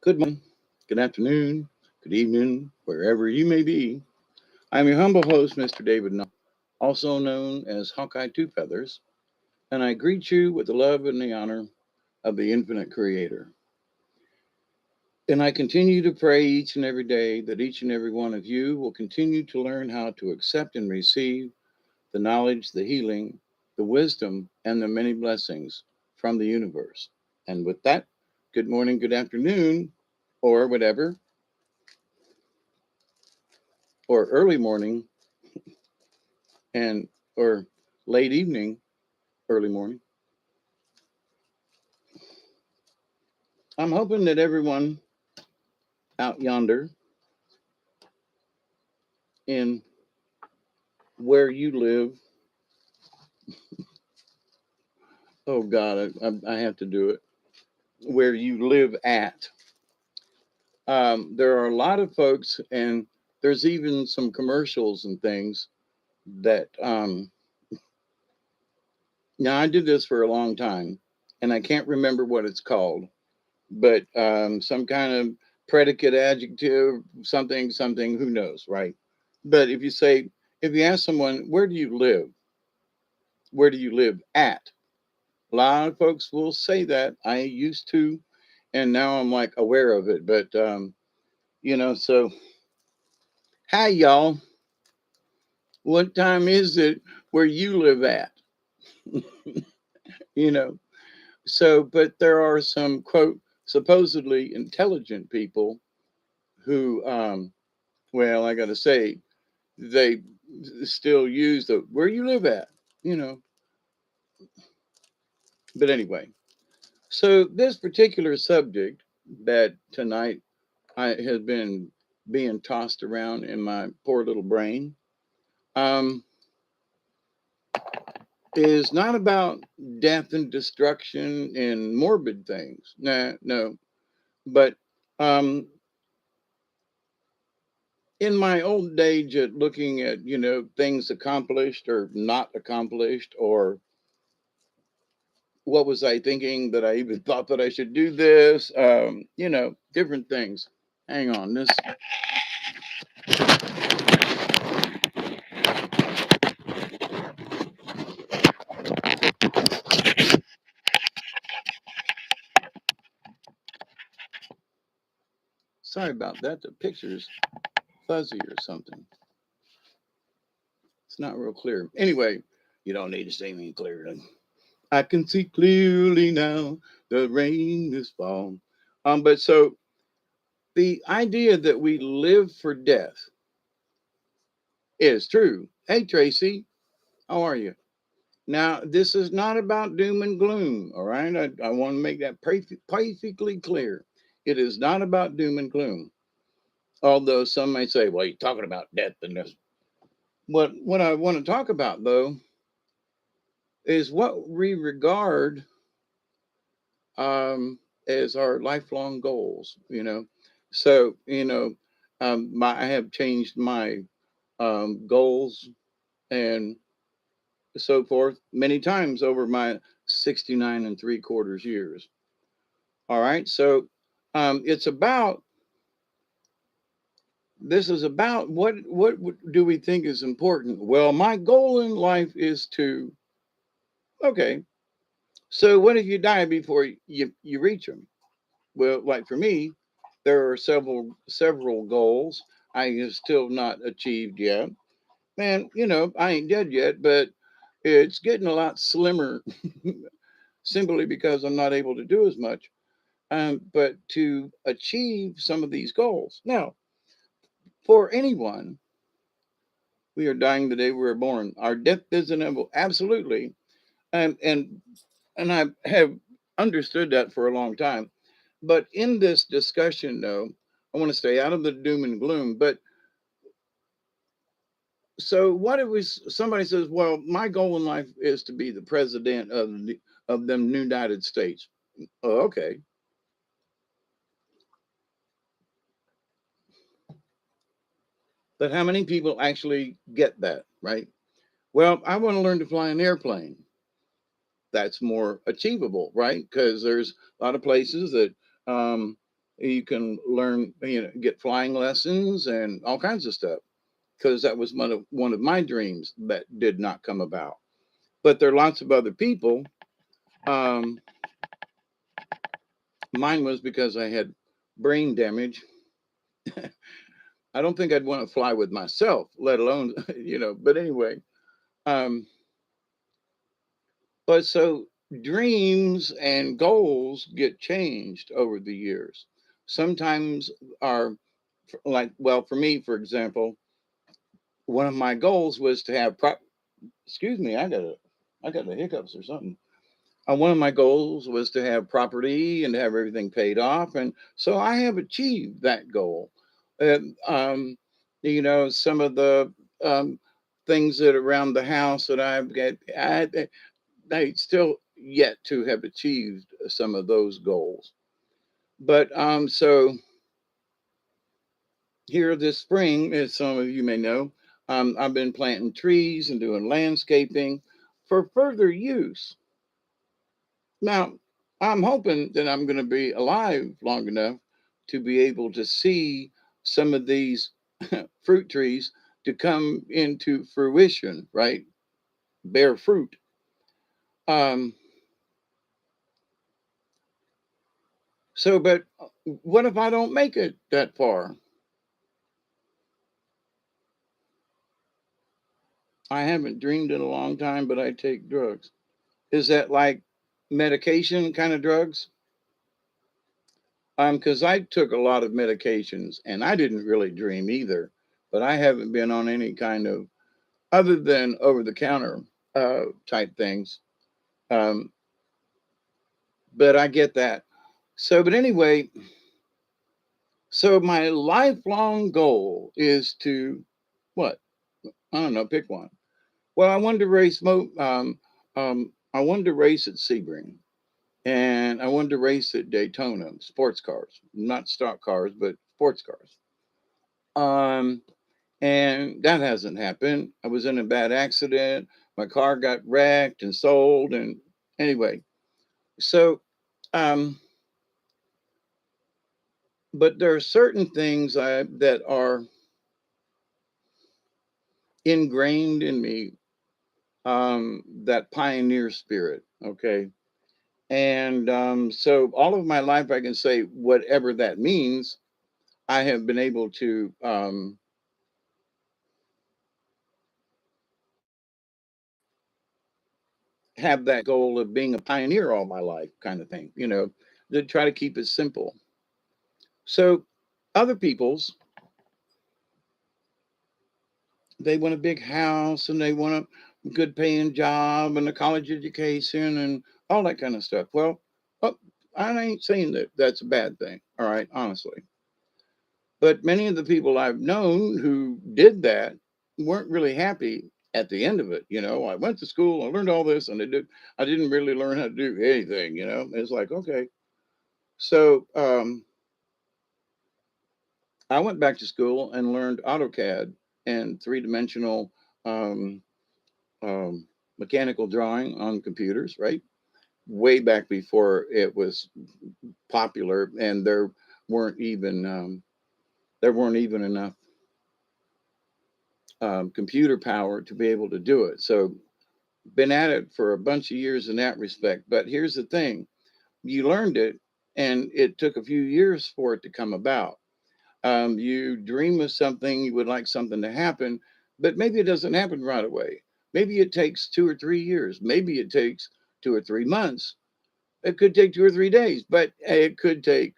Good morning, good afternoon, good evening, wherever you may be. I'm your humble host, Mr. David Null, also known as Hawkeye Two Feathers, and I greet you with the love and the honor of the infinite creator. And I continue to pray each and every day that each and every one of you will continue to learn how to accept and receive the knowledge, the healing, the wisdom, and the many blessings from the universe. And with that, good morning, good afternoon, or whatever, or early morning, and or late evening, early morning. I'm hoping that everyone out yonder in where you live, oh God, I have to do it, where you live at. There are a lot of folks, and there's even some commercials and things that, now I did this for a long time, and I can't remember what it's called, but some kind of predicate adjective, something, something, who knows, right? But if you ask someone, where do you live? Where do you live at? A lot of folks will say that. I used to, and now I'm like aware of it. But, so hi, y'all. What time is it where you live at? you know, but there are some, quote, supposedly intelligent people who, well, I got to say, they still use the where you live at, you know. But anyway, so this particular subject that tonight I has been being tossed around in my poor little brain um, is not about death and destruction and morbid things. Nah, no. But um, in my old age, at looking at things accomplished or not accomplished, or what was I thinking that I even thought that I should do this, different things. Hang on, this. Sorry about that. The picture's fuzzy or something. It's not real clear. Anyway, you don't need to see me clearly. I can see clearly now. The rain is fall. But so the idea that we live for death is true. Hey, Tracy, how are you? Now, this is not about doom and gloom. All right, I want to make that perfectly clear. It is not about doom and gloom. Although some may say, "Well, you're talking about death and this." What I want to talk about though is what we regard as our lifelong goals. So I have changed my goals and so forth many times over my 69 and three quarters years. All right, so it's about this is about what do we think is important? Well, my goal in life is to okay. So what if you die before you reach them? Well, like for me, there are several goals I have still not achieved yet. Man, I ain't dead yet, but it's getting a lot slimmer simply because I'm not able to do as much. But to achieve some of these goals. Now, for anyone, we are dying the day we were born. Our death is inevitable, absolutely, and and and I have understood that for a long time. But in this discussion, though, I want to stay out of the doom and gloom. But so what if somebody says, "Well, my goal in life is to be the president of the United States." Oh, okay, but how many people actually get that, right? Well, I want to learn to fly an airplane. That's more achievable, right? Because there's a lot of places that um, You can learn, get flying lessons and all kinds of stuff, because that was one of my dreams that did not come about. But there are lots of other people. Um, Mine was because I had brain damage. I don't think I'd want to fly with myself, let alone, But anyway, um, but so dreams and goals get changed over the years. Sometimes are like, well, for me, for example, one of my goals was to have excuse me, I got the hiccups or something. One of my goals was to have property and have everything paid off, and so I have achieved that goal. And some of the um, things that around the house that I've got, I still yet to have achieved some of those goals. But so here this spring, as some of you may know, I've been planting trees and doing landscaping for further use. Now, I'm hoping that I'm going to be alive long enough to be able to see some of these fruit trees to come into fruition, right? Bear fruit. Um, but what if I don't make it that far? I haven't dreamed in a long time, but I take drugs. Is that like medication kind of drugs? Because I took a lot of medications and I didn't really dream either, but I haven't been on any kind of other than over the counter type things. Um, but I get that. So, but anyway, so my lifelong goal is to what? I don't know, pick one. Well, I wanted to race I wanted to race at Sebring, and I wanted to race at Daytona, sports cars, not stock cars, but sports cars. Um, and that hasn't happened. I was in a bad accident. My car got wrecked and sold, and anyway, so um, but there are certain things that are ingrained in me, that pioneer spirit. Okay, and so all of my life, I can say whatever that means. I have been able to have that goal of being a pioneer all my life, kind of thing. To try to keep it simple. So other people's, they want a big house and they want a good paying job and a college education and all that kind of stuff. Well, I ain't saying that that's a bad thing. All right, honestly. But many of the people I've known who did that weren't really happy at the end of it. I went to school, I learned all this, and I didn't really learn how to do anything. It's like, okay. So I went back to school and learned AutoCAD and three-dimensional um, um, mechanical drawing on computers, right? Way back before it was popular, and weren't even there weren't even enough computer power to be able to do it. So, been at it for a bunch of years in that respect. But here's the thing: you learned it, and it took a few years for it to come about. You dream of something, you would like something to happen, but maybe it doesn't happen right away. Maybe it takes 2 or 3 years. Maybe it takes 2 or 3 months. It could take 2 or 3 days, but it could take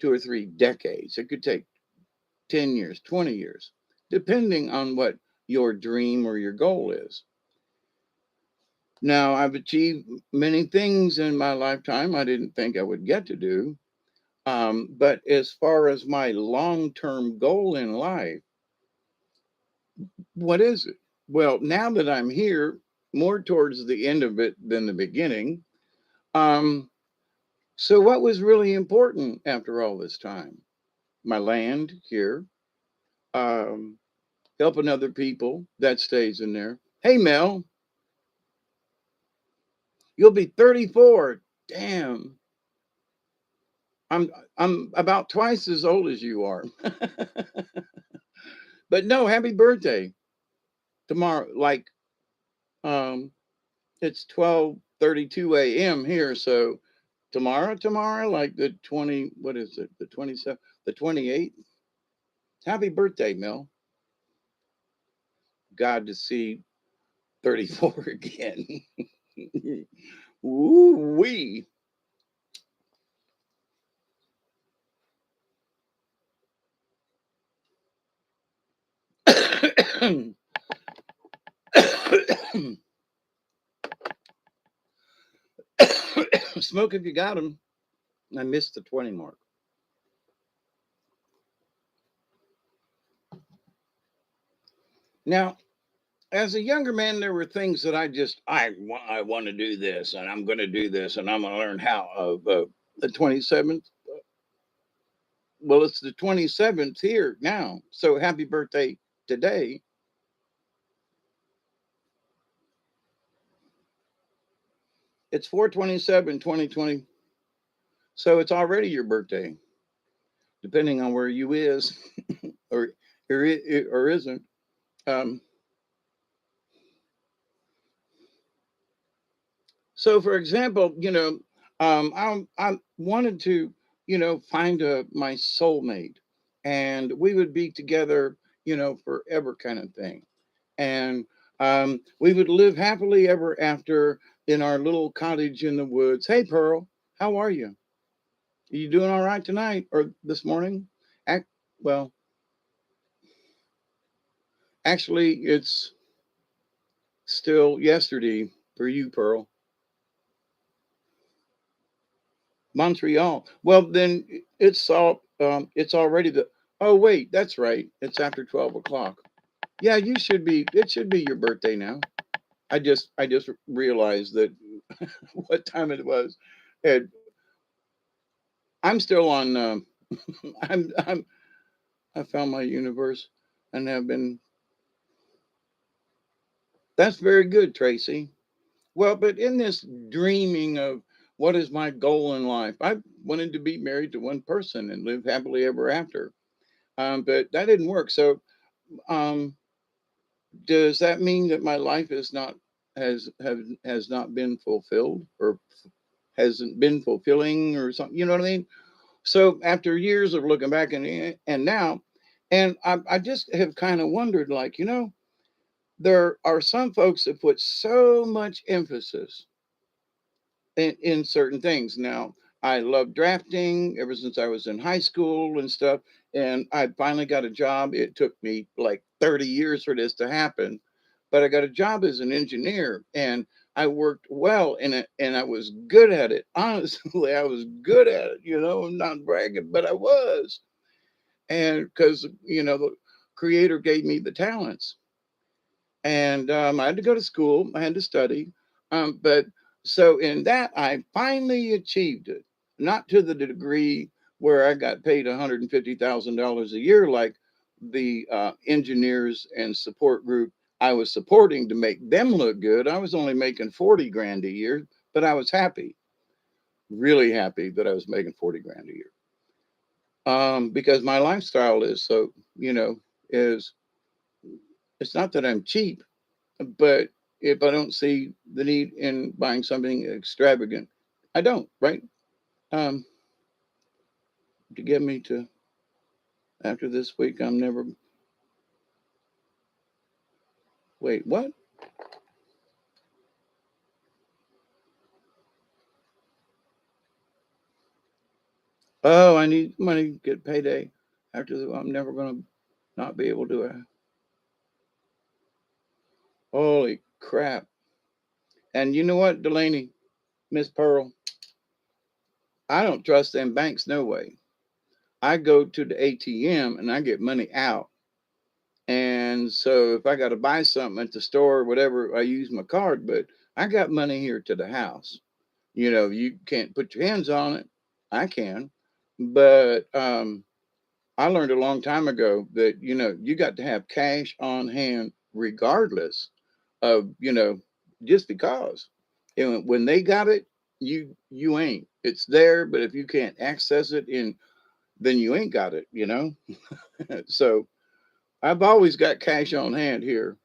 2 or 3 decades. It could take 10 years, 20 years, depending on what your dream or your goal is. Now, I've achieved many things in my lifetime I didn't think I would get to do. But as far as my long term goal in life, what is it? Well, now that I'm here, more towards the end of it than the beginning. Um, so, what was really important after all this time? My land here, um, helping other people, that stays in there. Hey, Mel, you'll be 34. Damn. I'm I'm about twice as old as you are. But no, happy birthday tomorrow. Like um it's 12:32 a.m. here, so tomorrow, like the 20, what is it? The 27th, the 28th. Happy birthday, Mel. God to see 34 again. Woo wee. Smoke if you got them. I missed the 20 mark. Now, as a younger man, there were things that I want to do this, and I'm going to do this, and I'm going to learn how. Of the 27th. Well, it's the 27th here now. So happy birthday today. It's 4/27, 2020. So it's already your birthday, depending on where you is or or isn't. Um, so, for example, I wanted to, find my soulmate, and we would be together, forever, kind of thing. And we would live happily ever after in our little cottage in the woods. Hey, Pearl, how are you? Are you doing all right tonight or this morning? Ac- well, actually, it's still yesterday for you, Pearl. Montreal. Well, then it's already the. Oh wait, that's right. It's after 12 o'clock. Yeah, you should be. It should be your birthday now. I just realized that what time it was. And I'm still on. I'm I found my universe and have been. That's very good, Tracy. Well, but in this dreaming of what is my goal in life, I wanted to be married to one person and live happily ever after. But that didn't work. So, um, does that mean that my life is not has not been fulfilled or hasn't been fulfilling or something? You know what I mean? So after years of looking back and now, and I just have kind of wondered, like, there are some folks that put so much emphasis in certain things. Now, I love drafting ever since I was in high school and stuff. And I finally got a job. It took me like 30 years for this to happen, but I got a job as an engineer and I worked well in it and I was good at it. Honestly, I was good at it. I'm not bragging, but I was. And because, the creator gave me the talents. And I had to go to school, I had to study. But so in that, I finally achieved it, not to the degree where I got paid $150,000 a year, like the engineers and support group I was supporting to make them look good. I was only making 40 grand a year, but I was happy, really happy that I was making 40 grand a year. Because my lifestyle is so, is it's not that I'm cheap, but if I don't see the need in buying something extravagant, I don't, right? Um, to get me to after this week, I'm never. Wait, what? Oh, I need money to get payday. I'm never going to not be able to. Holy crap! And you know what, Delaney, Miss Pearl, I don't trust them banks no way. I go to the ATM and I get money out. And so if I got to buy something at the store or whatever, I use my card, but I got money here to the house. You can't put your hands on it. I can. But I learned a long time ago that, you got to have cash on hand regardless of, just because. And when they got it, you ain't. It's there, but if you can't access it, in then you ain't got it. You know. So I've always got cash on hand here,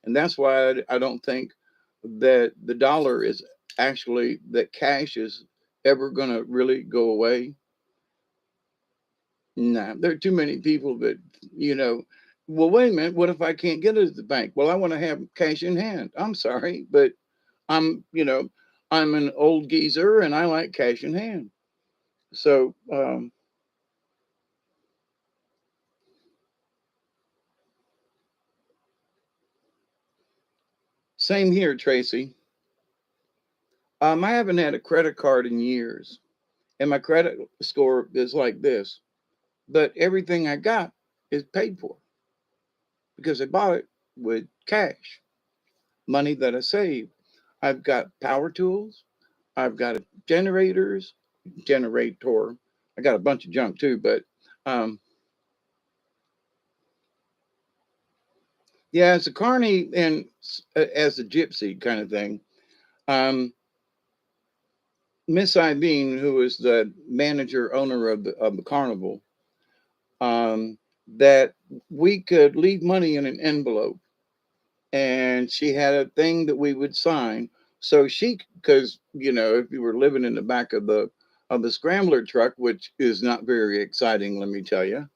and that's why I don't think that the dollar is actually that cash is ever going to really go away. Nah, there are too many people that, you know, well, wait a minute. What if I can't get it at the bank? Well, I want to have cash in hand. I'm sorry, but I'm an old geezer and I like cash in hand. So, same here, Tracy. I haven't had a credit card in years, and my credit score is like this. But everything I got is paid for because I bought it with cash, money that I saved. I've got power tools. I've got generators, generator. I got a bunch of junk too, but um, yeah, it's a carny and as a gypsy kind of thing. Um, Miss Iveen, who is the manager owner of the carnival, um, that we could leave money in an envelope, and she had a thing that we would sign. So she, because if you were living in the back of the scrambler truck, which is not very exciting, let me tell you,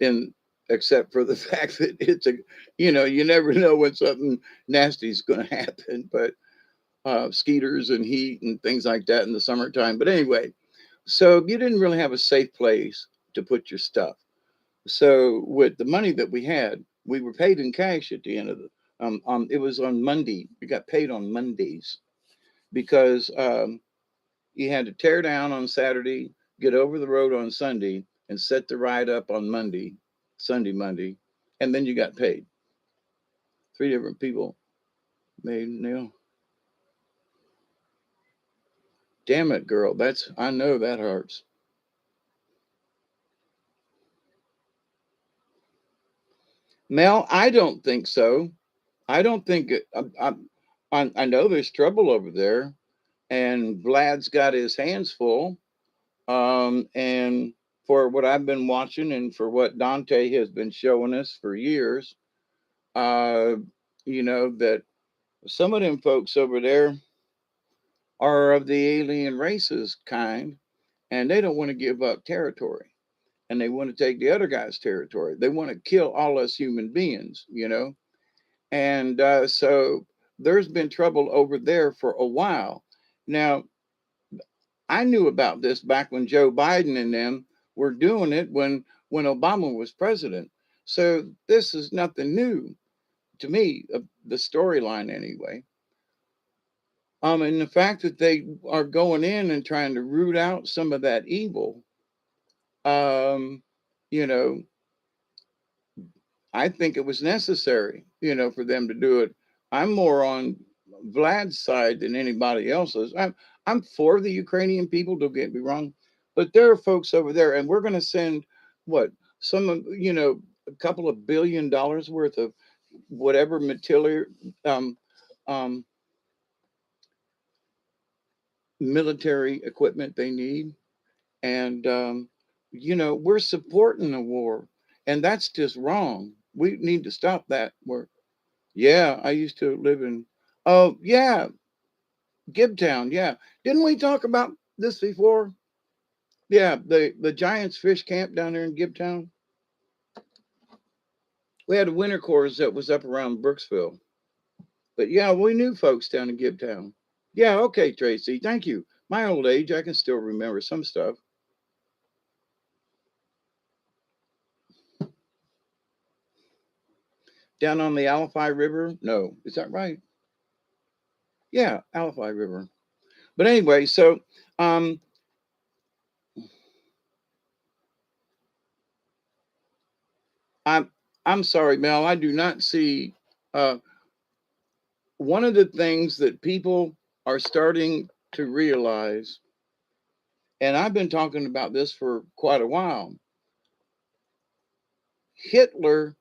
in except for the fact that it's a, you never know when something nasty is going to happen, but skeeters and heat and things like that in the summertime. But anyway, so you didn't really have a safe place to put your stuff. So with the money that we had, we were paid in cash at the end of the. It was on Monday. We got paid on Mondays because you had to tear down on Saturday, get over the road on Sunday, and set the ride up on Monday, Sunday, Monday, and then you got paid. Three different people made Damn it, girl. I know that hurts. Mel, I don't think so. I don't think it. I know there's trouble over there, and Vlad's got his hands full. And for what I've been watching, and for what Dante has been showing us for years, uh, that some of them folks over there are of the alien races kind, and they don't want to give up territory, and they want to take the other guy's territory. They want to kill all us human beings. And so there's been trouble over there for a while. Now, I knew about this back when Joe Biden and them were doing it when Obama was president. So this is nothing new to me, the storyline anyway. And the fact that they are going in and trying to root out some of that evil, um, you know, I think it was necessary, for them to do it. I'm more on Vlad's side than anybody else's. I'm for the Ukrainian people. Don't get me wrong, but there are folks over there, and we're going to send what some of a couple of $1 billion worth of whatever material, um, um, military equipment they need, and we're supporting the war, and that's just wrong. We need to stop that. Yeah, I used to live in. Oh, yeah, Gibtown. Yeah, didn't we talk about this before? Yeah, the Giants fish camp down there in Gibtown. We had a winter course that was up around Brooksville, but yeah, we knew folks down in Gibtown. Yeah, okay, Tracy. Thank you. My old age, I can still remember some stuff. Down on the Alafai River. No, is that right? Yeah, Alafai River. But anyway, so um, I'm I'm sorry, Mel. I do not see. Uh, One of the things that people are starting to realize, and I've been talking about this for quite a while, Hitler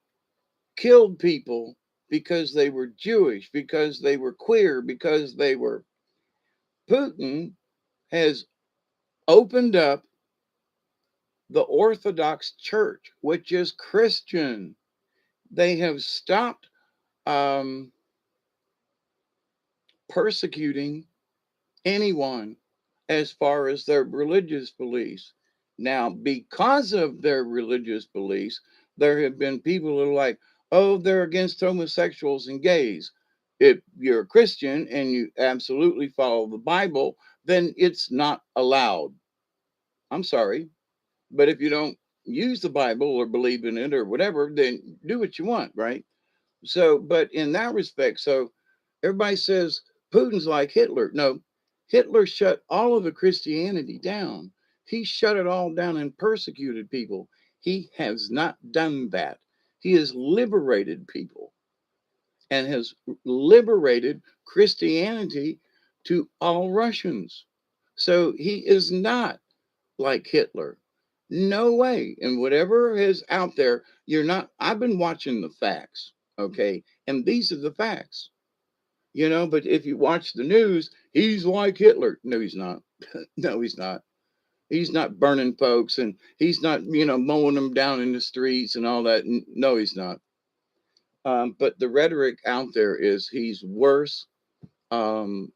killed people because they were Jewish, because they were queer, because they were. Putin has opened up the Orthodox Church, which is Christian. They have stopped um, persecuting anyone as far as their religious beliefs. Now, because of their religious beliefs, there have been people who are like, oh, they're against homosexuals and gays. If you're a Christian and you absolutely follow the Bible, then it's not allowed. I'm sorry. But if you don't use the Bible or believe in it or whatever, then do what you want, right? So, but in that respect, so everybody says Putin's like Hitler. No, Hitler shut all of the Christianity down. He shut it all down and persecuted people. He has not done that. He has liberated people and has liberated Christianity to all Russians. So he is not like Hitler. No way. And whatever is out there, you're not. I've been watching the facts, okay? And these are the facts, but if you watch the news, he's like Hitler. No, he's not. No, he's not. He's not burning folks and he's not, mowing them down in the streets and all that. No, he's not. But the rhetoric out there is he's worse. Um,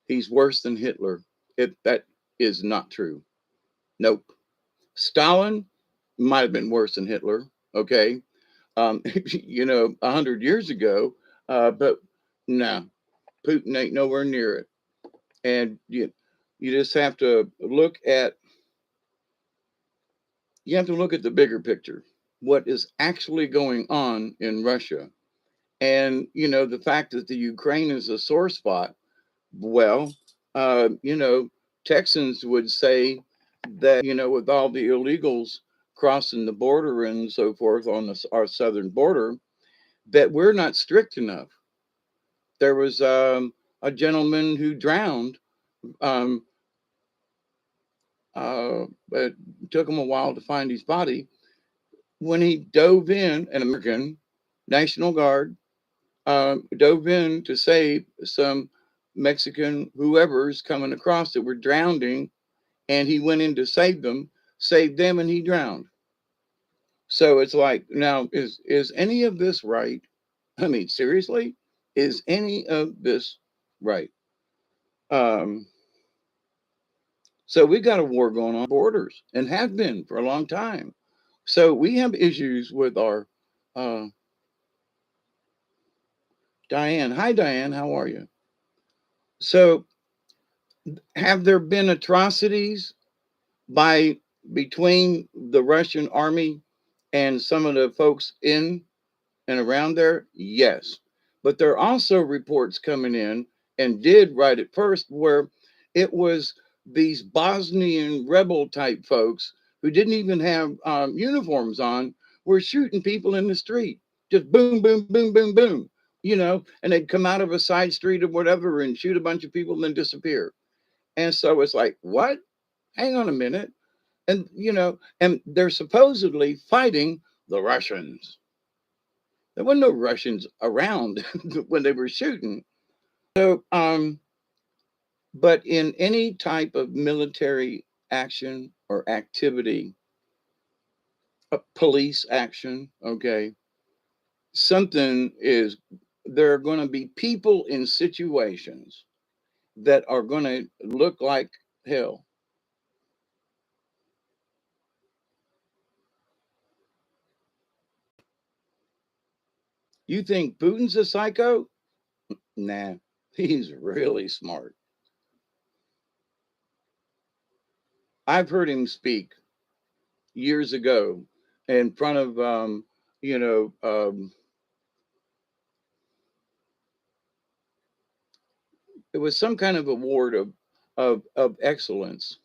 he's worse than Hitler. That is not true. Nope. Stalin might have been worse than Hitler, okay? 100 years ago, but no, Putin ain't nowhere near it. And you just have to look at the bigger picture, what is actually going on in Russia. And, the fact that the Ukraine is a sore spot, well, Texans would say that, with all the illegals crossing the border and so forth on our southern border, that we're not strict enough. There was a gentleman who drowned, um, but it took him a while to find his body when he dove in, an American National Guard dove in to save some Mexican whoever's coming across that were drowning, and he went in to save them, and he drowned. So it's like, now is any of this right? I mean, seriously, is any of this right? Um, so we got a war going on borders and have been for a long time. So we have issues with our uh, Diane. Hi, Diane. How are you? So have there been atrocities by between the Russian army and some of the folks in and around there? Yes. But there are also reports coming in, and did right at first, where it was these Bosnian rebel type folks who didn't even have uniforms on, were shooting people in the street. Just boom, boom, boom, boom, boom. And they'd come out of a side street or whatever and shoot a bunch of people and then disappear. And so it's like, what? Hang on a minute. And they're supposedly fighting the Russians. There were no Russians around when they were shooting. So, but in any type of military action or activity, police action, okay, something is, there are going to be people in situations that are going to look like hell. You think Putin's a psycho? Nah, he's really smart. I've heard him speak years ago in front of you know it was some kind of award of excellence.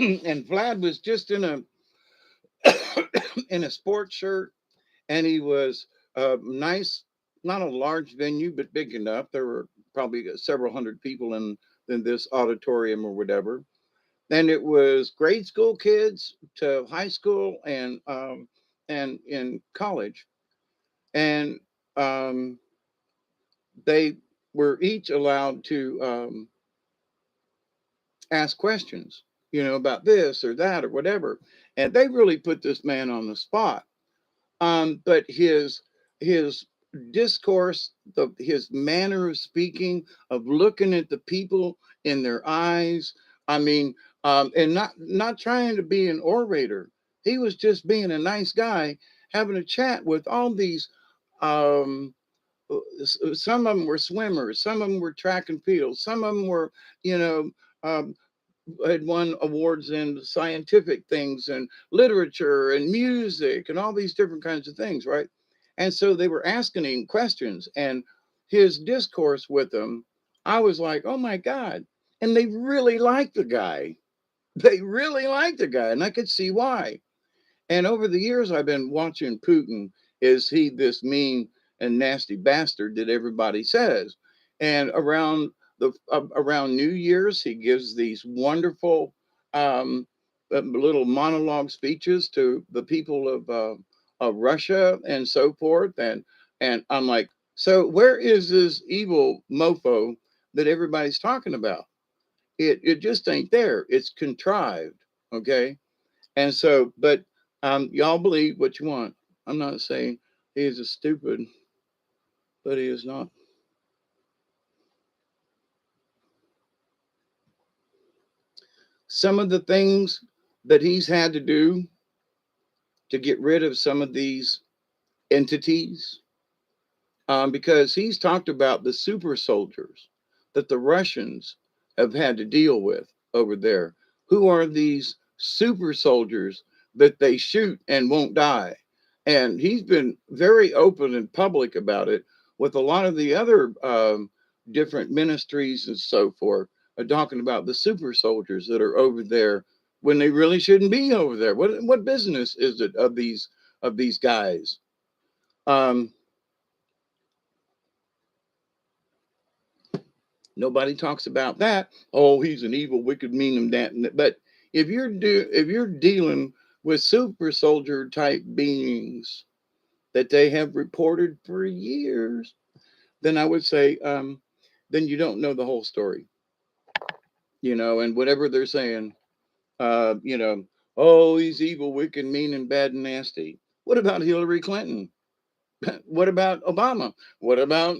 And Vlad was just in a in a sports shirt, and he was nice, not a large venue but big enough. There were probably several hundred people in this auditorium or whatever. and it was grade school kids to high school and in college, and um, they were each allowed to ask questions, about this or that or whatever, and they really put this man on the spot. But his discourse, his manner of speaking, of looking at the people in their eyes, I mean, and not trying to be an orator. He was just being a nice guy, having a chat with all these. Um, some of them were swimmers, some of them were track and field, some of them were, you know, um, had won awards in scientific things and literature and music and all these different kinds of things, right? And so they were asking him questions, and his discourse with them, I was like, oh my God. And they really liked the guy. They really liked the guy, and I could see why. And over the years, I've been watching Putin. Is he this mean and nasty bastard that everybody says? And around New Year's, he gives these wonderful um, little monologue speeches to the people of Russia and so forth. And I'm like, so where is this evil mofo that everybody's talking about? It just ain't there. It's contrived. Okay, and so, but y'all believe what you want. I'm not saying he is a stupid, but he is not. Some of the things that he's had to do to get rid of some of these entities, because he's talked about the super soldiers that the Russians have had to deal with over there. Who are these super soldiers that they shoot and won't die? And he's been very open and public about it with a lot of the other different ministries and so forth, are talking about the super soldiers that are over there when they really shouldn't be over there. What business is it of these guys? Um, Nobody talks about that. Oh, he's an evil, wicked, mean, and that. But if you're dealing with super soldier type beings that they have reported for years, then I would say, then you don't know the whole story, And whatever they're saying, uh, you know, oh, he's evil, wicked, mean, and bad and nasty. What about Hillary Clinton? What about Obama? What about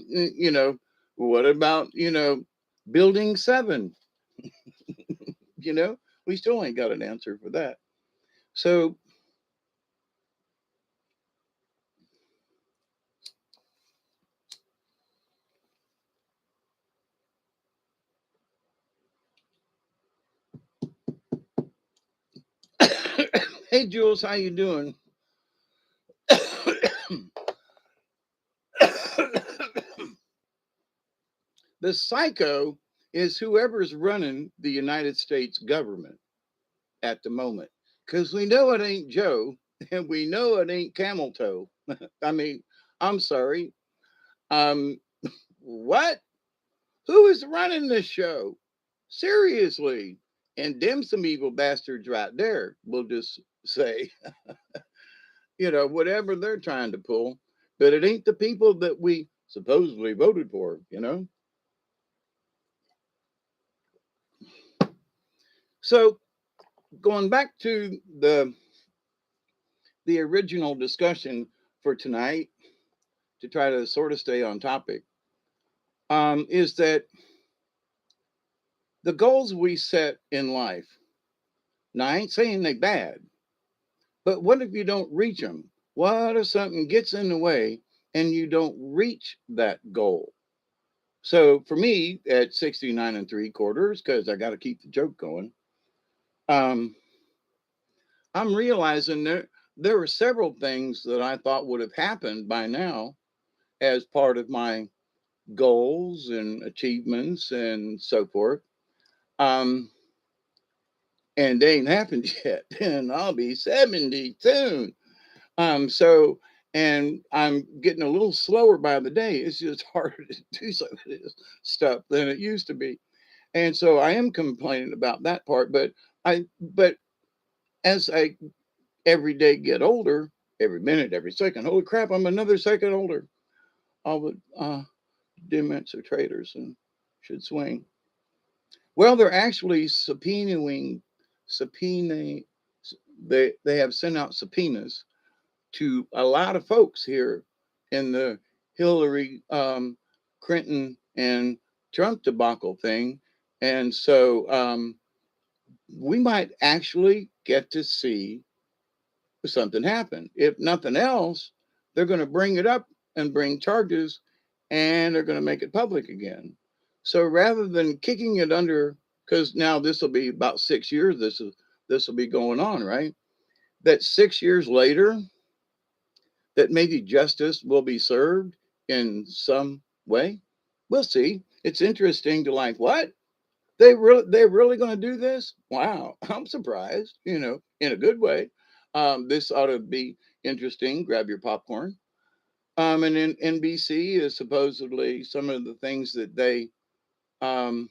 What about Building 7? you know, we still ain't got an answer for that. So, hey, Jules, how you doing? The psycho is whoever's running the United States government at the moment, because we know it ain't Joe, and we know it ain't Camel Toe. I mean, I'm sorry. Um, what? Who is running this show? Seriously. And them some evil bastards right there, we'll just say, whatever they're trying to pull. But it ain't the people that we supposedly voted for. So going back to the original discussion for tonight, to try to sort of stay on topic, is that the goals we set in life. Now, I ain't saying they bad, but what if you don't reach them? What if something gets in the way and you don't reach that goal? So for me, at 69 and three quarters, because I got to keep the joke going, um, I'm realizing there were several things that I thought would have happened by now as part of my goals and achievements and so forth. Um, and they ain't happened yet. And I'll be 70 soon. So, and I'm getting a little slower by the day. It's just harder to do some of this stuff than it used to be. And so I am complaining about that part, but But as I every day get older, every minute, every second, holy crap, I'm another second older. All the dements are traitors and should swing. Well, they're actually subpoena. They have sent out subpoenas to a lot of folks here in the Hillary, Clinton, and Trump debacle thing, and so we might actually get to see something happen. If nothing else, they're going to bring it up and bring charges, and they're going to make it public again. So rather than kicking it under, because now this will be about 6 years. This will be going on, right? That 6 years later, that maybe justice will be served in some way. We'll see. It's interesting to like what they're really going to do this. Wow, I'm surprised. In a good way. This ought to be interesting. Grab your popcorn. And in NBC is supposedly some of the things that they um,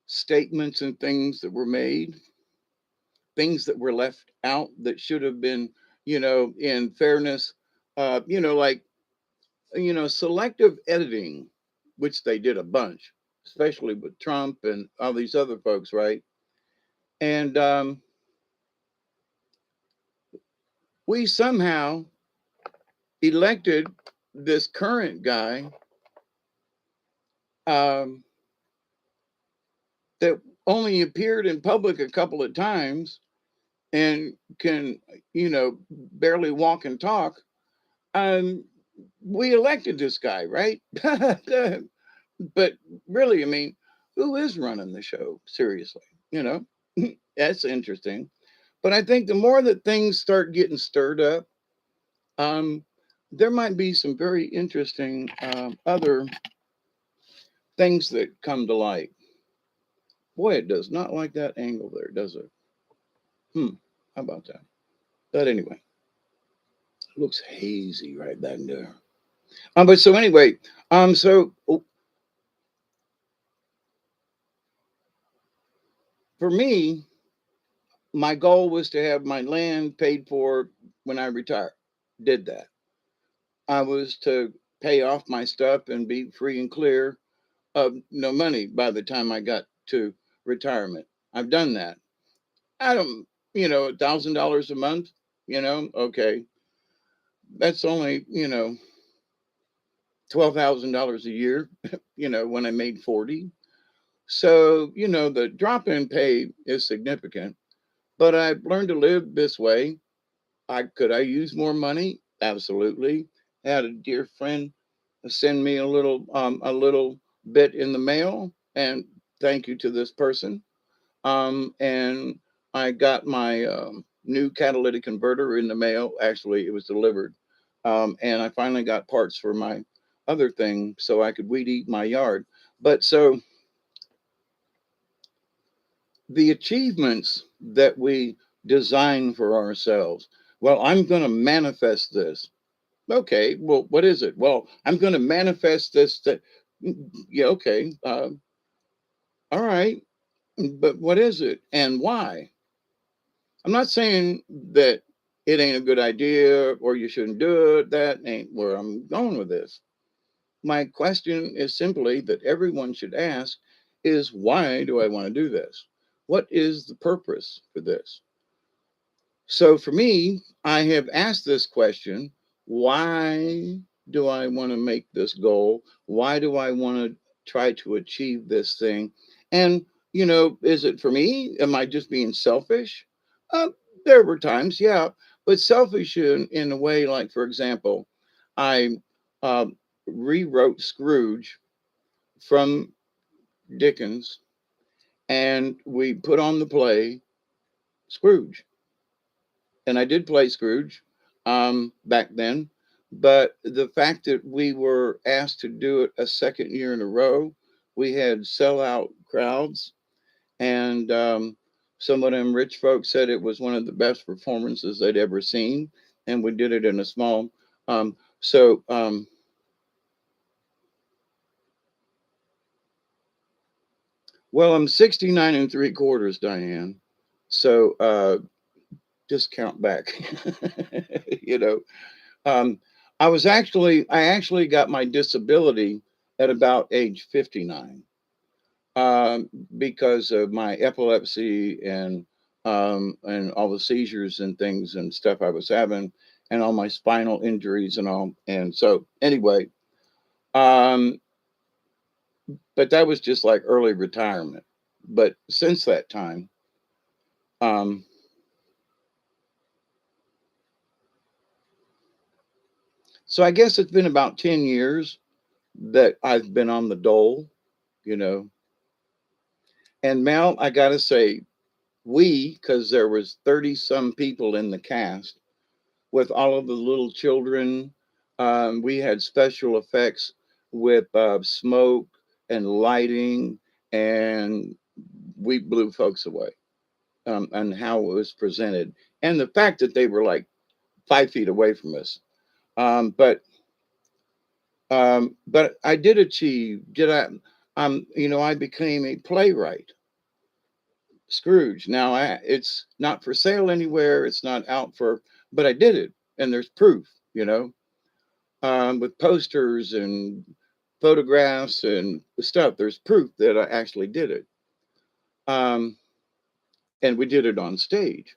statements and things that were made, things that were left out that should have been, in fairness, like selective editing, which they did a bunch, especially with Trump and all these other folks, right? And we somehow elected this current guy um, that only appeared in public a couple of times and can, barely walk and talk. Um, we elected this guy, right? But really, I mean, who is running the show? Seriously, you know, that's interesting. But I think the more that things start getting stirred up, um, there might be some very interesting other things that come to light. Boy, it does not like that angle there, does it? How about that? But anyway, it looks hazy right back there. But so anyway, so for me, my goal was to have my land paid for when I retire. Did that. I was to pay off my stuff and be free and clear of no money by the time I got to retirement. I've done that. I don't, $1,000 a month, okay. That's only, $12,000 a year, when I made 40. So, the drop in pay is significant, but I've learned to live this way. Could I use more money? Absolutely. I had a dear friend send me a little bit in the mail, and thank you to this person. And I got my new catalytic converter in the mail. Actually, it was delivered, and I finally got parts for my other thing so I could weed eat my yard. But so the achievements that we design for ourselves. Well, I'm going to manifest this. Okay, well, what is it? Well, I'm going to manifest this. Yeah, okay. All right, but what is it and why? I'm not saying that it ain't a good idea or you shouldn't do it. That ain't where I'm going with this. My question is simply that everyone should ask is why do I want to do this? What is the purpose for this? So for me, I have asked this question, why do I want to make this goal? Why do I want to try to achieve this thing? And, is it for me? Am I just being selfish? Uh, there were times, yeah, but selfish in a way like, for example, I uh, rewrote Scrooge from Dickens and we put on the play Scrooge. And I did play Scrooge back then. But the fact that we were asked to do it a second year in a row, we had sellout crowds, and some of them rich folks said it was one of the best performances they'd ever seen, and we did it in a small. So Well, I'm 69 and three quarters, Diane. So just count back. you know, um, I actually got my disability at about age 59, um, because of my epilepsy and all the seizures and things and stuff I was having, and all my spinal injuries and all. And so anyway, um, but that was just like early retirement. But since that time, um, so I guess it's been about 10 years that I've been on the dole, you know. And Mel, I gotta say, because there was 30 some people in the cast with all of the little children. We had special effects with smoke and lighting, and we blew folks away, and how it was presented, and the fact that they were like 5 feet away from us. Um, but but I did achieve. Did I? I became a playwright, Scrooge. Now it's not for sale anywhere. It's not out for, but I did it, and there's proof. You know, with posters and photographs and stuff. There's proof that I actually did it. Um, and we did it on stage,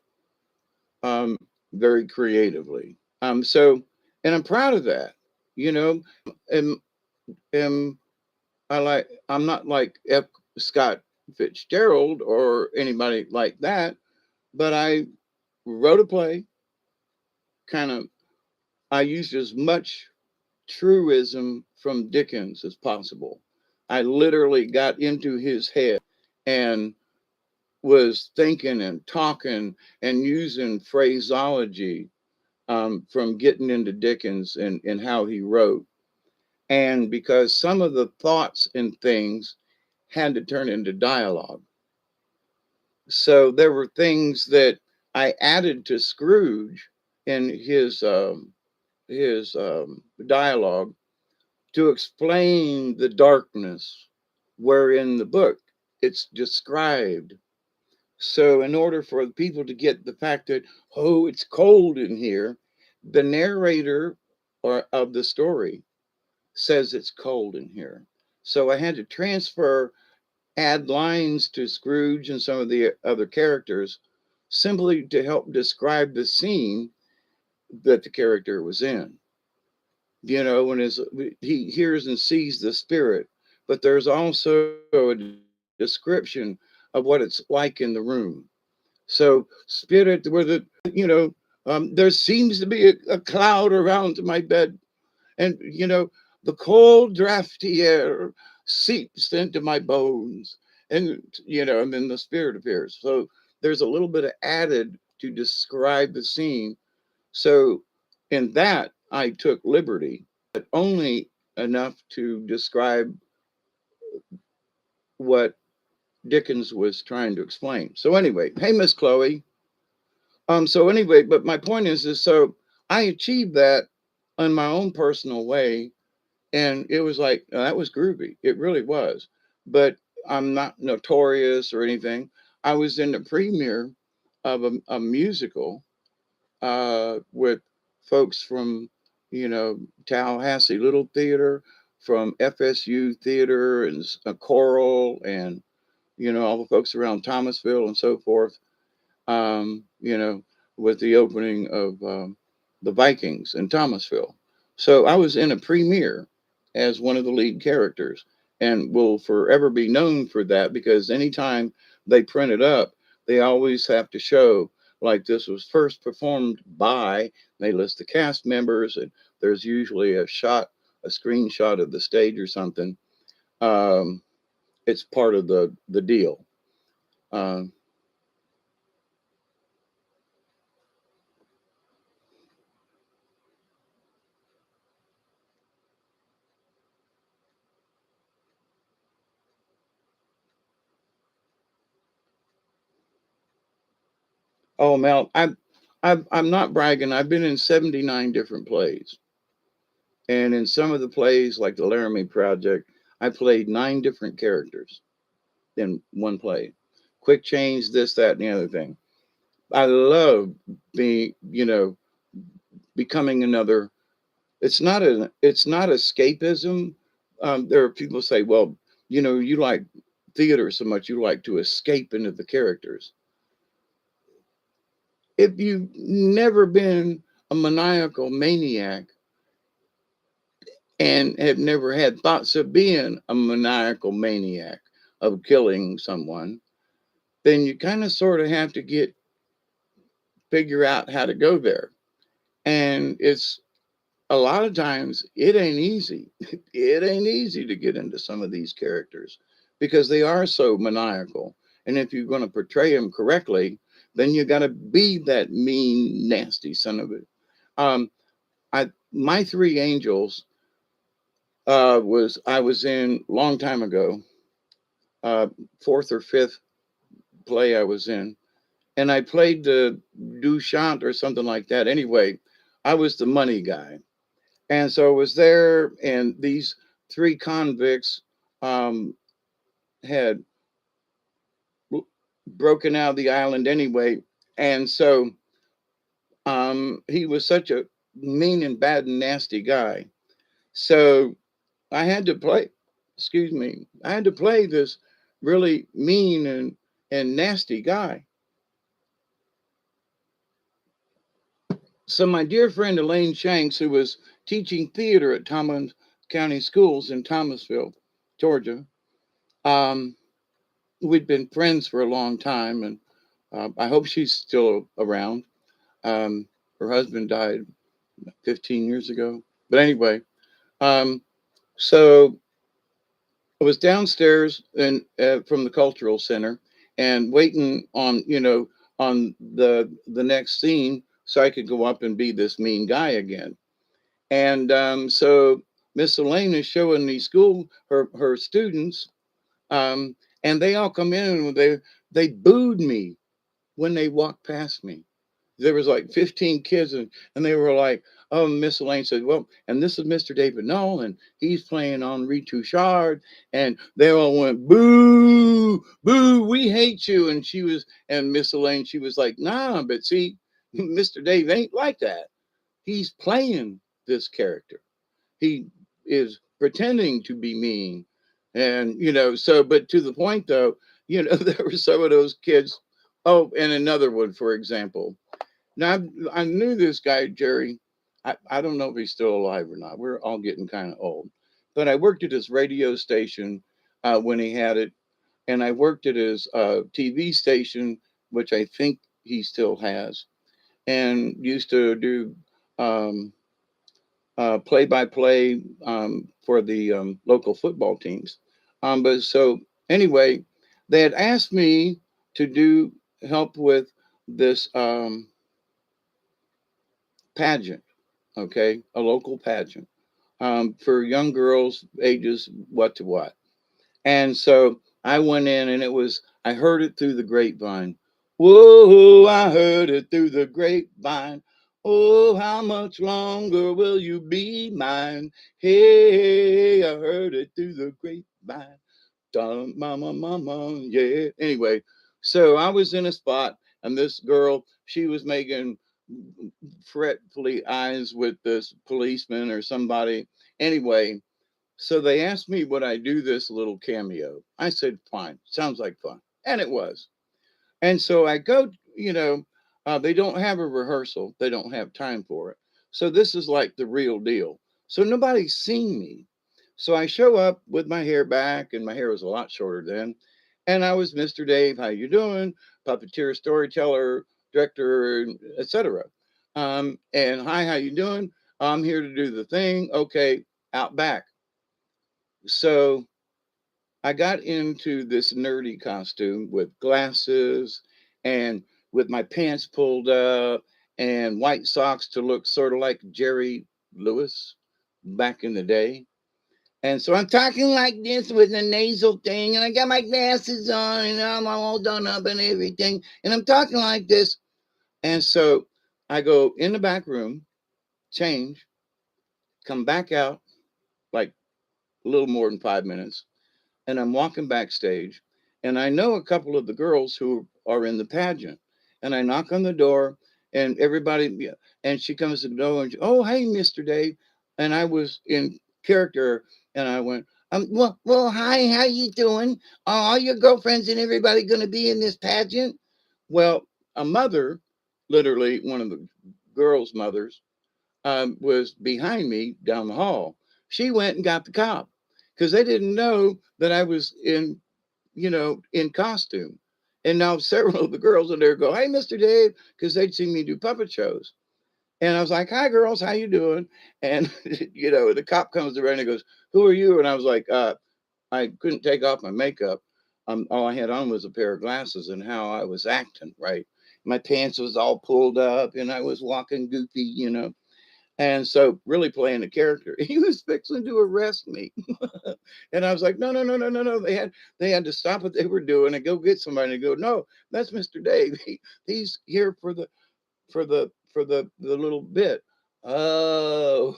um, very creatively. And I'm proud of that. You know, am am I'm not like F. Scott Fitzgerald or anybody like that, but I wrote a play. Kind of, I used as much truism from Dickens as possible. I literally got into his head and was thinking and talking and using phraseology, from getting into Dickens and how he wrote. And because some of the thoughts and things had to turn into dialogue. So there were things that I added to Scrooge in his dialogue to explain the darkness where in the book it's described. So, in order for the people to get the fact that, oh, it's cold in here, the narrator of the story says it's cold in here. So, I had to add lines to Scrooge and some of the other characters simply to help describe the scene that the character was in. When he hears and sees the spirit, but there's also a description of what it's like in the room. So spirit, there seems to be a cloud around my bed, and the cold, drafty air seeps into my bones, and then the spirit appears. So there's a little bit of added to describe the scene. So in that, I took liberty, but only enough to describe what Dickens was trying to explain. So anyway, hey, Miss Chloe. So anyway, but my point is so I achieved that in my own personal way, and it was like that was groovy. It really was. But I'm not notorious or anything. I was in the premiere of a musical, with folks from, Tallahassee Little Theater, from FSU Theater, and a choral, and all the folks around Thomasville and so forth. um, you know, with the opening of, the Vikings in Thomasville. So I was in a premiere as one of the lead characters, and will forever be known for that, because anytime they print it up, they always have to show like this was first performed by. They list the cast members, and there's usually a screenshot of the stage or something. Um, it's part of the deal. Um, Oh, Mel, I'm not bragging. I've been in 79 different plays. And in some of the plays, like the Laramie Project, I played 9 different characters. in one play. Quick change, this, that, and the other thing. I love being, becoming another. It's not escapism. There are people who say, well, you like theater so much you like to escape into the characters. If you've never been a maniacal maniac and have never had thoughts of being a maniacal maniac, of killing someone, then you kind of sort of have to figure out how to go there. And it's a lot of times it ain't easy. It ain't easy to get into some of these characters because they are so maniacal. And if you're going to portray them correctly, then you got to be that mean, nasty son of it. My Three Angels I was in long time ago, fourth or fifth play I was in, and I played the Duchamp or something like that. Anyway, I was the money guy. And so I was there, and these three convicts um, had broken out of the island anyway. And so he was such a mean and bad and nasty guy. So I had to play, excuse me, I had to play this really mean and nasty guy. So my dear friend Elaine Shanks, who was teaching theater at Thomas County Schools in Thomasville, Georgia, um, we'd been friends for a long time, and I hope she's still around. Um, Her husband died 15 years ago. But anyway, um, so I was downstairs and from the cultural center and waiting on on the next scene so I could go up and be this mean guy again. And so Miss Elaine is showing the school her students, um, and they all come in and they booed me when they walked past me. There was like 15 kids, and they were like, oh, Miss Elaine said, well, and this is Mr. David Knoll, and he's playing Henri Touchard. And they all went, boo, boo, we hate you. And Miss Elaine, she was like, nah, but see, Mr. Dave ain't like that. He's playing this character. He is pretending to be mean. And, so, but to the point though, there were some of those kids. Oh, and another one, for example. Now, I knew this guy, Jerry. I don't know if he's still alive or not. We're all getting kind of old. But I worked at his radio station when he had it. And I worked at his TV station, which I think he still has, and used to do um, play by play for the local football teams. But so anyway, they had asked me to do help with this pageant, okay, a local pageant for young girls ages what to what. And so I went in and I heard it through the grapevine. Whoa, I heard it through the grapevine. Oh, how much longer will you be mine? Hey, I heard it through the grapevine. Dun, mama, mama, yeah. Anyway, so I was in a spot, and this girl, she was making fretfully eyes with this policeman or somebody. Anyway, so they asked me would I do this little cameo. I said, fine, sounds like fun. And it was. And so I go, they don't have a rehearsal, they don't have time for it. So this is like the real deal. So nobody's seen me. So I show up with my hair back, and my hair was a lot shorter then. And I was Mr. Dave, how you doing? Puppeteer, storyteller, director, etc. And hi, how you doing? I'm here to do the thing. Okay, out back. So I got into this nerdy costume with glasses and with my pants pulled up and white socks to look sort of like Jerry Lewis back in the day. And so I'm talking like this with a nasal thing, and I got my glasses on, and I'm all done up and everything. And I'm talking like this. And so I go in the back room, change, come back out like a little more than 5 minutes, and I'm walking backstage, And I know a couple of the girls who are in the pageant. And I knock on the door, and everybody, yeah, and she comes to the door and, oh, hey, Mr. Dave. And I was in character, and I went, well, hi, how you doing? Are all your girlfriends and everybody going to be in this pageant? Well, a mother, literally one of the girls' mothers, was behind me down the hall. She went and got the cop because they didn't know that I was in costume. And now several of the girls in there go, hey, Mr. Dave, because they'd seen me do puppet shows. And I was like, hi, girls, how you doing? And, the cop comes around and goes, who are you? And I was like, I couldn't take off my makeup. All I had on was a pair of glasses and how I was acting, right? My pants was all pulled up and I was walking goofy. And so really playing the character. He was fixing to arrest me. And I was like, no, no, no, no, no, no. They had to stop what they were doing and go get somebody and go, no, that's Mr. Dave. He's here for the little bit. Oh,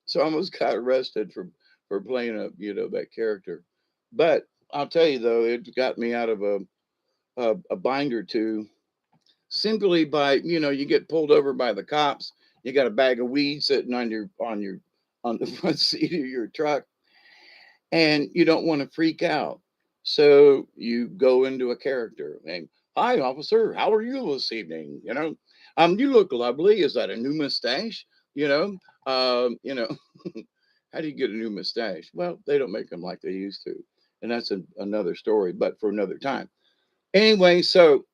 so I almost got arrested for playing that character. But I'll tell you though, it got me out of a bind or two simply by you get pulled over by the cops. You got a bag of weed sitting on the front seat of your truck, and you don't want to freak out, so you go into a character and, hi, officer, how are you this evening? You look lovely. Is that a new mustache? you know you know how do you get a new mustache? Well, they don't make them like they used to, and that's another story, but for another time. Anyway, so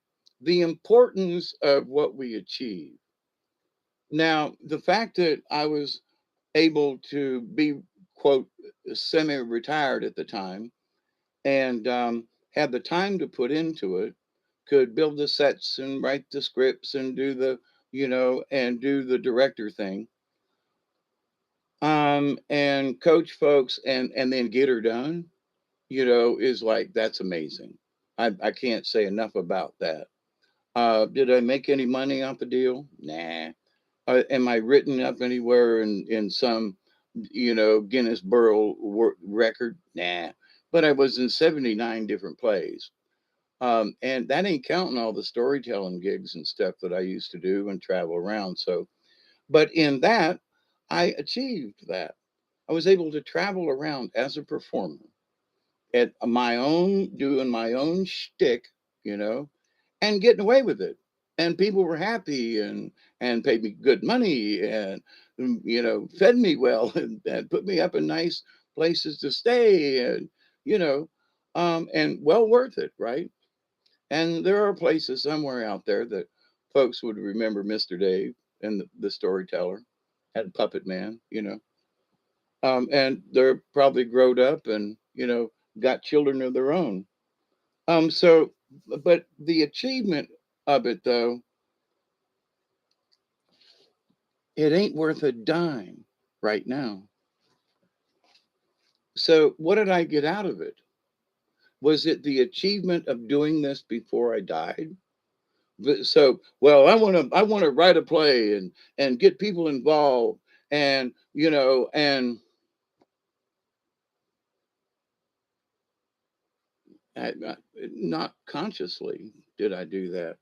the importance of what we achieve. Now, the fact that I was able to be, quote, semi retired at the time, and had the time to put into it, could build the sets and write the scripts and do the director thing, and coach folks and then get her done, is like, that's amazing. I can't say enough about that. Did I make any money off the deal? Nah. Am I written up anywhere in some, Guinness record? Nah. But I was in 79 different plays. And that ain't counting all the storytelling gigs and stuff that I used to do and travel around. So, but in that, I achieved that. I was able to travel around as a performer at my own, doing my own shtick, you know, and getting away with it. And people were happy and paid me good money and fed me well and put me up in nice places to stay and you know and well worth it, right? And there are places somewhere out there that folks would remember Mr. Dave and the storyteller and Puppet Man, and they're probably growed up and got children of their own. So, but the achievement of it though, it ain't worth a dime right now. So, what did I get out of it? Was it the achievement of doing this before I died? So, well, I want to write a play and get people involved, and not consciously did I do that.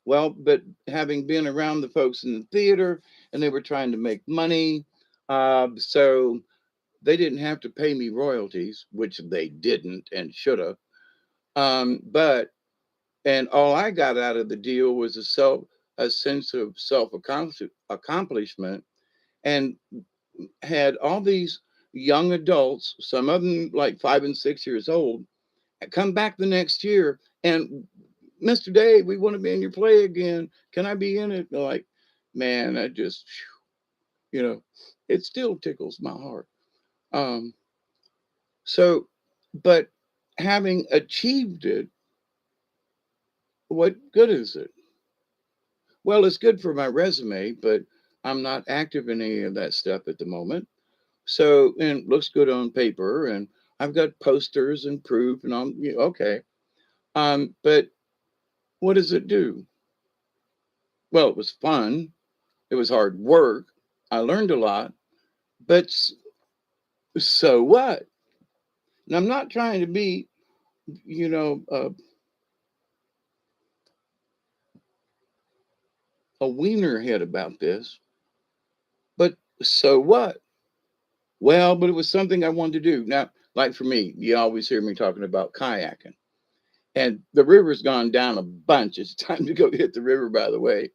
Well, but having been around the folks in the theater, and they were trying to make money, so they didn't have to pay me royalties, which they didn't and should have. But and all I got out of the deal was a sense of self accomplishment, and had all these young adults, some of them like 5 and 6 years old, come back the next year and, Mr. Dave, we want to be in your play again. Can I be in it? They're like, man, I just, it still tickles my heart. Um, so, but having achieved it, what good is it? Well, it's good for my resume, but I'm not active in any of that stuff at the moment. So, and it looks good on paper, and I've got posters and proof, and okay. But what does it do? Well, it was fun. It was hard work. I learned a lot, but so what? And I'm not trying to be. you know, a wiener head about this, but so what? Well, but it was something I wanted to do. Now, like for me, you always hear me talking about kayaking, and the river's gone down a bunch. It's time to go hit the river, by the way.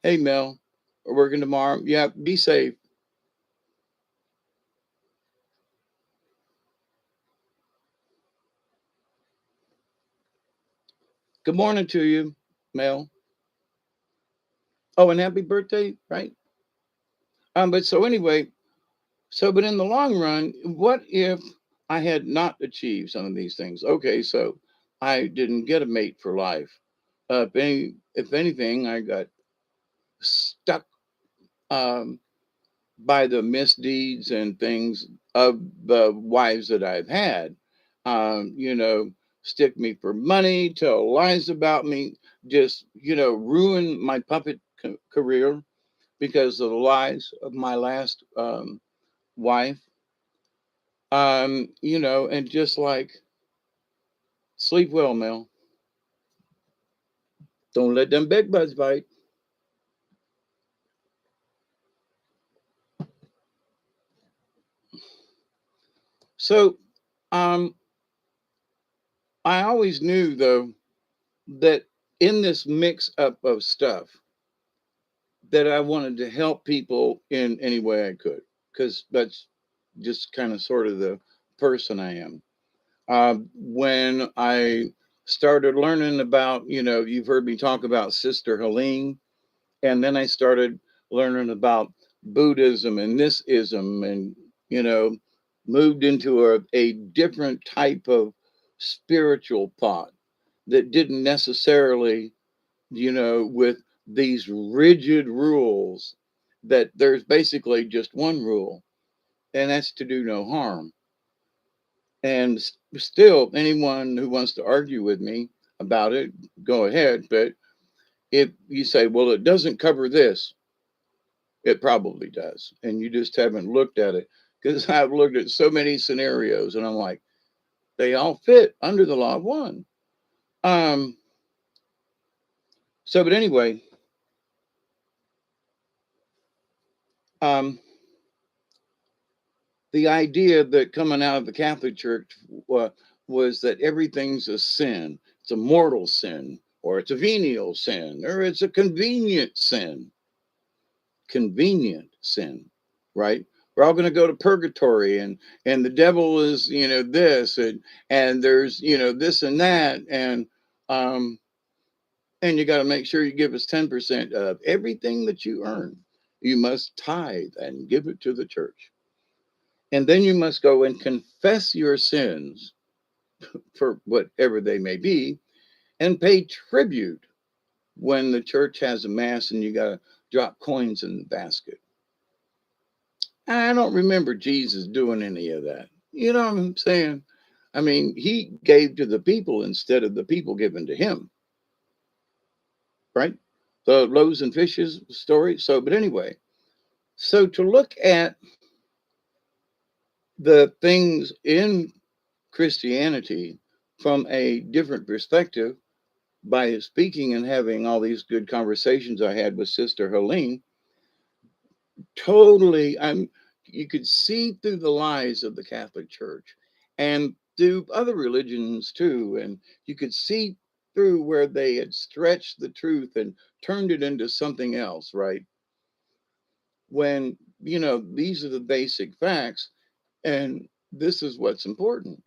Hey, Mel, we're working tomorrow. Yeah, be safe. Good morning to you, Mel. Oh, and happy birthday, right? But so anyway, but in the long run, what if I had not achieved some of these things? Okay, so I didn't get a mate for life. If anything, I got stuck um, by the misdeeds and things of the wives that I've had. You know, stick me for money, tell lies about me, just, ruin my puppet career because of the lies of my last wife. And just like sleep well, Mel. Don't let them bed bugs bite. So, um, I always knew though that in this mix up of stuff that I wanted to help people in any way I could, because that's just kind of sort of the person I am. When I started learning about, you've heard me talk about Sister Helene, and then I started learning about Buddhism and this ism, and you know, moved into a different type of spiritual thought that didn't necessarily, with these rigid rules, that there's basically just one rule, and that's to do no harm. And still, anyone who wants to argue with me about it, go ahead. But if you say, well, it doesn't cover this, it probably does. And you just haven't looked at it, because I've looked at so many scenarios and I'm like, they all fit under the law of one. Um, but anyway, um, the idea that coming out of the Catholic Church uh, was that everything's a sin. It's a mortal sin, or it's a venial sin, or it's a convenient sin. Convenient sin, right? We're all going to go to purgatory, and the devil is, this, and there's, this and that, um and you got to make sure you give us 10% of everything that you earn. You must tithe and give it to the church. And then you must go and confess your sins for whatever they may be, and pay tribute when the church has a mass and you got to drop coins in the basket. I don't remember Jesus doing any of that. You know what I'm saying? I mean, he gave to the people instead of the people giving to him, right? The loaves and fishes story. So, but anyway, so to look at the things in Christianity from a different perspective by speaking and having all these good conversations I had with Sister Helene, totally, you could see through the lies of the Catholic Church and through other religions too, and you could see through where they had stretched the truth and turned it into something else, right? When, these are the basic facts, and this is what's important.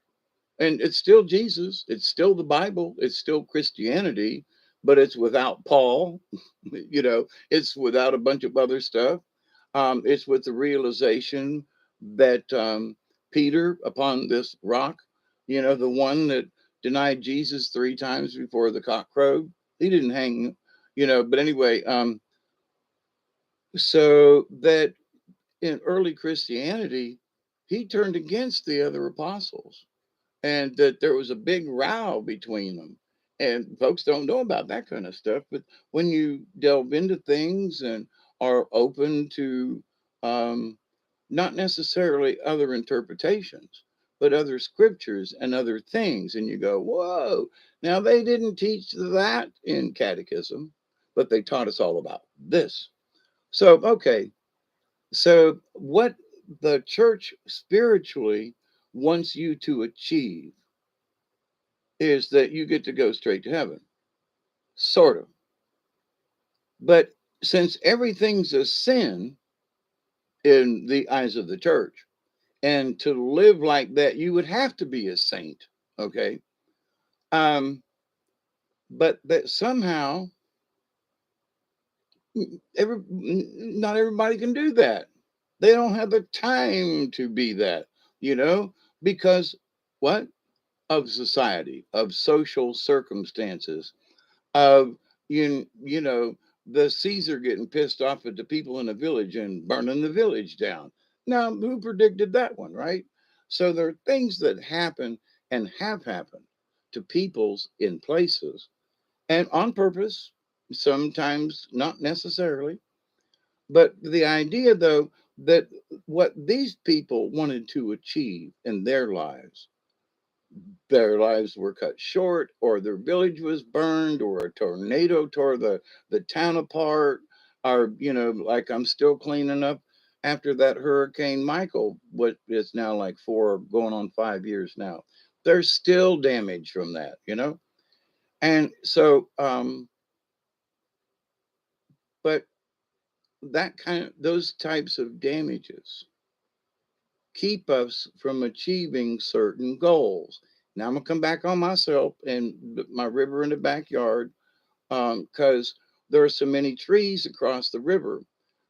And it's still Jesus, it's still the Bible, it's still Christianity, but it's without Paul, it's without a bunch of other stuff. It's with the realization that Peter, upon this rock, the one that denied Jesus 3 times before the cock crowed, he didn't hang, but anyway, so that in early Christianity, he turned against the other apostles, and that there was a big row between them. And folks don't know about that kind of stuff. But when you delve into things and are open to um, not necessarily other interpretations, but other scriptures and other things. And you go, whoa. Now, they didn't teach that in catechism, but they taught us all about this. So, okay. So, what the church spiritually wants you to achieve is that you get to go straight to heaven, sort of. But since everything's a sin in the eyes of the church, and to live like that, you would have to be a saint, okay? Um, but that somehow not everybody can do that. They don't have the time to be that, you know, because what? Of society, of social circumstances, of you know, the Caesar getting pissed off at the people in the village and burning the village down. Now, who predicted that one, right? So there are things that happen and have happened to peoples in places and on purpose, sometimes not necessarily. But the idea, though, that what these people wanted to achieve in their lives were cut short, or their village was burned, or a tornado tore the town apart, or, you know, like I'm still cleaning up after that Hurricane Michael, what is now like 4 going on 5 years now. There's still damage from that, you know? And so, but those types of damages keep us from achieving certain goals. Now I'm gonna come back on myself and my river in the backyard because there are so many trees across the river.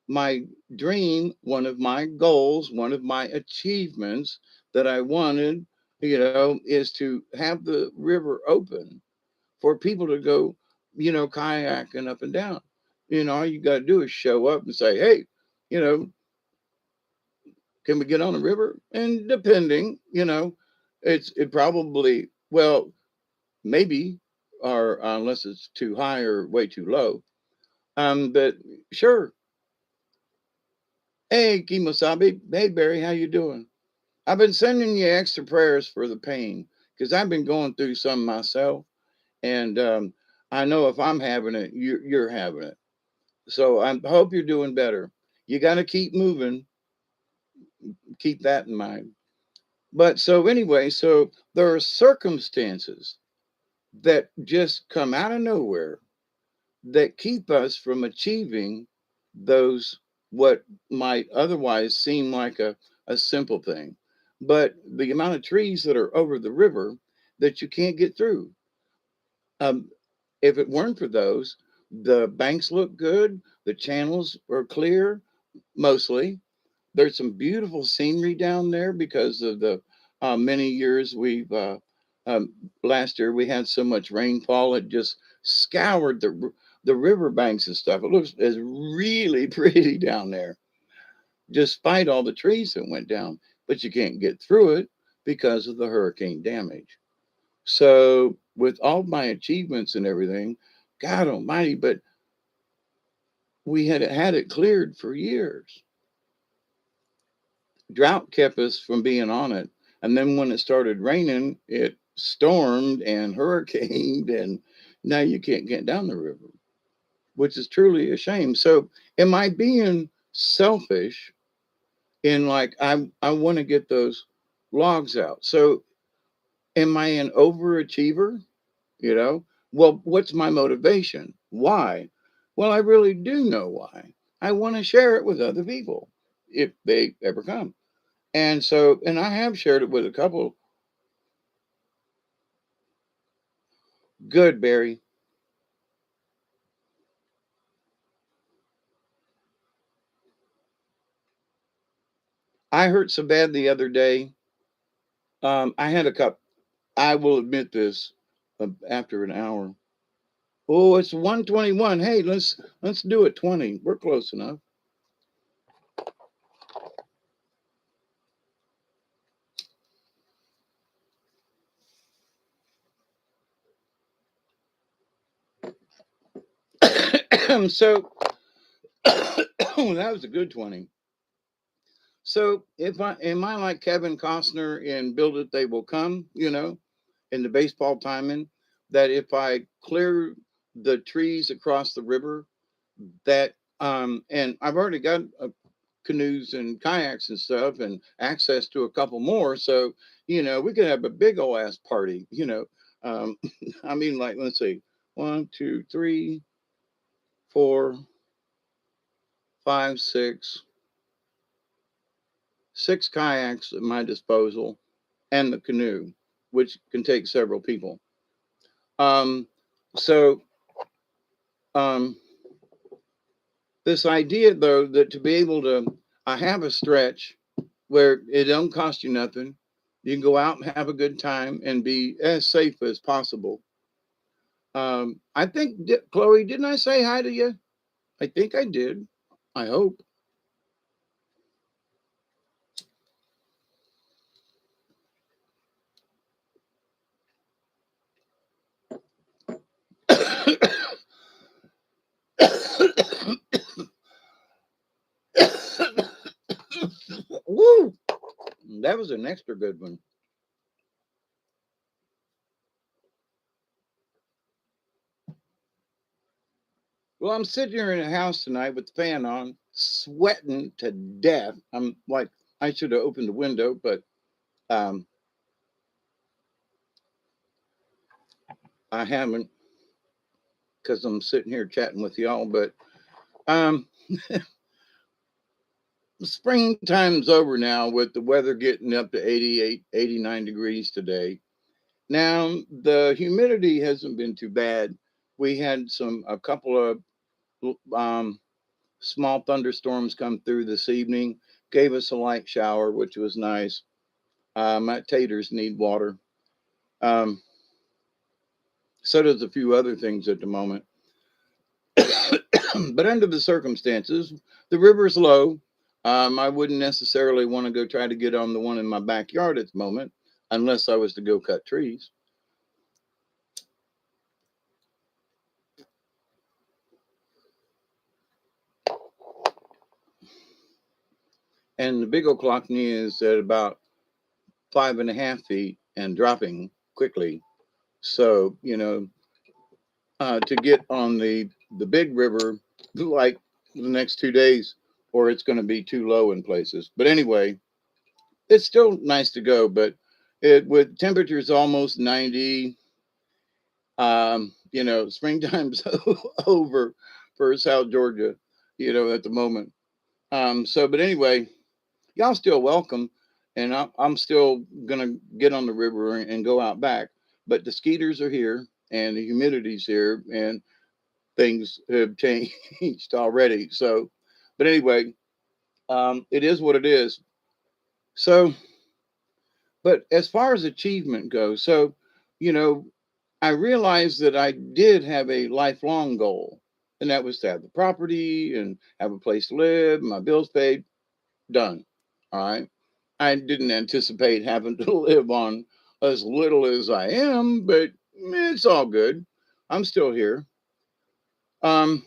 My dream, one of my goals, one of my achievements that I wanted, you know, is to have the river open for people to go, you know, kayaking up and down. You know, all you got to do is show up and say, hey, you know, can we get on the river? And depending, you know, it probably, well, maybe, or unless it's too high or way too low. But sure. Hey, Kimosabi. Hey, Barry, how you doing? I've been sending you extra prayers for the pain because I've been going through some myself, and I know if I'm having it, you're having it. So I hope you're doing better. You got to keep moving. Keep that in mind. But so anyway, so there are circumstances that just come out of nowhere that keep us from achieving those what might otherwise seem like a simple thing. But the amount of trees that are over the river that you can't get through. Um, if it weren't for those, the banks look good, the channels are clear mostly. There's some beautiful scenery down there because of the many years we've last year we had so much rainfall it just scoured the riverbanks and stuff. It looks is really pretty down there, despite all the trees that went down. But you can't get through it because of the hurricane damage. So with all my achievements and everything, God Almighty, but we had it cleared for years. Drought kept us from being on it. And then when it started raining, it stormed and hurricaned, and now you can't get down the river, which is truly a shame. So, am I being selfish in like I want to get those logs out? So, am I an overachiever? You know, well, what's my motivation? Why? Well, I really do know why. I want to share it with other people if they ever come. And so, and I have shared it with a couple. Good, Barry. I hurt so bad the other day. I had a cup. I will admit this after an hour. Oh, it's 1:21. Hey, let's do it 20. We're close enough. So that was a good 20. So if I am I like Kevin Costner in Build It They Will Come, in the baseball timing, that if I clear the trees across the river, that and I've already got canoes and kayaks and stuff and access to a couple more, so we could have a big old ass party. I mean, like, let's see, one, two, three, four, five, six kayaks at my disposal and the canoe, which can take several people. Um, so um, this idea, though, that to be able to, I have a stretch where it don't cost you nothing. You can go out and have a good time and be as safe as possible. I think, Chloe, didn't I say hi to you? I think I did. I hope. Woo! That was an extra good one. Well, I'm sitting here in the house tonight with the fan on, sweating to death. I'm like, I should have opened the window, but um, I haven't because I'm sitting here chatting with y'all. But um, springtime's over now with the weather getting up to 88, 89 degrees today. Now, the humidity hasn't been too bad. We had a couple of um, small thunderstorms come through this evening, gave us a light shower, which was nice. My taters need water. Um, so does a few other things at the moment. But under the circumstances, the river's low. I wouldn't necessarily want to go try to get on the one in my backyard at the moment, unless I was to go cut trees. And the big Oclockney is at about 5.5 feet and dropping quickly. So, to get on the big river like the next 2 days, or it's going to be too low in places. But anyway, it's still nice to go. But with temperatures almost 90, springtime's over for South Georgia, at the moment. But anyway, y'all still welcome, and I'm still gonna get on the river and go out back. But the skeeters are here, and the humidity's here, and things have changed already. So, but anyway, it is what it is. So, but as far as achievement goes, so you know, I realized that I did have a lifelong goal, and that was to have the property and have a place to live, my bills paid, done. All right. I didn't anticipate having to live on as little as I am, but it's all good. I'm still here. Um,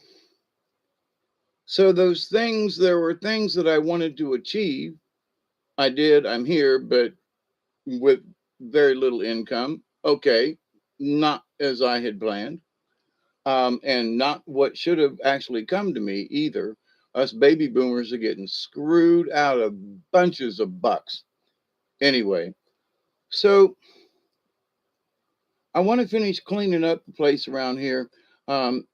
so those things, there were things that I wanted to achieve. I did. I'm here, but with very little income. Okay, not as I had planned, and not what should have actually come to me either. Us baby boomers are getting screwed out of bunches of bucks. Anyway, so I want to finish cleaning up the place around here. Um,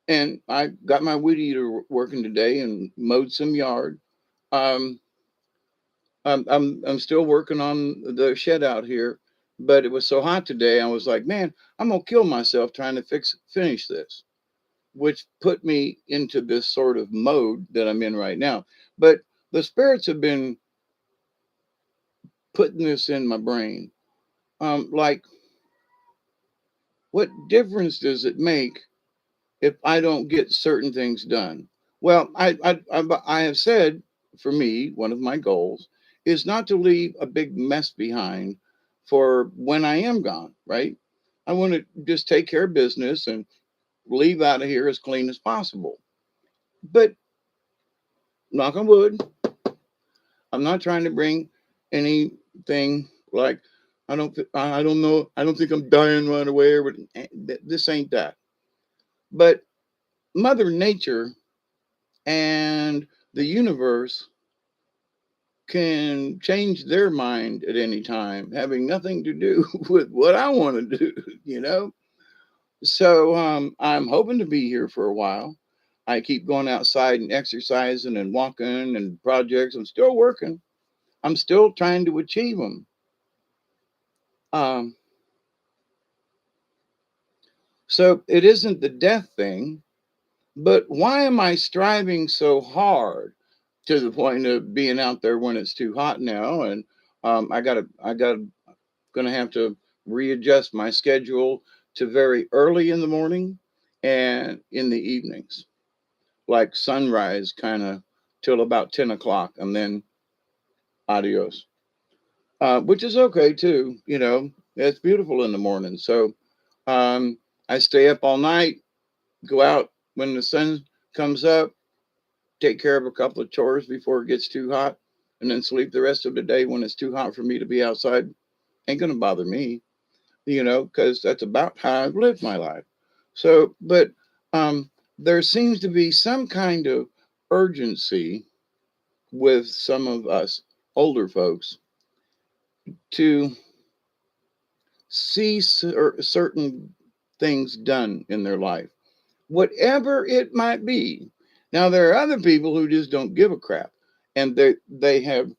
and I got my weed eater working today and mowed some yard. Um, I'm still working on the shed out here, but it was so hot today. I was like, man, I'm gonna kill myself trying to finish this, which put me into this sort of mode that I'm in right now. But the spirits have been putting this in my brain. Like, what difference does it make if I don't get certain things done? Well, I have said, for me, one of my goals is not to leave a big mess behind for when I am gone, right? I want to just take care of business and leave out of here as clean as possible. But knock on wood, I'm not trying to bring anything like I don't know. I don't think I'm dying right away. Or this ain't that. But Mother Nature and the universe can change their mind at any time, having nothing to do with what I want to do. You know. So I'm hoping to be here for a while. I keep going outside and exercising and walking and projects. I'm still working. I'm still trying to achieve them. Um, so it isn't the death thing, but why am I striving so hard to the point of being out there when it's too hot now? And gonna have to readjust my schedule to very early in the morning and in the evenings, like sunrise kind of till about 10 o'clock, and then adios, which is okay too. You know, it's beautiful in the morning. So um, I stay up all night, go out when the sun comes up, take care of a couple of chores before it gets too hot, and then sleep the rest of the day when it's too hot for me to be outside. Ain't going to bother me, you know, because that's about how I've lived my life. So, but um, there seems to be some kind of urgency with some of us older folks to see certain things done in their life, whatever it might be. Now, there are other people who just don't give a crap, and they have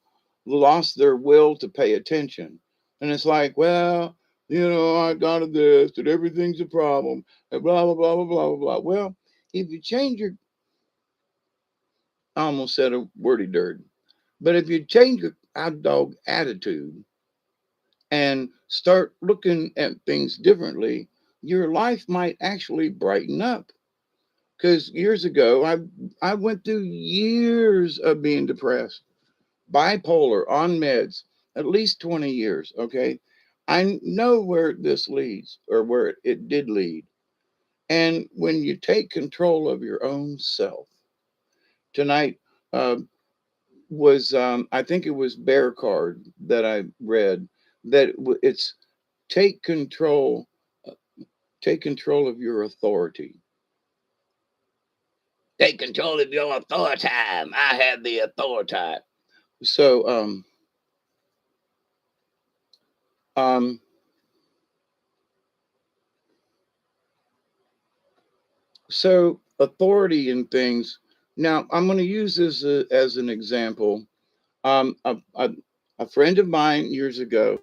lost their will to pay attention. And it's like, well, you know, I got this, and everything's a problem, and blah blah blah blah blah blah blah. Well, if you change your, I almost said a wordy dirt, but if you change your hot dog attitude and start looking at things differently, your life might actually brighten up. Because years ago, I went through years of being depressed, bipolar, on meds, at least 20 years. Okay, I know where this leads, or where it did lead. And when you take control of your own self, tonight uh, was I think it was Bear Card that I read that it's take control, uh, take control of your authority. Take control of your authority. I have the authority. So, um, so authority in things. Now, I'm going to use this as an example. A friend of mine years ago,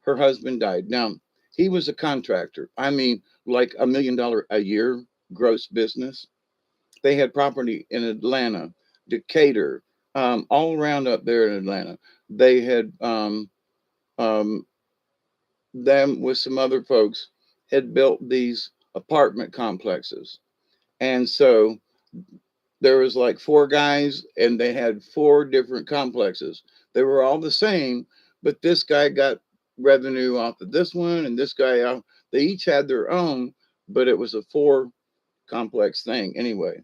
her husband died. Now, he was a contractor. I mean, like $1 million a year gross business. They had property in Atlanta, Decatur, all around up there in Atlanta. They had um, them with some other folks had built these apartment complexes. And so there was like four guys and they had four different complexes. They were all the same, but this guy got revenue off of this one and this guy out. They each had their own, but it was a four complex thing anyway.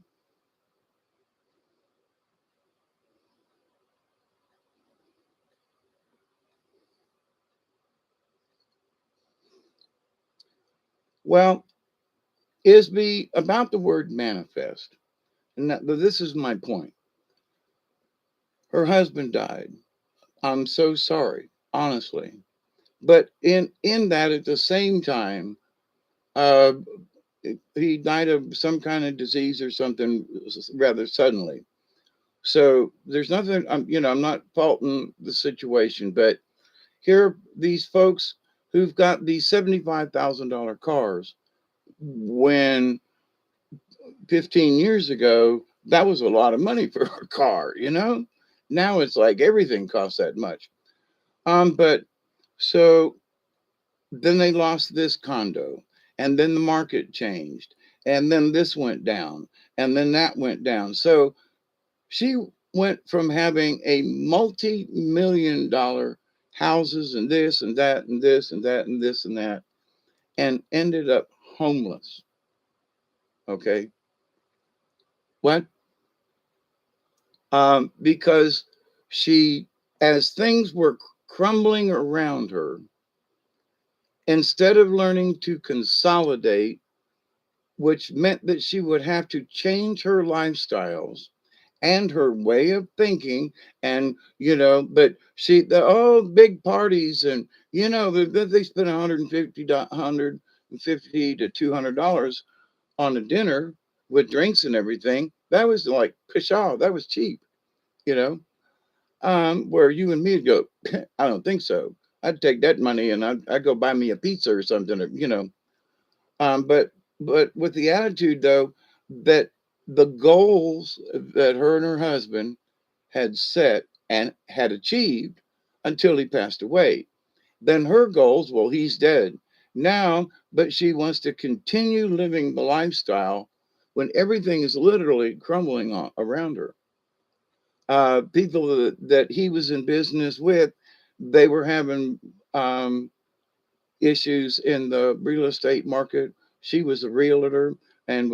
Well, is be about the word manifest. And this is my point. Her husband died. I'm so sorry, honestly. But in that, at the same time, uh, he died of some kind of disease or something rather suddenly. So there's nothing. I'm not faulting the situation, but here are these folks who've got these $75,000 cars when 15 years ago that was a lot of money for a car. Now it's like everything costs that much. But so then they lost this condo, and then the market changed, and then this went down, and then that went down. So she went from having a multi-million dollar houses and this and that and this and that and this and that, and ended up homeless. Okay. What? because she, as things were crumbling around her, instead of learning to consolidate, which meant that she would have to change her lifestyles and her way of thinking. And but oh, big parties, and they spent 150 to $200 on a dinner with drinks and everything. That was like pshaw, that was cheap. you know where you and me'd go, I don't think so. I'd take that money and I'd go buy me a pizza or something, but with the attitude, though, that the goals that her and her husband had set and had achieved until he passed away. Then her goals, well, he's dead now, but she wants to continue living the lifestyle when everything is literally crumbling around her. People that he was in business with, they were having issues in the real estate market. She was a realtor and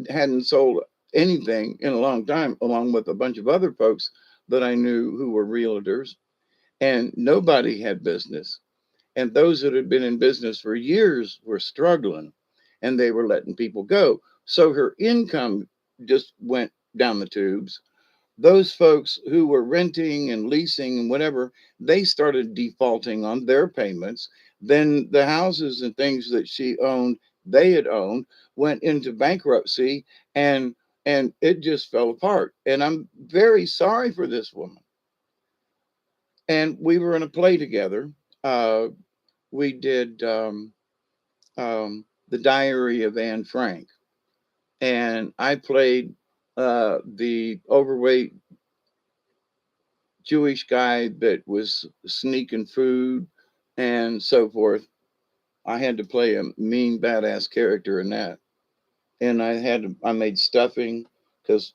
hadn't sold anything in a long time, along with a bunch of other folks that I knew who were realtors, and nobody had business. And those that had been in business for years were struggling, and they were letting people go. So her income just went down the tubes. Those folks who were renting and leasing and whatever, they started defaulting on their payments. Then the houses and things that she owned, they had owned, went into bankruptcy, and it just fell apart. And I'm very sorry for this woman. And we were in a play together. We did The Diary of Anne Frank, and I played the overweight Jewish guy that was sneaking food and so forth. I had to play a mean, badass character in that, and I made stuffing because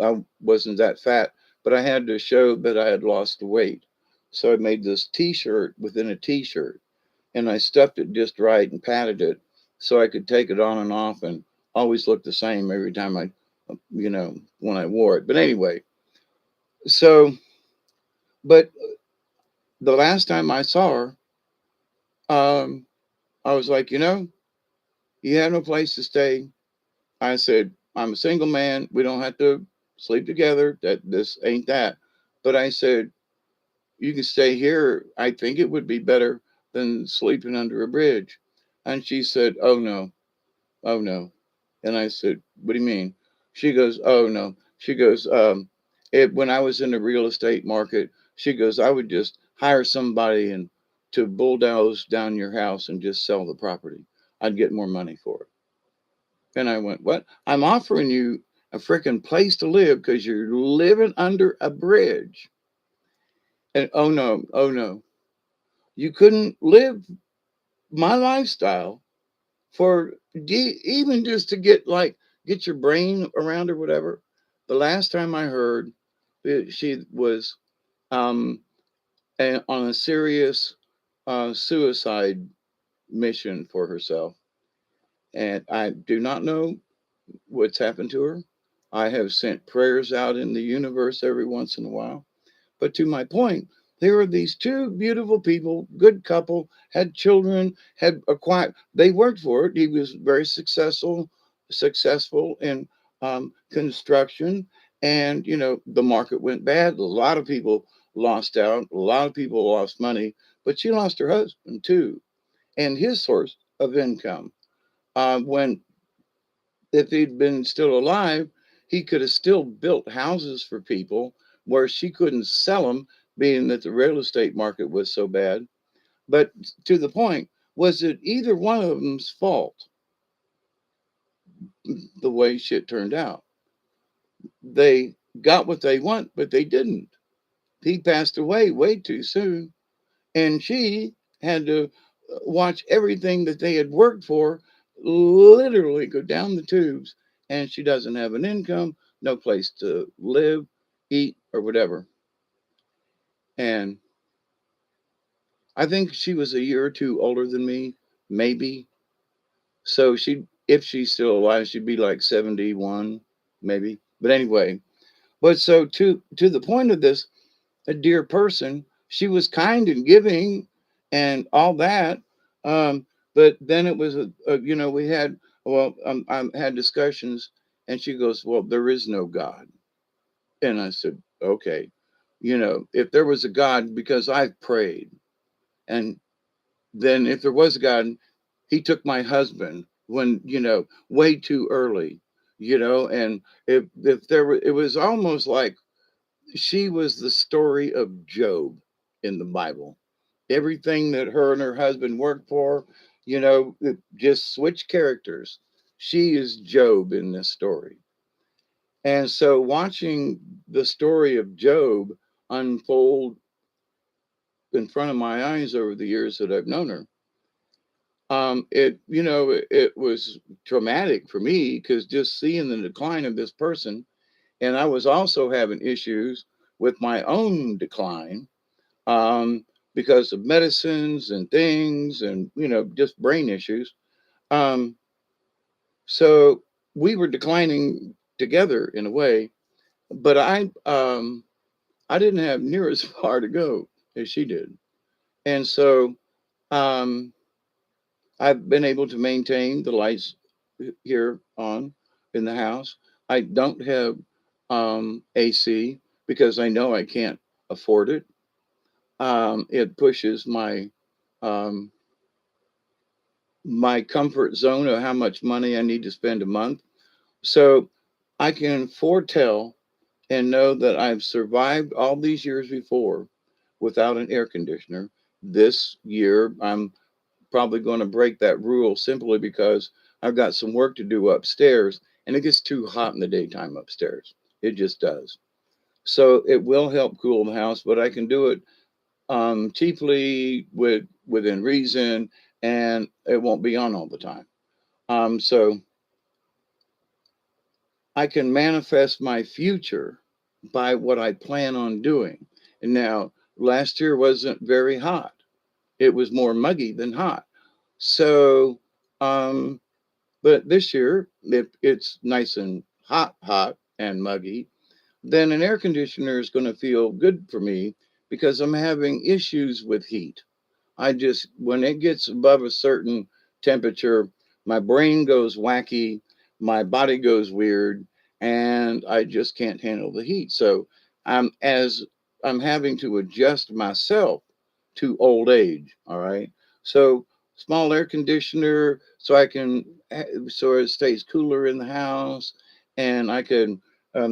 I wasn't that fat, but I had to show that I had lost the weight. So I made this T-shirt within a T-shirt, and I stuffed it just right and padded it so I could take it on and off and always look the same every time when I wore it. But anyway, so but the last time I saw her, um, I was like, you have no place to stay. I said, I'm a single man. We don't have to sleep together. That this ain't that. But I said, you can stay here. I think it would be better than sleeping under a bridge. And she said, oh no, oh no. And I said, what do you mean? She goes, oh no. She goes, when I was in the real estate market, she goes, I would just hire somebody and to bulldoze down your house and just sell the property. I'd get more money for it. And I went, what? I'm offering you a freaking place to live because you're living under a bridge. And oh no, oh no. You couldn't live my lifestyle for even just to get your brain around or whatever. The last time I heard, she was um, on a serious suicide mission for herself, and I do not know what's happened to her. I have sent prayers out in the universe every once in a while. But to my point, there are these two beautiful people, good couple, had children, had acquired. They worked for it. He was very successful in construction, and the market went bad. A lot of people lost out. A lot of people lost money, but she lost her husband too, and his source of income. When if he'd been still alive, he could have still built houses for people where she couldn't sell them, being that the real estate market was so bad. But to the point, was it either one of them's fault the way shit turned out? They got what they want, but they didn't. He passed away way too soon, and she had to watch everything that they had worked for literally go down the tubes, and she doesn't have an income, no place to live, eat, or whatever. And I think she was a year or two older than me, maybe. So if she's still alive, she'd be like 71, maybe. But anyway, But so to the point of this, a dear person, she was kind and giving and all that. Um, but then it was we had I had discussions, and she goes, "Well, there is no God." And I said, "Okay, if there was a God, because I've prayed, and then if there was a God, he took my husband when way too early, and if there were, it was almost like she was the story of Job in the Bible. Everything that her and her husband worked for, it just switched characters. She is Job in this story. And so watching the story of Job unfold in front of my eyes over the years that I've known her, it was traumatic for me because just seeing the decline of this person, and I was also having issues with my own decline, um, because of medicines and things, and just brain issues. Um, so we were declining together in a way, but I didn't have near as far to go as she did, and so um, I've been able to maintain the lights here on in the house. I don't have AC because I know I can't afford it. It pushes um, my comfort zone of how much money I need to spend a month. So I can foretell and know that I've survived all these years before without an air conditioner. This year, I'm probably going to break that rule simply because I've got some work to do upstairs and it gets too hot in the daytime upstairs. It just does. So it will help cool the house, but I can do it cheaply within reason, and it won't be on all the time. So I can manifest my future by what I plan on doing. And now, last year wasn't very hot. It was more muggy than hot. So, but this year, if it's nice and hot and muggy, then an air conditioner is going to feel good for me because I'm having issues with heat. I just, when it gets above a certain temperature, my brain goes wacky, my body goes weird, and I just can't handle the heat. So as I'm having to adjust myself to old age. All right. So small air conditioner so I can, so it stays cooler in the house, and I can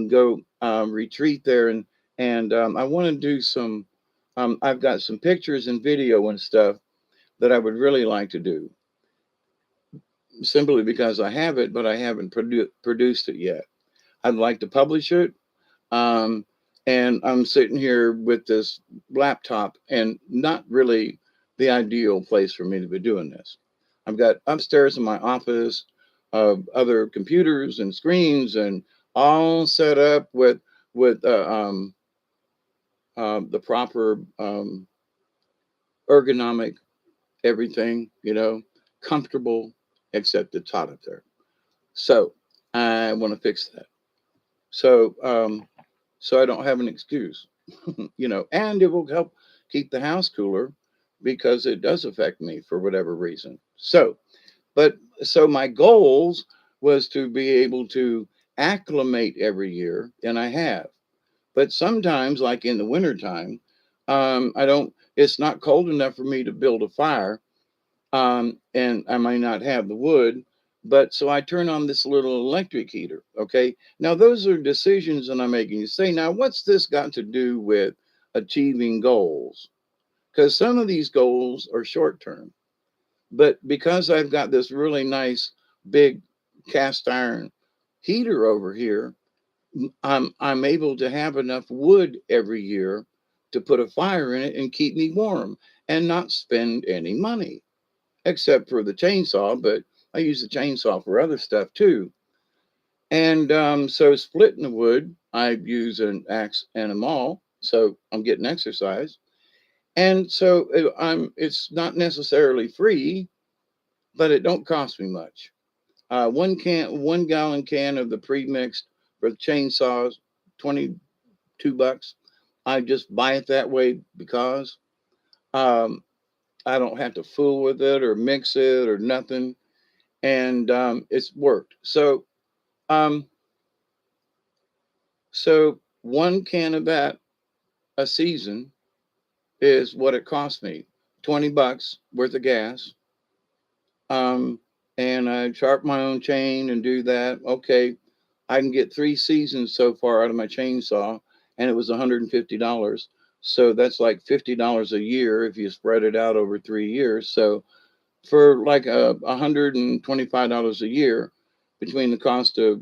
go retreat there, and I want to do some. I've got some pictures and video and stuff that I would really like to do, simply because I have it, but I haven't produced it yet. I'd like to publish it. Um, and I'm sitting here with this laptop, and not really the ideal place for me to be doing this. I've got upstairs in my office other computers and screens, and all set up with the proper ergonomic everything, comfortable, except it's hot up there. So I want to fix that. So so I don't have an excuse, and it will help keep the house cooler because it does affect me for whatever reason. So my goals was to be able to acclimate every year, and I have. But sometimes, like in the wintertime, I don't. It's not cold enough for me to build a fire, and I might not have the wood. But so I turn on this little electric heater. Okay. Now, those are decisions that I'm making. You say, now, what's this got to do with achieving goals? Because some of these goals are short term. But because I've got this really nice big cast iron heater over here, I'm able to have enough wood every year to put a fire in it and keep me warm and not spend any money, except for the chainsaw, but I use the chainsaw for other stuff too. And so splitting the wood, I use an axe and a maul, so I'm getting exercise. And so it's not necessarily free, but it don't cost me much. 1 gallon can of the pre-mixed for the chainsaws, $22. I just buy it that way because um, I don't have to fool with it or mix it or nothing, and it's worked. Um, so one can of that a season is what it cost me, $20 worth of gas. Um, and I sharp my own chain and do that. Okay, I can get 3 seasons so far out of my chainsaw, and it was $150. So that's like $50 a year if you spread it out over 3 years. So for like $125 a year between the cost of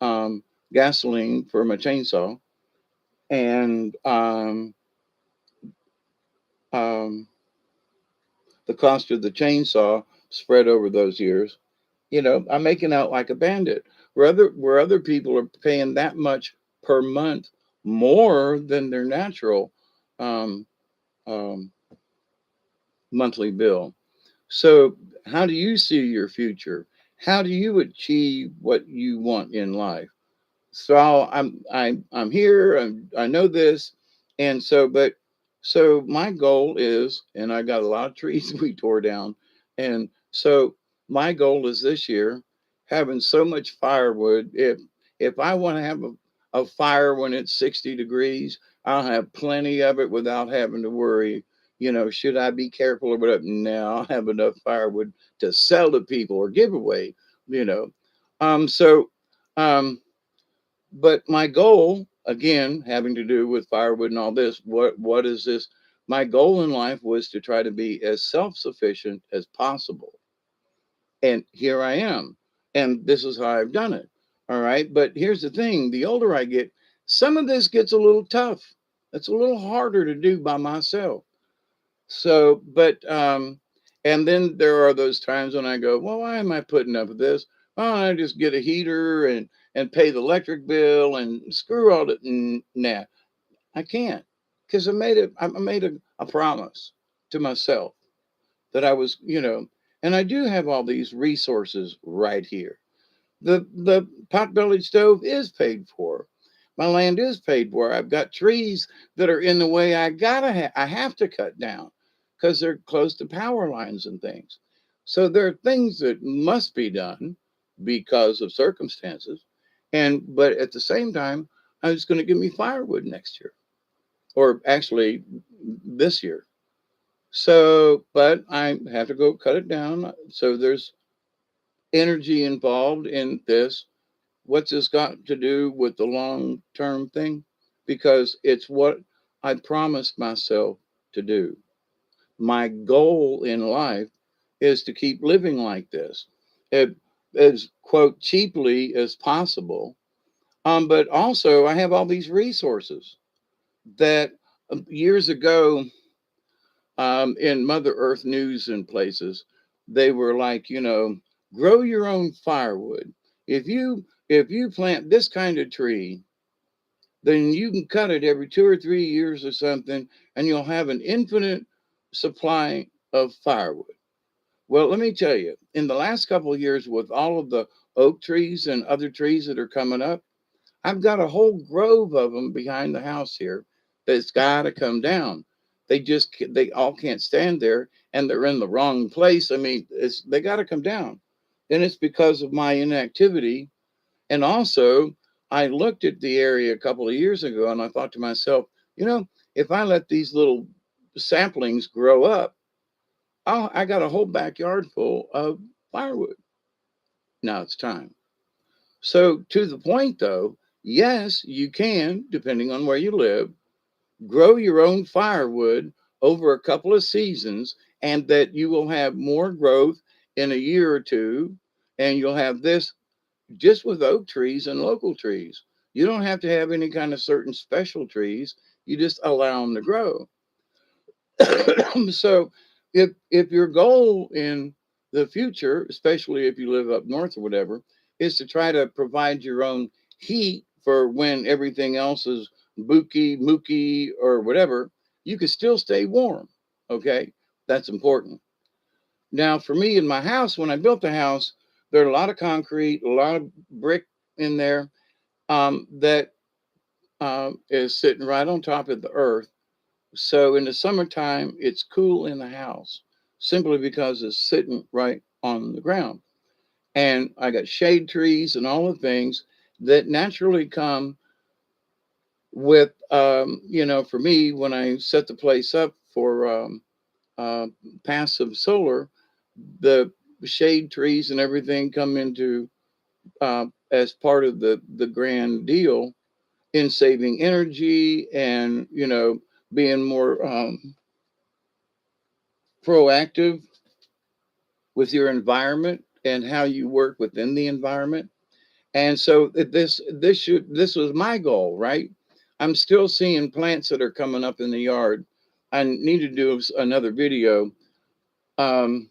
um, gasoline for my chainsaw and um, the cost of the chainsaw spread over those years, I'm making out like a bandit. Where other people are paying that much per month more than their natural um, um, monthly bill. So, how do you see your future? How do you achieve what you want in life? So I'm here. I know this, and so my goal is, and I got a lot of trees we tore down, and so my goal is this year having so much firewood. If I want to have a fire when it's 60 degrees, I'll have plenty of it without having to worry. Should I be careful or whatever? No, I'll have enough firewood to sell to people or give away. You know, so. But my goal, again, having to do with firewood and all this, what is this? My goal in life was to try to be as self-sufficient as possible. And here I am. And this is how I've done it. All right. But here's the thing, the older I get, some of this gets a little tough. It's a little harder to do by myself. And then there are those times when I go, well, why am I putting up with this? Oh, I just get a heater and pay the electric bill and screw all that. Nah, I can't, because I made a promise to myself that I was, and I do have all these resources right here. The pot-bellied stove is paid for. My land is paid for. I've got trees that are in the way. I have to cut down because they're close to power lines and things. So there are things that must be done because of circumstances. But at the same time, I was going to give me firewood next year, or actually this year. So, but I have to go cut it down. So there's energy involved in this. What's this got to do with the long term thing? Because it's what I promised myself to do. My goal in life is to keep living like this, it, as quote cheaply as possible. But also, I have all these resources that years ago in Mother Earth News and places, they were like, grow your own firewood. If you plant this kind of tree, then you can cut it every 2 or 3 years or something, and you'll have an infinite supply of firewood. Well, let me tell you, in the last couple of years, with all of the oak trees and other trees that are coming up, I've got a whole grove of them behind the house here that's got to come down. They all can't stand there, and they're in the wrong place. I mean, they got to come down, and it's because of my inactivity. And also, I looked at the area a couple of years ago, and I thought to myself, if I let these little saplings grow up, I got a whole backyard full of firewood. Now it's time. So, to the point though, yes, you can, depending on where you live, grow your own firewood over a couple of seasons, and that you will have more growth in a year or two. And you'll have this just with oak trees and local trees. You don't have to have any kind of certain special trees, you just allow them to grow. So if your goal in the future, especially if you live up north or whatever, is to try to provide your own heat for when everything else is booky, mooky, or whatever, you can still stay warm. Okay, that's important. Now, for me in my house, when I built the house, there are a lot of concrete, a lot of brick in there that is sitting right on top of the earth. So in the summertime, it's cool in the house simply because it's sitting right on the ground. And I got shade trees and all the things that naturally come with, for me, when I set the place up for uh, passive solar, the shade trees and everything come into as part of the grand deal in saving energy and being more proactive with your environment and how you work within the environment. And so this was my goal, right? I'm still seeing plants that are coming up in the yard. I need to do another video, um,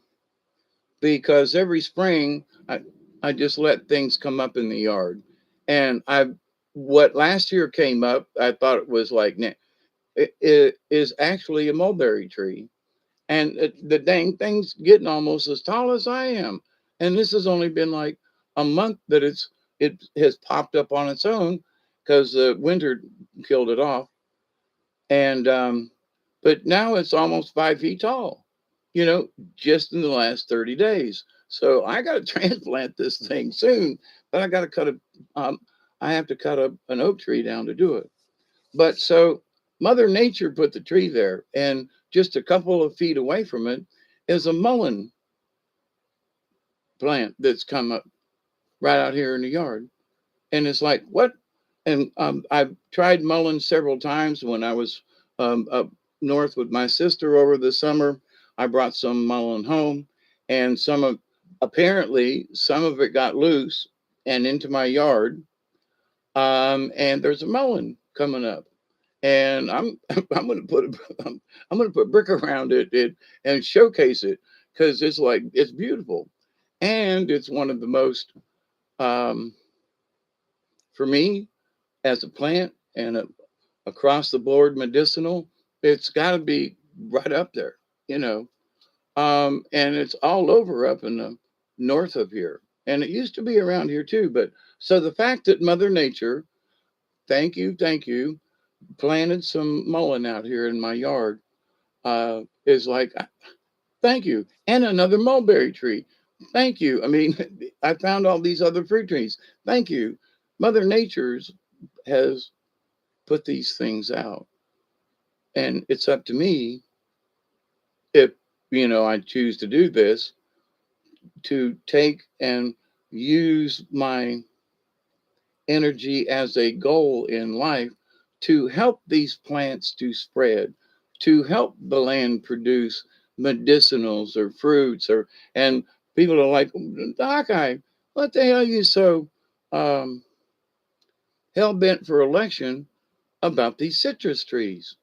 because every spring I just let things come up in the yard. And what last year came up, I thought it was like, it is actually a mulberry tree. And the dang thing's getting almost as tall as I am. And this has only been like a month that it has popped up on its own because the winter killed it off. And but now it's almost 5 feet tall, you know, just in the last 30 days. So I got to transplant this thing soon, but I got to um, I have to cut an oak tree down to do it. But so Mother Nature put the tree there, and just a couple of feet away from it is a mullein plant that's come up right out here in the yard. And it's like, what? And I've tried mullein several times when I was up north with my sister over the summer. I brought some mullein home, and apparently, some of it got loose and into my yard. And there's a mullein coming up, and I'm gonna I'm gonna put brick around it and showcase it because it's beautiful, and it's one of the most um, for me as a plant and across the board medicinal. It's got to be right up there, you know. And it's all over up in the north of here, and it used to be around here too. But so the fact that Mother Nature, thank you, planted some mullein out here in my yard is like, thank you. And another mulberry tree. Thank you. I mean, I found all these other fruit trees. Thank you. Mother Nature's has put these things out. And it's up to me if, I choose to do this, to take and use my energy as a goal in life to help these plants to spread, to help the land produce medicinals or fruits and people are like, Hawkeye, what the hell are you so um, hell bent for election about these citrus trees?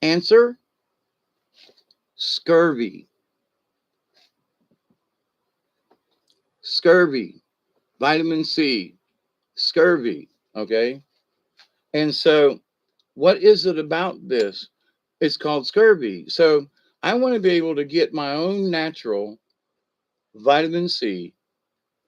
Answer: scurvy. Scurvy, vitamin C, scurvy. Okay. And so what is it about this? It's called scurvy. So I want to be able to get my own natural vitamin C.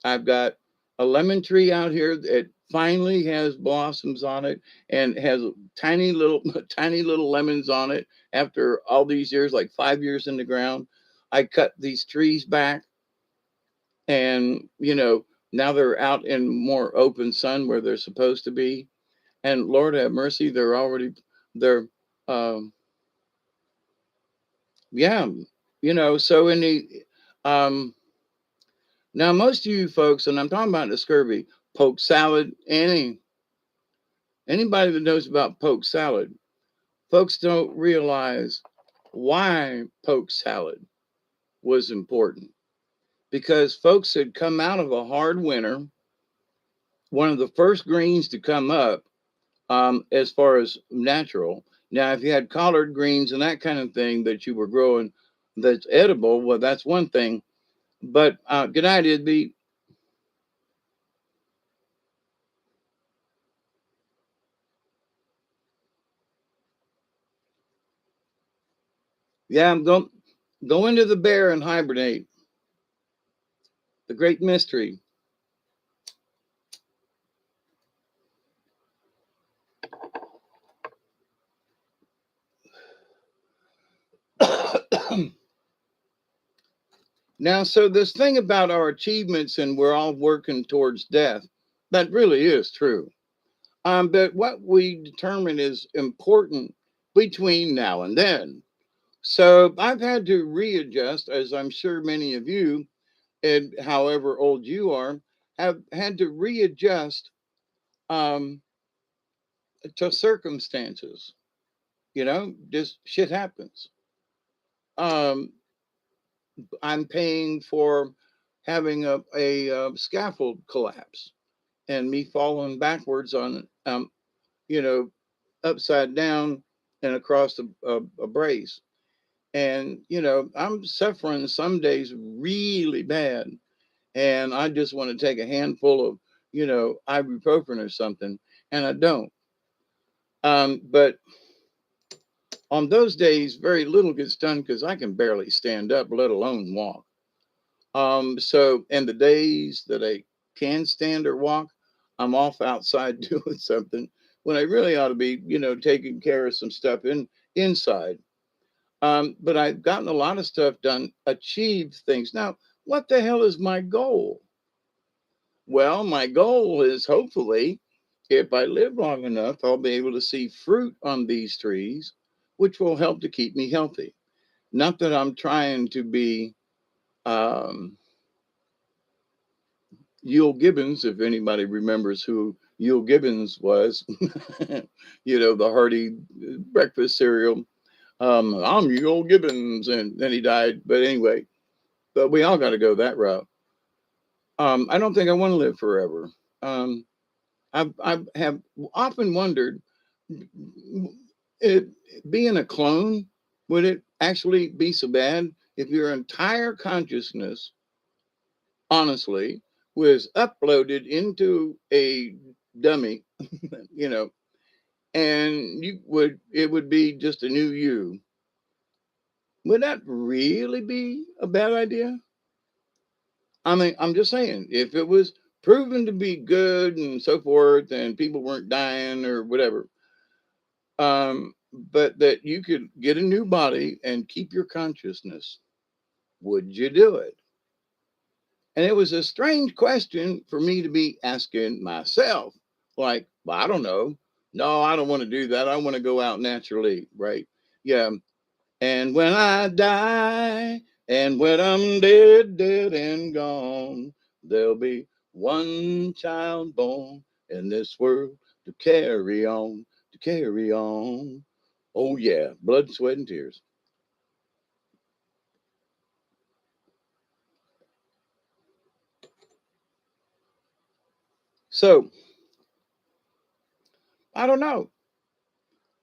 I've got a lemon tree out here that finally has blossoms on it and has tiny little tiny little lemons on it after all these years, like 5 years in the ground. I cut these trees back, and now they're out in more open sun where they're supposed to be. And Lord have mercy, they're um yeah, so in the um now most of you folks, and I'm talking about the scurvy, poke salad, anybody that knows about poke salad, folks don't realize why poke salad was important. Because folks had come out of a hard winter, one of the first greens to come up, as far as natural. Now, if you had collard greens and that kind of thing that you were growing that's edible, well, that's one thing. But good night, it'd be, yeah, I'm going go into the bear and hibernate. The great mystery. Now, so this thing about our achievements and we're all working towards death, that really is true. But what we determine is important between now and then. So I've had to readjust, as I'm sure many of you, and however old you are, have had to readjust um, to circumstances. Just shit happens. Um, I'm paying for having a scaffold collapse and me falling backwards on, you know, upside down and across a brace. And, I'm suffering some days really bad. And I just want to take a handful of, ibuprofen or something. And I don't. But on those days, very little gets done because I can barely stand up, let alone walk. And the days that I can stand or walk, I'm off outside doing something when I really ought to be, taking care of some stuff inside. But I've gotten a lot of stuff done, achieved things. Now, what the hell is my goal? Well, my goal is hopefully, if I live long enough, I'll be able to see fruit on these trees, which will help to keep me healthy. Not that I'm trying to be um, Yule Gibbons, if anybody remembers who Yule Gibbons was, the hearty breakfast cereal. I'm Yule Gibbons, and then he died. But anyway, but we all got to go that route. I don't think I want to live forever. Um, I have often wondered, it, being a clone, would it actually be so bad if your entire consciousness, honestly, was uploaded into a dummy, you know, and it would be just a new you? Would that really be a bad idea? I mean, I'm just saying, if it was proven to be good and so forth, and people weren't dying or whatever, but that you could get a new body and keep your consciousness, would you do it? And it was a strange question for me to be asking myself. Like, well, I don't know. No, I don't want to do that. I want to go out naturally, right? Yeah. And when I die, and when I'm dead, dead and gone, there'll be one child born in this world to carry on, to carry on. Oh, yeah, blood, sweat, and tears. So I don't know.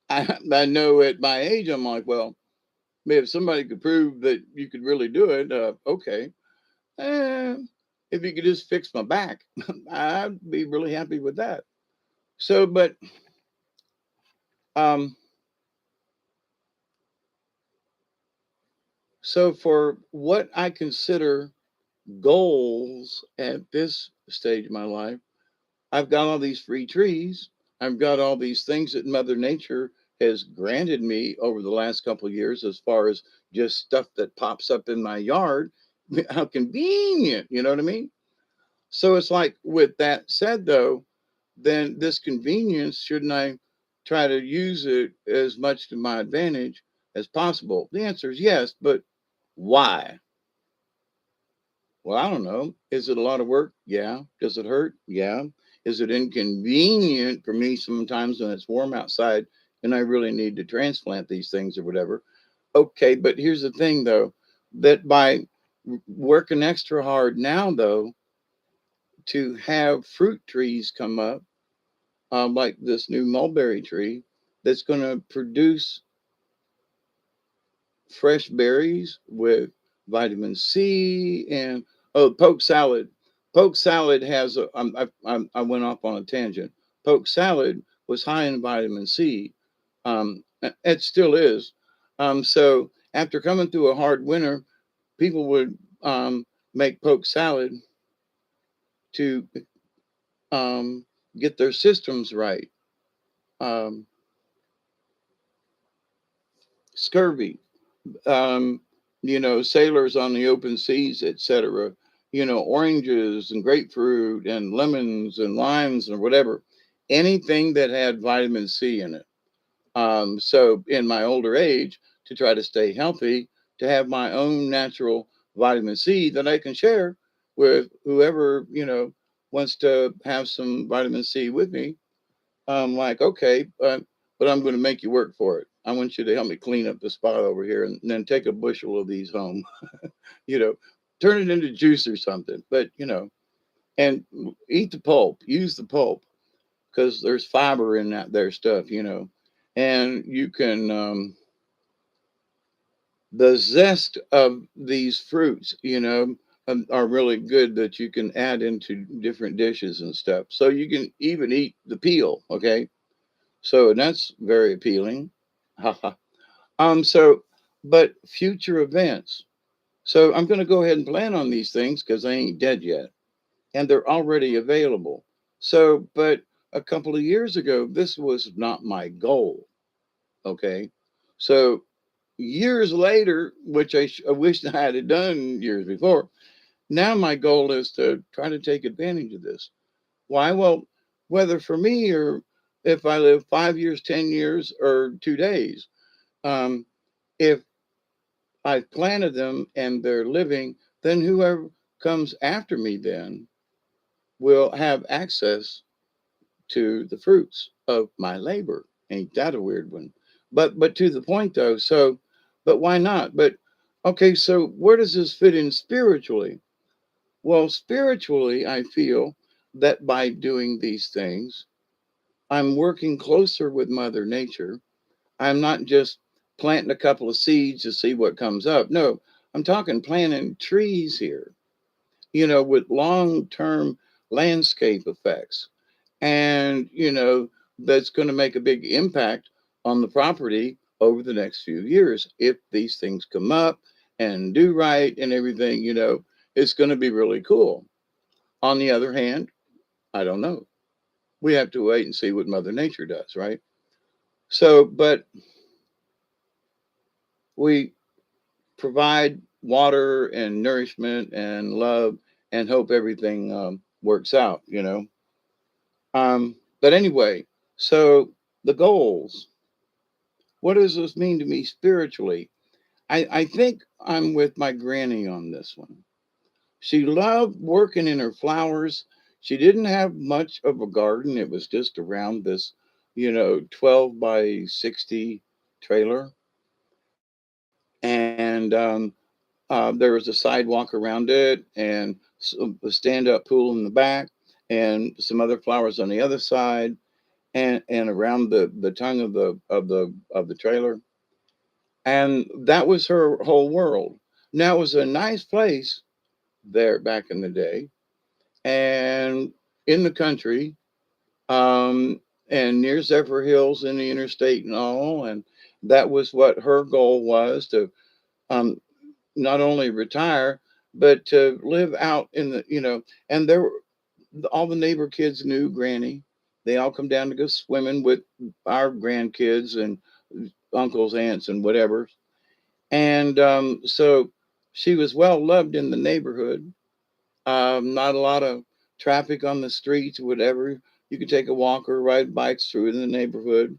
I know at my age, I'm like, well, if somebody could prove that you could really do it, okay. Eh, if you could just fix my back, I'd be really happy with that. So, but um, so for what I consider goals at this stage of my life, I've got all these free trees. I've got all these things that Mother Nature has granted me over the last couple of years, as far as just stuff that pops up in my yard. How convenient, you know what I mean? So it's like, with that said, though, then this convenience, shouldn't I try to use it as much to my advantage as possible? The answer is yes, but why? Well, I don't know. Is it a lot of work? Yeah. Does it hurt? Yeah. Is it inconvenient for me sometimes when it's warm outside and I really need to transplant these things or whatever? Okay. But here's the thing, though, that by working extra hard now, though, to have fruit trees come up, like this new mulberry tree that's going to produce fresh berries with vitamin C and, oh, poke salad. Poke salad has a. I went off on a tangent. Poke salad was high in vitamin C. It still is. So after coming through a hard winter, people would make poke salad to get their systems right. Um, Scurvy. Um, sailors on the open seas, etc. Oranges and grapefruit and lemons and limes or whatever, anything that had vitamin C in it. So in my older age, to try to stay healthy, to have my own natural vitamin C that I can share with whoever, wants to have some vitamin C with me. I'm like, okay, but I'm going to make you work for it. I want you to help me clean up the spot over here and then take a bushel of these home, you know, turn it into juice or something. But, and eat the pulp, use the pulp because there's fiber in that there stuff. And you can, the zest of these fruits, are really good that you can add into different dishes and stuff. So you can even eat the peel, okay? So and that's very appealing. Haha. So, but future events. So I'm going to go ahead and plan on these things because I ain't dead yet, and they're already available. So, but a couple of years ago, this was not my goal. Okay, so years later, which I wish I had done years before. Now my goal is to try to take advantage of this. Why? Well, whether for me or if I live 5 years, 10 years, or 2 days, um, if I've planted them and they're living, then whoever comes after me then will have access to the fruits of my labor. Ain't that a weird one? But to the point though, so but why not? But okay, so where does this fit in spiritually? Well, spiritually, I feel that by doing these things, I'm working closer with Mother Nature. I'm not just planting a couple of seeds to see what comes up. No, I'm talking planting trees here, with long term landscape effects. And, that's going to make a big impact on the property over the next few years. If these things come up and do right and everything, it's going to be really cool. On the other hand, I don't know. We have to wait and see what Mother Nature does, right? So, but we provide water and nourishment and love and hope everything works out. But anyway, so the goals. What does this mean to me spiritually? I think I'm with my granny on this one. She loved working in her flowers. She didn't have much of a garden. It was just around this, 12 by 60 trailer. And there was a sidewalk around it and a stand up pool in the back and some other flowers on the other side and around the tongue of the trailer. And that was her whole world. Now it was a nice place there back in the day and in the country, and near Zephyr Hills in the interstate and all. And that was what her goal was to um, not only retire, but to live out in and there were all the neighbor kids knew Granny. They all come down to go swimming with our grandkids and uncles, aunts, and whatever. And so she was well loved in the neighborhood. Not a lot of traffic on the streets, whatever. You could take a walk or ride bikes through in the neighborhood,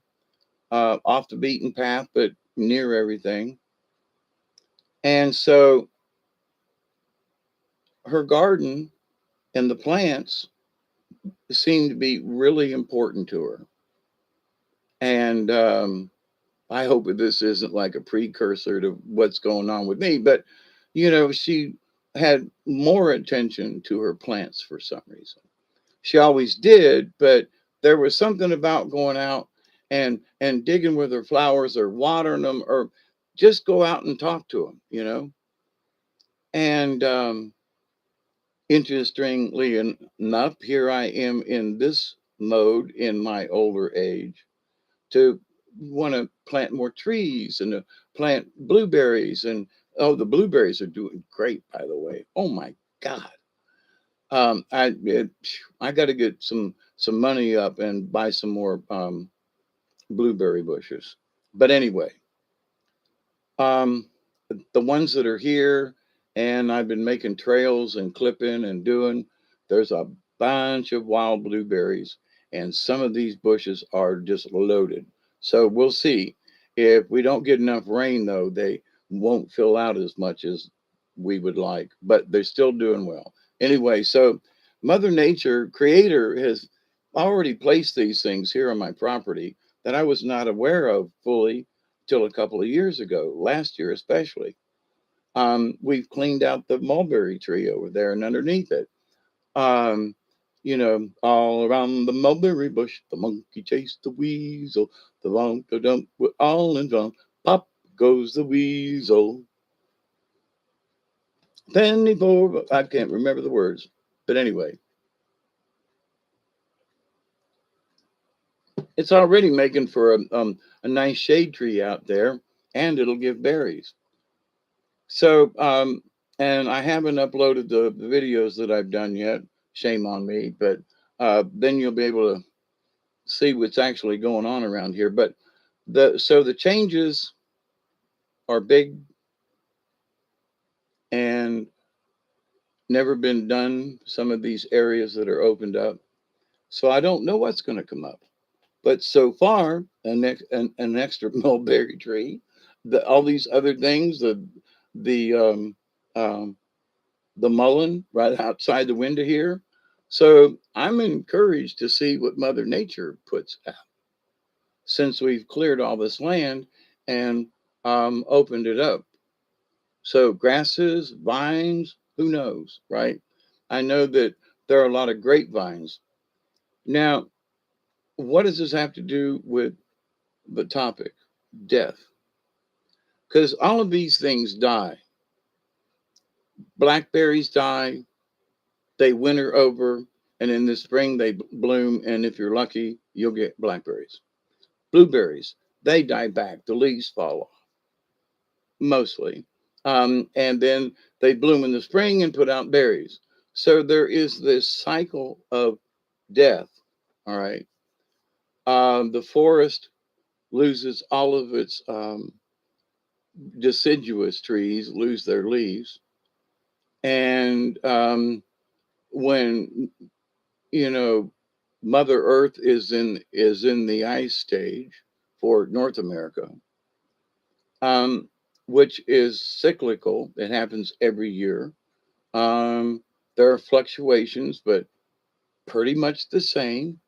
off the beaten path, but near everything. And so her garden and the plants seemed to be really important to her. And I hope that this isn't like a precursor to what's going on with me, but she had more attention to her plants for some reason. She always did, but there was something about going out and digging with her flowers or watering them or just go out and talk to them. And interestingly enough, here I am in this mode in my older age to want to plant more trees and to plant blueberries. And oh, the blueberries are doing great, by the way. Oh my God. I got to get some money up and buy some more blueberry bushes. But anyway, um, the ones that are here, and I've been making trails and clipping and doing, there's a bunch of wild blueberries, and some of these bushes are just loaded. So we'll see. If we don't get enough rain, though, they won't fill out as much as we would like, but they're still doing well. Anyway, so Mother Nature, Creator, has already placed these things here on my property that I was not aware of fully till a couple of years ago, last year especially. We've cleaned out the mulberry tree over there and underneath it. Um, all around the mulberry bush, the monkey chased the weasel, the lump, the dump, we're all in fun. Pop goes the weasel. Penny for, I can't remember the words. But anyway, it's already making for a nice shade tree out there, and it'll give berries. So, and I haven't uploaded the videos that I've done yet. Shame on me, but then you'll be able to see what's actually going on around here. But the changes are big and never been done. Some of these areas that are opened up, so I don't know what's going to come up. But so far, an extra mulberry tree, all these other things, the um, the mullein right outside the window here. So I'm encouraged to see what Mother Nature puts out since we've cleared all this land and opened it up. So grasses, vines, who knows, right? I know that there are a lot of grapevines. Now, what does this have to do with the topic? Death. Because all of these things die. Blackberries die, they winter over, and in the spring they bloom. And if you're lucky, you'll get blackberries. Blueberries, they die back. The leaves fall off mostly, and then they bloom in the spring and put out berries. So there is this cycle of death. All right, the forest loses all of its deciduous trees, lose their leaves, and when you know Mother Earth is in the ice stage for North America, um, which is cyclical. It happens every year. Um, there are fluctuations, but pretty much the same.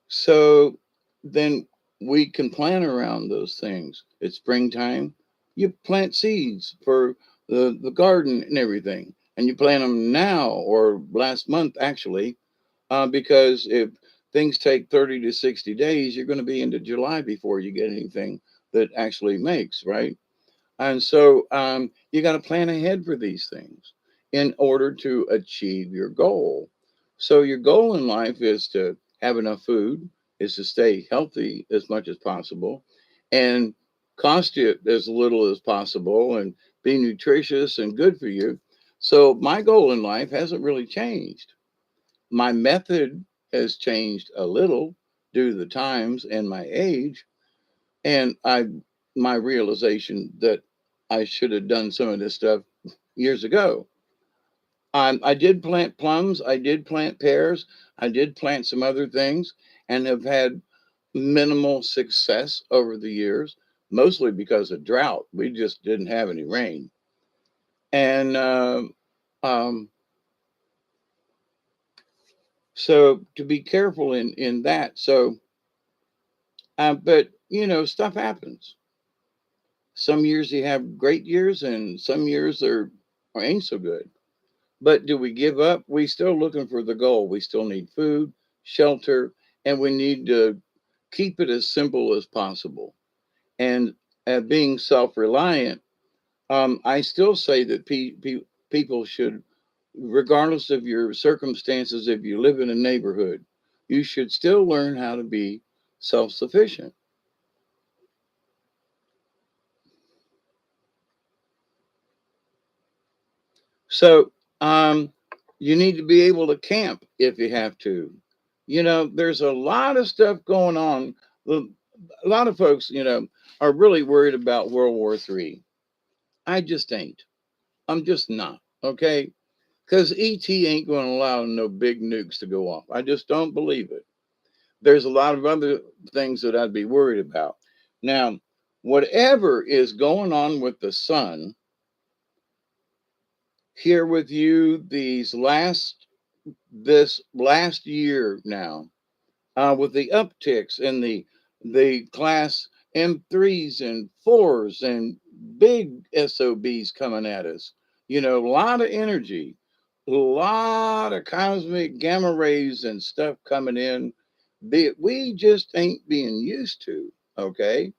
So then we can plan around those things. It's springtime. You plant seeds for the garden and everything, and you plant them now or last month actually, because if things take 30 to 60 days, you're going to be into July before you get anything that actually makes, right? And so you got to plan ahead for these things in order to achieve your goal. So your goal in life is to have enough food, is to stay healthy as much as possible, and cost you as little as possible, and be nutritious and good for you. So my goal in life hasn't really changed. My method has changed a little due to the times and my age, and my realization that I should have done some of this stuff years ago. I did plant plums, I did plant pears, I did plant some other things, and have had minimal success over the years, mostly because of drought. We just didn't have any rain, and um, so to be careful in that. So, but stuff happens. Some years you have great years, and some years are ain't so good. But do we give up? We still looking for the goal. We still need food, shelter, and we need to keep it as simple as possible. And being self-reliant, I still say that people should, regardless of your circumstances, if you live in a neighborhood, you should still learn how to be self-sufficient. So you need to be able to camp if you have to. There's a lot of stuff going on. A lot of folks, are really worried about World War III. I just ain't. I'm just not. Okay. Because ET ain't going to allow no big nukes to go off. I just don't believe it. There's a lot of other things that I'd be worried about. Now, whatever is going on with the sun here with you this last year now, with the upticks in the class M3s and fours and big SOBs coming at us. A lot of energy, a lot of cosmic gamma rays and stuff coming in that we just ain't being used to. Okay,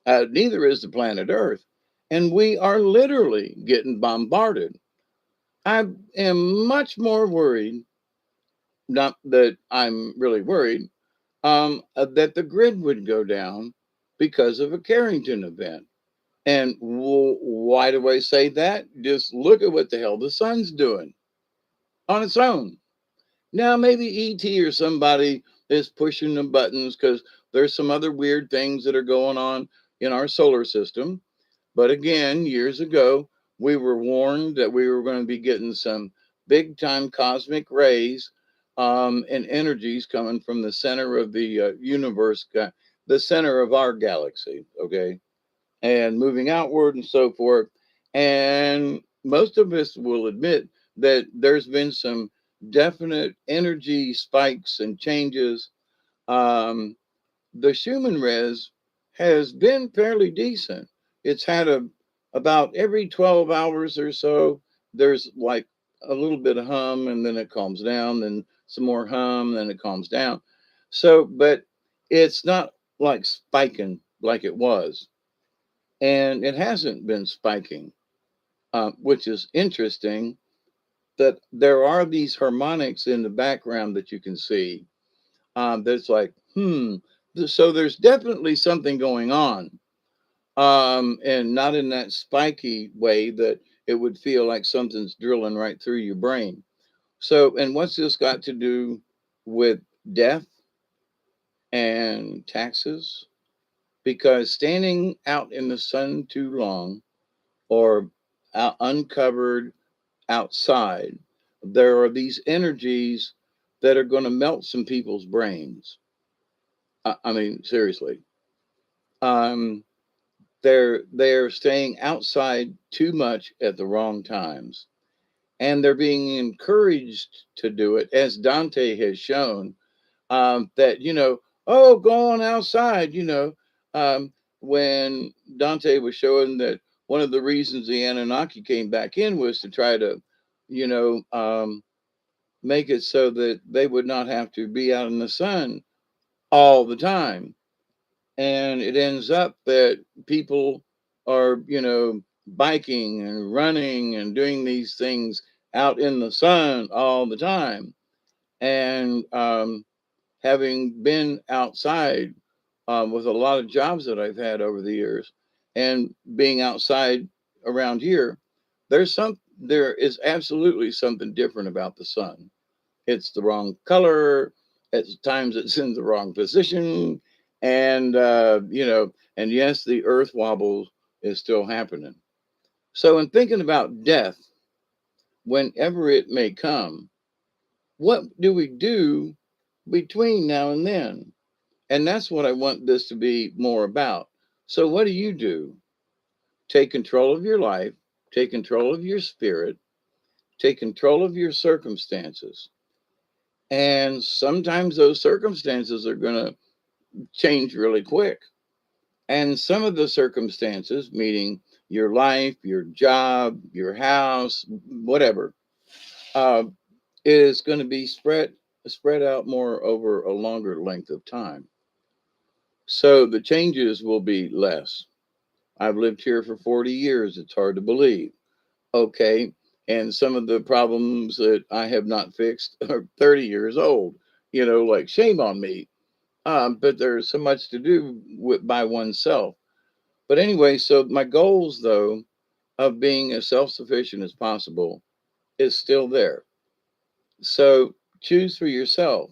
neither is the planet Earth, and we are literally getting bombarded. I am much more worried. Not that I'm really worried, that the grid would go down because of a Carrington event. And why do I say that? Just look at what the hell the sun's doing on its own. Now, maybe ET or somebody is pushing the buttons because there's some other weird things that are going on in our solar system. But again, years ago, we were warned that we were going to be getting some big time cosmic rays, and energies coming from the center of the universe, the center of our galaxy, okay, and moving outward and so forth. And most of us will admit that there's been some definite energy spikes and changes. Um, the Schumann res has been fairly decent. It's had about every 12 hours or so, there's like a little bit of hum and then it calms down, then some more hum, then it calms down. So, but it's not like spiking like it was. And it hasn't been spiking, which is interesting that there are these harmonics in the background that you can see, that's like, so there's definitely something going on, and not in that spiky way that it would feel like something's drilling right through your brain. So, and what's this got to do with death and taxes? Because standing out in the sun too long or out uncovered outside, there are these energies that are going to melt some people's brains. I mean, seriously. Um, they're staying outside too much at the wrong times, and they're being encouraged to do it, as Dante has shown. That oh, go on outside. When Dante was showing that one of the reasons the Anunnaki came back in was to try to, you know, um, make it so that they would not have to be out in the sun all the time. And it ends up that people are, biking and running and doing these things out in the sun all the time. And having been outside, with a lot of jobs that I've had over the years, and being outside around here, there is absolutely something different about the sun. It's the wrong color. At times, it's in the wrong position, and and yes, the Earth wobble is still happening. So, in thinking about death, whenever it may come, what do we do between now and then? And that's what I want this to be more about. So, what do you do? Take control of your life, take control of your spirit, take control of your circumstances. And sometimes those circumstances are going to change really quick. And some of the circumstances, meaning your life, your job, your house, whatever, uh, is going to be spread out more over a longer length of time. So the changes will be less. I've lived here for 40 years. It's hard to believe. Okay. And some of the problems that I have not fixed are 30 years old. Like shame on me. But there's so much to do by oneself. But anyway, so my goals, though, of being as self sufficient as possible is still there. So choose for yourself.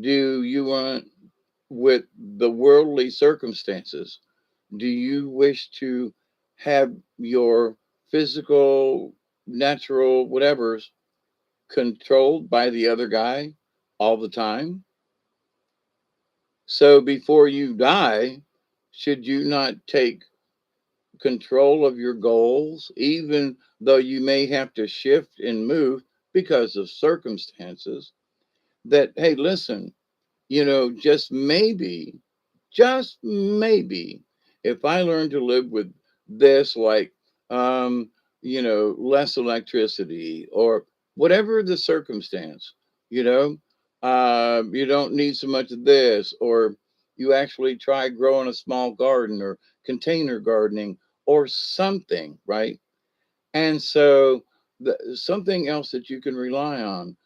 Do you want, with the worldly circumstances, do you wish to have your physical, natural, whatever's controlled by the other guy all the time. So before you die, should you not take control of your goals, even though you may have to shift and move because of circumstances? That, hey, listen, just maybe, if I learn to live with this, like, um, less electricity or whatever the circumstance, you know, you don't need so much of this, or you actually try growing a small garden or container gardening or something, right? And so, something else that you can rely on,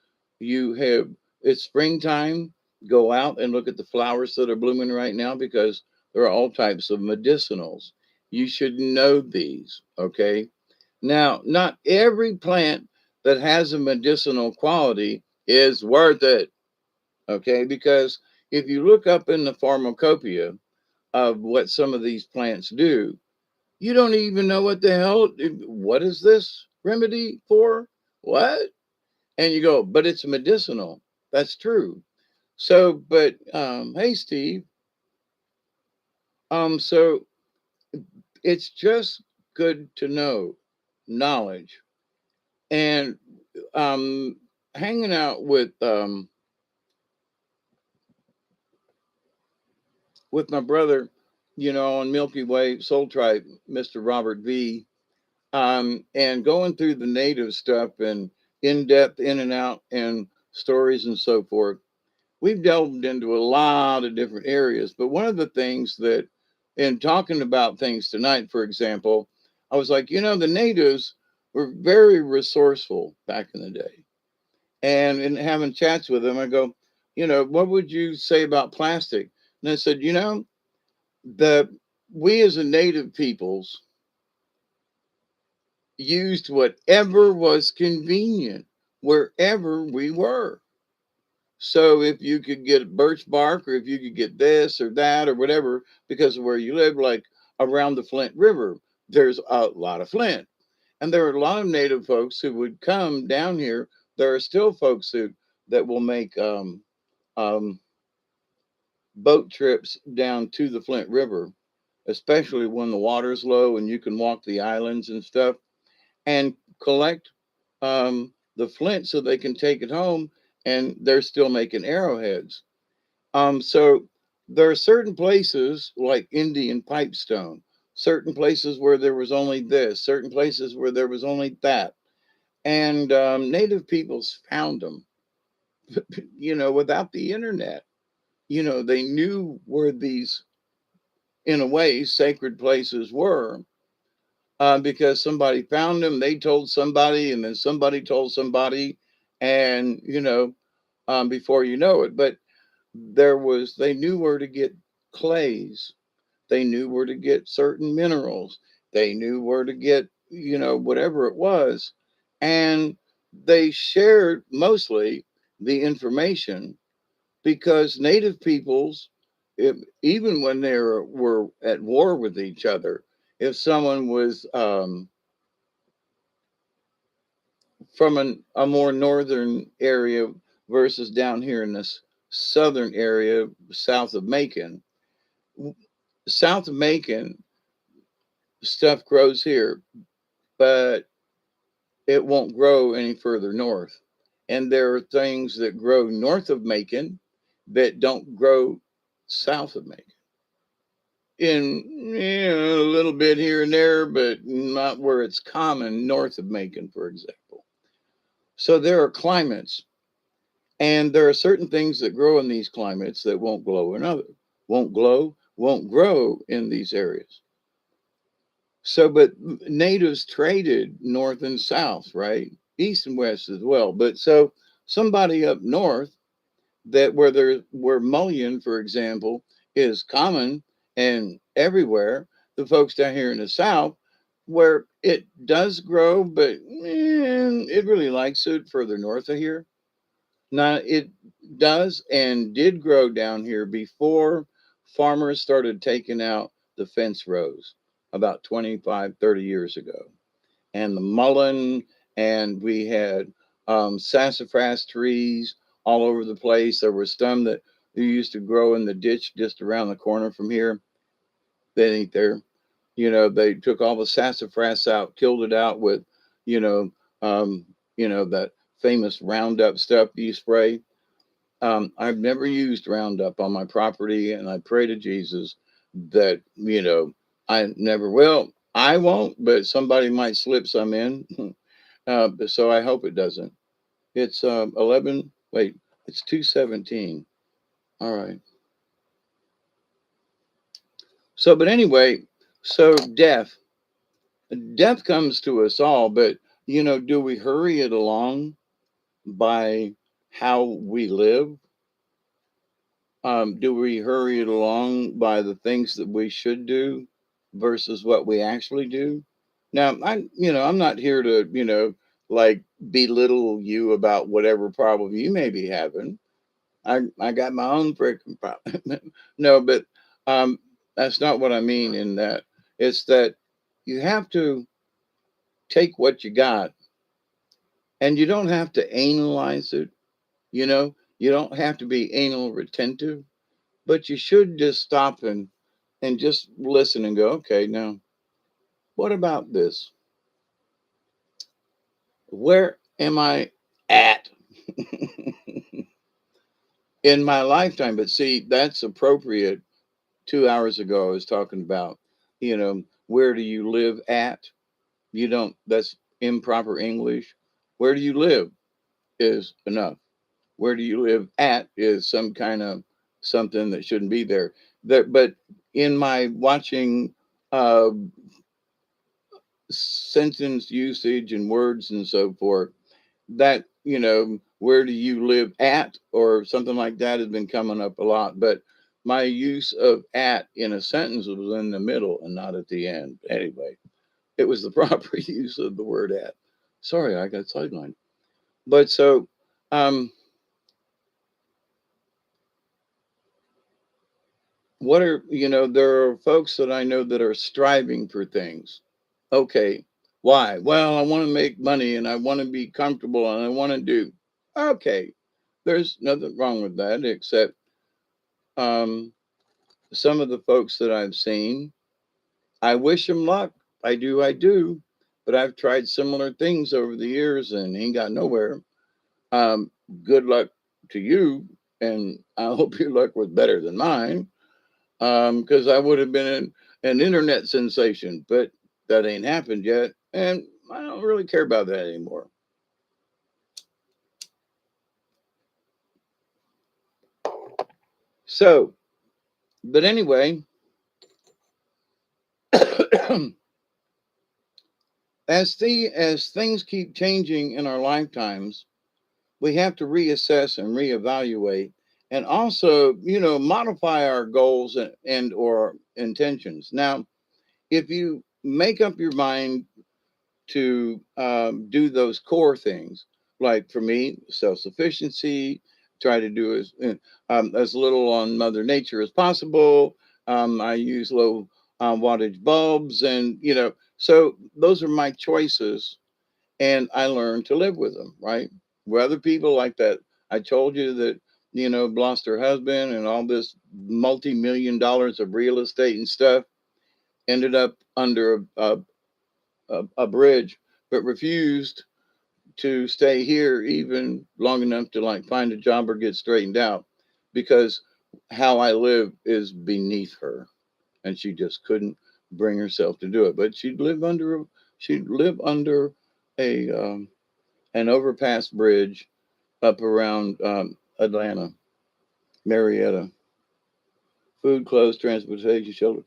you have, it's springtime. Go out and look at the flowers that are blooming right now, because there are all types of medicinals. You should know these, okay? Now, not every plant that has a medicinal quality is worth it, okay? Because if you look up in the pharmacopoeia of what some of these plants do, you don't even know what the hell, what is this remedy for? What? And you go, but it's medicinal. That's true. So, but hey, Steve, so it's just good to know knowledge. And um, hanging out with my brother, on Milky Way Soul Tribe, Mr. Robert V, and going through the native stuff and in depth, in and out, and stories and so forth. We've delved into a lot of different areas, but one of the things that, in talking about things tonight, for example, I was like, the natives were very resourceful back in the day. And in having chats with them, I go, what would you say about plastic? And I said, the we as a native peoples used whatever was convenient wherever we were. So if you could get birch bark, or if you could get this or that or whatever, because of where you live, like around the Flint River, there's a lot of flint. And there are a lot of native folks who would come down here. There are still folks that will make um, boat trips down to the Flint River, especially when the water's low and you can walk the islands and stuff, and collect the flint so they can take it home, and they're still making arrowheads. So there are certain places like Indian pipestone, certain places where there was only this, certain places where there was only that. And native peoples found them, without the internet. They knew where these, in a way, sacred places were, because somebody found them, they told somebody, and then somebody told somebody, and before you know it. But they knew where to get clays, they knew where to get certain minerals, they knew where to get whatever it was, and they shared mostly the information, because native peoples, if, even when were at war with each other, if someone was from a more northern area versus down here in this southern area south of Macon. South of Macon, stuff grows here, but it won't grow any further north. And there are things that grow north of Macon that don't grow south of Macon. In a little bit here and there, but not where it's common north of Macon, for example. So there are climates. And there are certain things that grow in these climates that won't grow in these areas. So, but natives traded north and south, right? East and west as well. But so somebody up north, that where mullein, for example, is common and everywhere, the folks down here in the south, where it does grow, but it really likes it further north of here. Now, it does and did grow down here before farmers started taking out the fence rows about 25, 30 years ago. and the mullein, and we had sassafras trees all over the place. There were some that used to grow in the ditch just around the corner from here. They ain't there. They took all the sassafras out, killed it out with, you know, um, that famous Roundup stuff you spray. I've never used Roundup on my property, and I pray to Jesus that I never will. I won't, but somebody might slip some in. So I hope it doesn't. It's 11. Wait, it's 2:17. All right. So, but anyway, so death comes to us all, but do we hurry it along by how we live? Do we hurry it along by the things that we should do versus what we actually do? Now, I'm not here to, like belittle you about whatever problem you may be having. I got my own freaking problem. No, but um, that's not what I mean in that. It's that you have to take what you got, and you don't have to analyze it. You don't have to be anal retentive, but you should just stop and just listen and go, okay, now what about this? Where am I at in my lifetime? But see, that's appropriate. 2 hours ago, I was talking about, where do you live at? You don't, that's improper English. Where do you live is enough. Where do you live at is some kind of something that shouldn't be there. But in my watching uh, sentence usage and words and so forth, that where do you live at or something like that has been coming up a lot. But my use of at in a sentence was in the middle and not at the end. Anyway, it was the proper use of the word at. Sorry, I got sidelined. But so um what are there are folks that I know that are striving for things. Okay, why? Well, I want to make money and I want to be comfortable and I want to do. Okay, there's nothing wrong with that, except um, some of the folks that I've seen, I wish them luck. I do. But I've tried similar things over the years and ain't got nowhere. Um, Good luck to you, and I hope your luck was better than mine, because I would have been an internet sensation, but that ain't happened yet, and I don't really care about that anymore. So, but anyway, as things keep changing in our lifetimes, we have to reassess and reevaluate, and also, modify our goals and or intentions. Now, if you make up your mind to do those core things. Like for me, self sufficiency, try to do as little on Mother Nature as possible. I use low wattage bulbs, and so those are my choices, and I learned to live with them. Right, where other people like that, I told you that lost her husband and all this multi-million dollars of real estate and stuff ended up under a bridge, but refused to stay here even long enough to like find a job or get straightened out because how I live is beneath her, and she just couldn't bring herself to do it. But she'd live under a an overpass bridge up around Atlanta, Marietta. Food, clothes, transportation, shelter.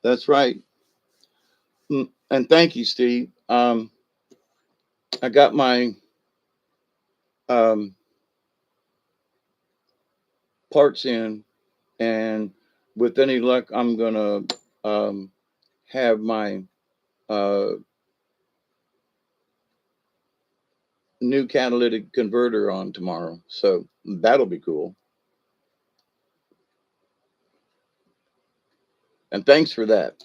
That's right. And thank you, Steve. I got my um, parts in, and with any luck, I'm gonna have my uh, new catalytic converter on tomorrow. So that'll be cool. And thanks for that.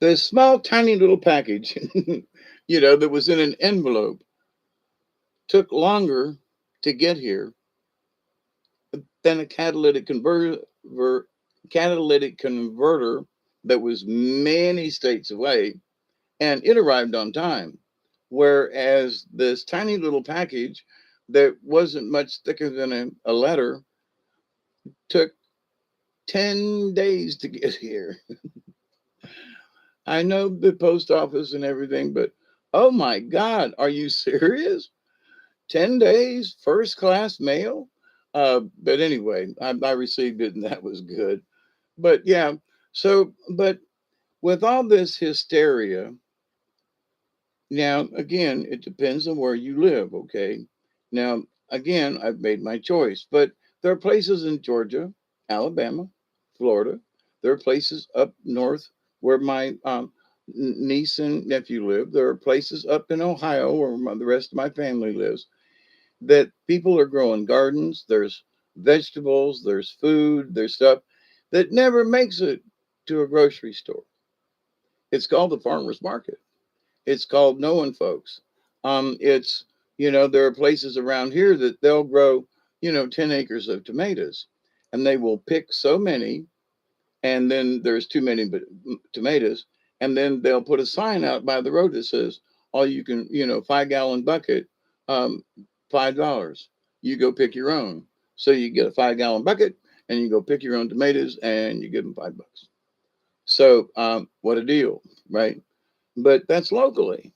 This small, tiny little package, that was in an envelope took longer to get here than a catalytic converter that was many states away, and it arrived on time. Whereas this tiny little package that wasn't much thicker than a letter took 10 days to get here. I know the post office and everything, but oh my God, are you serious? 10 days, first class mail? But anyway, I received it and that was good. But yeah, but with all this hysteria, now again, it depends on where you live, okay? Now, again, I've made my choice, but there are places in Georgia, Alabama, Florida. There are places up north where my niece and nephew live. There are places up in Ohio where the rest of my family lives that people are growing gardens. There's vegetables, there's food, there's stuff that never makes it to a grocery store. It's called the farmer's market. It's called knowing folks. It's, there are places around here that they'll grow, 10 acres of tomatoes and they will pick so many, and then there's too many tomatoes. And then they'll put a sign out by the road that says, all you can, 5-gallon bucket, um, $5. You go pick your own. So you get a 5-gallon bucket and you go pick your own tomatoes and you give them $5. So what a deal, right? But that's locally.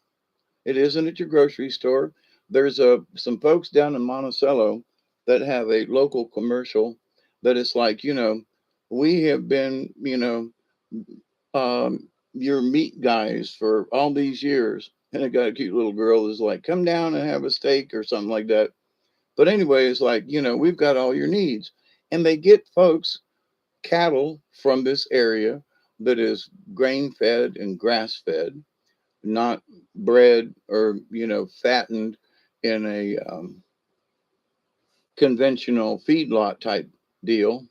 It isn't at your grocery store. There's some folks down in Monticello that have a local commercial that is like, we have been, your meat guys for all these years. And I got a cute little girl that's like, come down and have a steak or something like that. But anyway, it's like, we've got all your needs. And they get folks, cattle from this area that is grain fed and grass fed, not bred or fattened in a conventional feedlot type deal.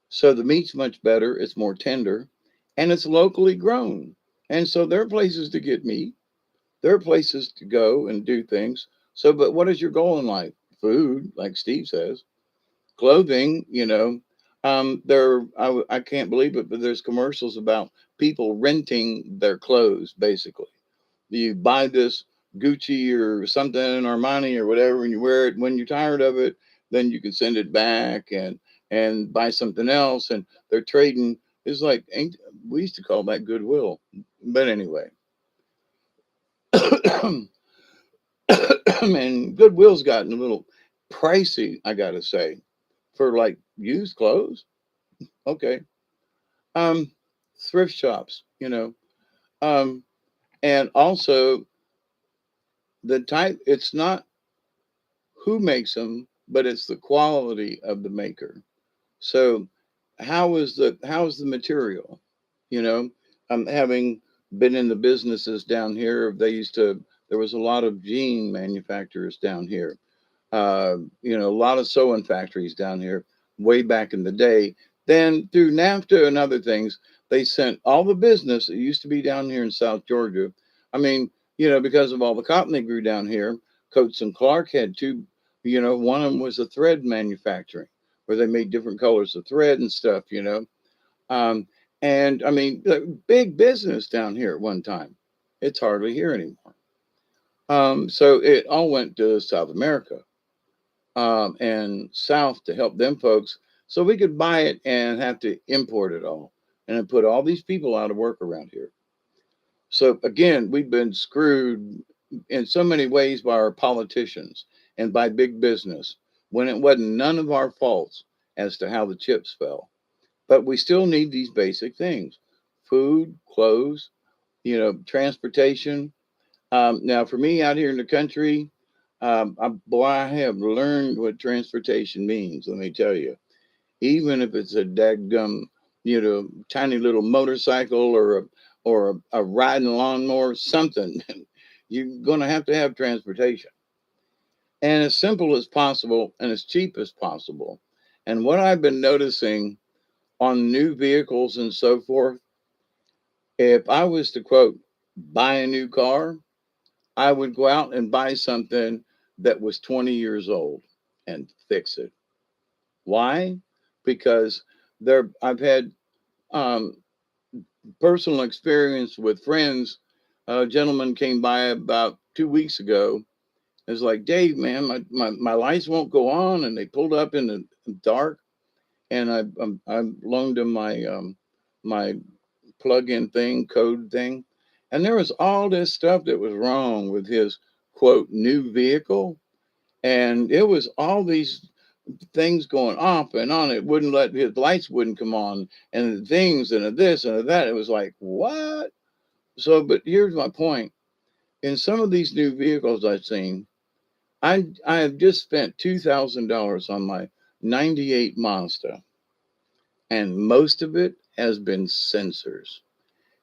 So the meat's much better, it's more tender, and it's locally grown. And so there are places to get meat, there are places to go and do things. So but what is your goal in life? Food, like Steve says. Clothing, I can't believe it, but there's commercials about people renting their clothes basically. You buy this Gucci or something, Armani or whatever, and you wear it. When you're tired of it, then you can send it back and buy something else. And they're trading. It's like we used to call that goodwill, but anyway. And Goodwill's gotten a little pricey, I gotta say, for like used clothes. Okay. Um, Thrift shops, Um, and also the type. It's not who makes them, but it's the quality of the maker. So how is the material? You know, having been in the businesses down here, there was a lot of jean manufacturers down here. A lot of sewing factories down here way back in the day. Then through NAFTA and other things, they sent all the business that used to be down here in South Georgia. I mean, because of all the cotton they grew down here, Coates and Clark had two, one of them was a thread manufacturing where they made different colors of thread and stuff. Um, and I mean, big business down here at one time. It's hardly here anymore. So it all went to South America and south to help them folks so we could buy it and have to import it all and then put all these people out of work around here. So again, we've been screwed in so many ways by our politicians and by big business when it wasn't none of our faults as to how the chips fell. But we still need these basic things: food, clothes, transportation. Now, for me out here in the country, I have learned what transportation means. Let me tell you, even if it's a dadgum, tiny little motorcycle or a riding lawnmower, something, you're going to have transportation, and as simple as possible and as cheap as possible. And what I've been noticing on new vehicles and so forth, if I was to quote, buy a new car, I would go out and buy something that was 20 years old and fix it. Why? Because I've had um, personal experience with friends. A gentleman came by about 2 weeks ago. It's like, Dave, man, my lights won't go on, and they pulled up in the dark. And I loaned him my plug-in thing, code thing, and there was all this stuff that was wrong with his quote new vehicle, and it was all these things going off and on. It wouldn't let his lights wouldn't come on, and the things and the this and the that. It was like what? So, but here's my point. In some of these new vehicles I've seen, I have just spent $2,000 on my '98 Mazda, and most of it has been sensors.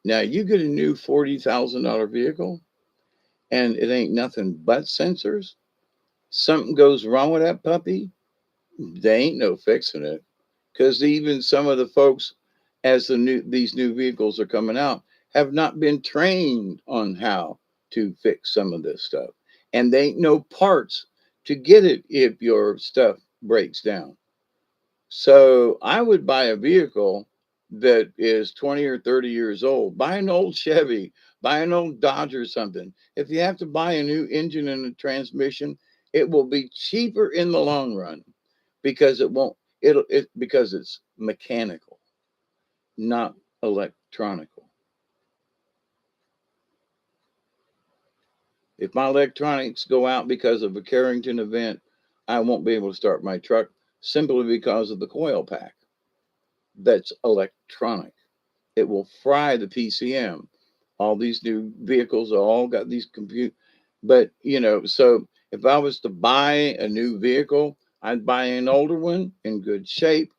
Now you get a new $40,000 vehicle, and it ain't nothing but sensors. Something goes wrong with that puppy, they ain't no fixing it. Because even some of the folks, as these new vehicles are coming out, have not been trained on how to fix some of this stuff, and they ain't no parts to get it if your stuff breaks down. So I would buy a vehicle that is 20 or 30 years old. Buy an old Chevy, buy an old Dodge or something. If you have to buy a new engine and a transmission, it will be cheaper in the long run because it won't it because it's mechanical, not electronical. If my electronics go out because of a Carrington event, I won't be able to start my truck simply because of the coil pack. That's electronic. It will fry the PCM. All these new vehicles are all got these compute, but so if I was to buy a new vehicle, I'd buy an older one in good shape,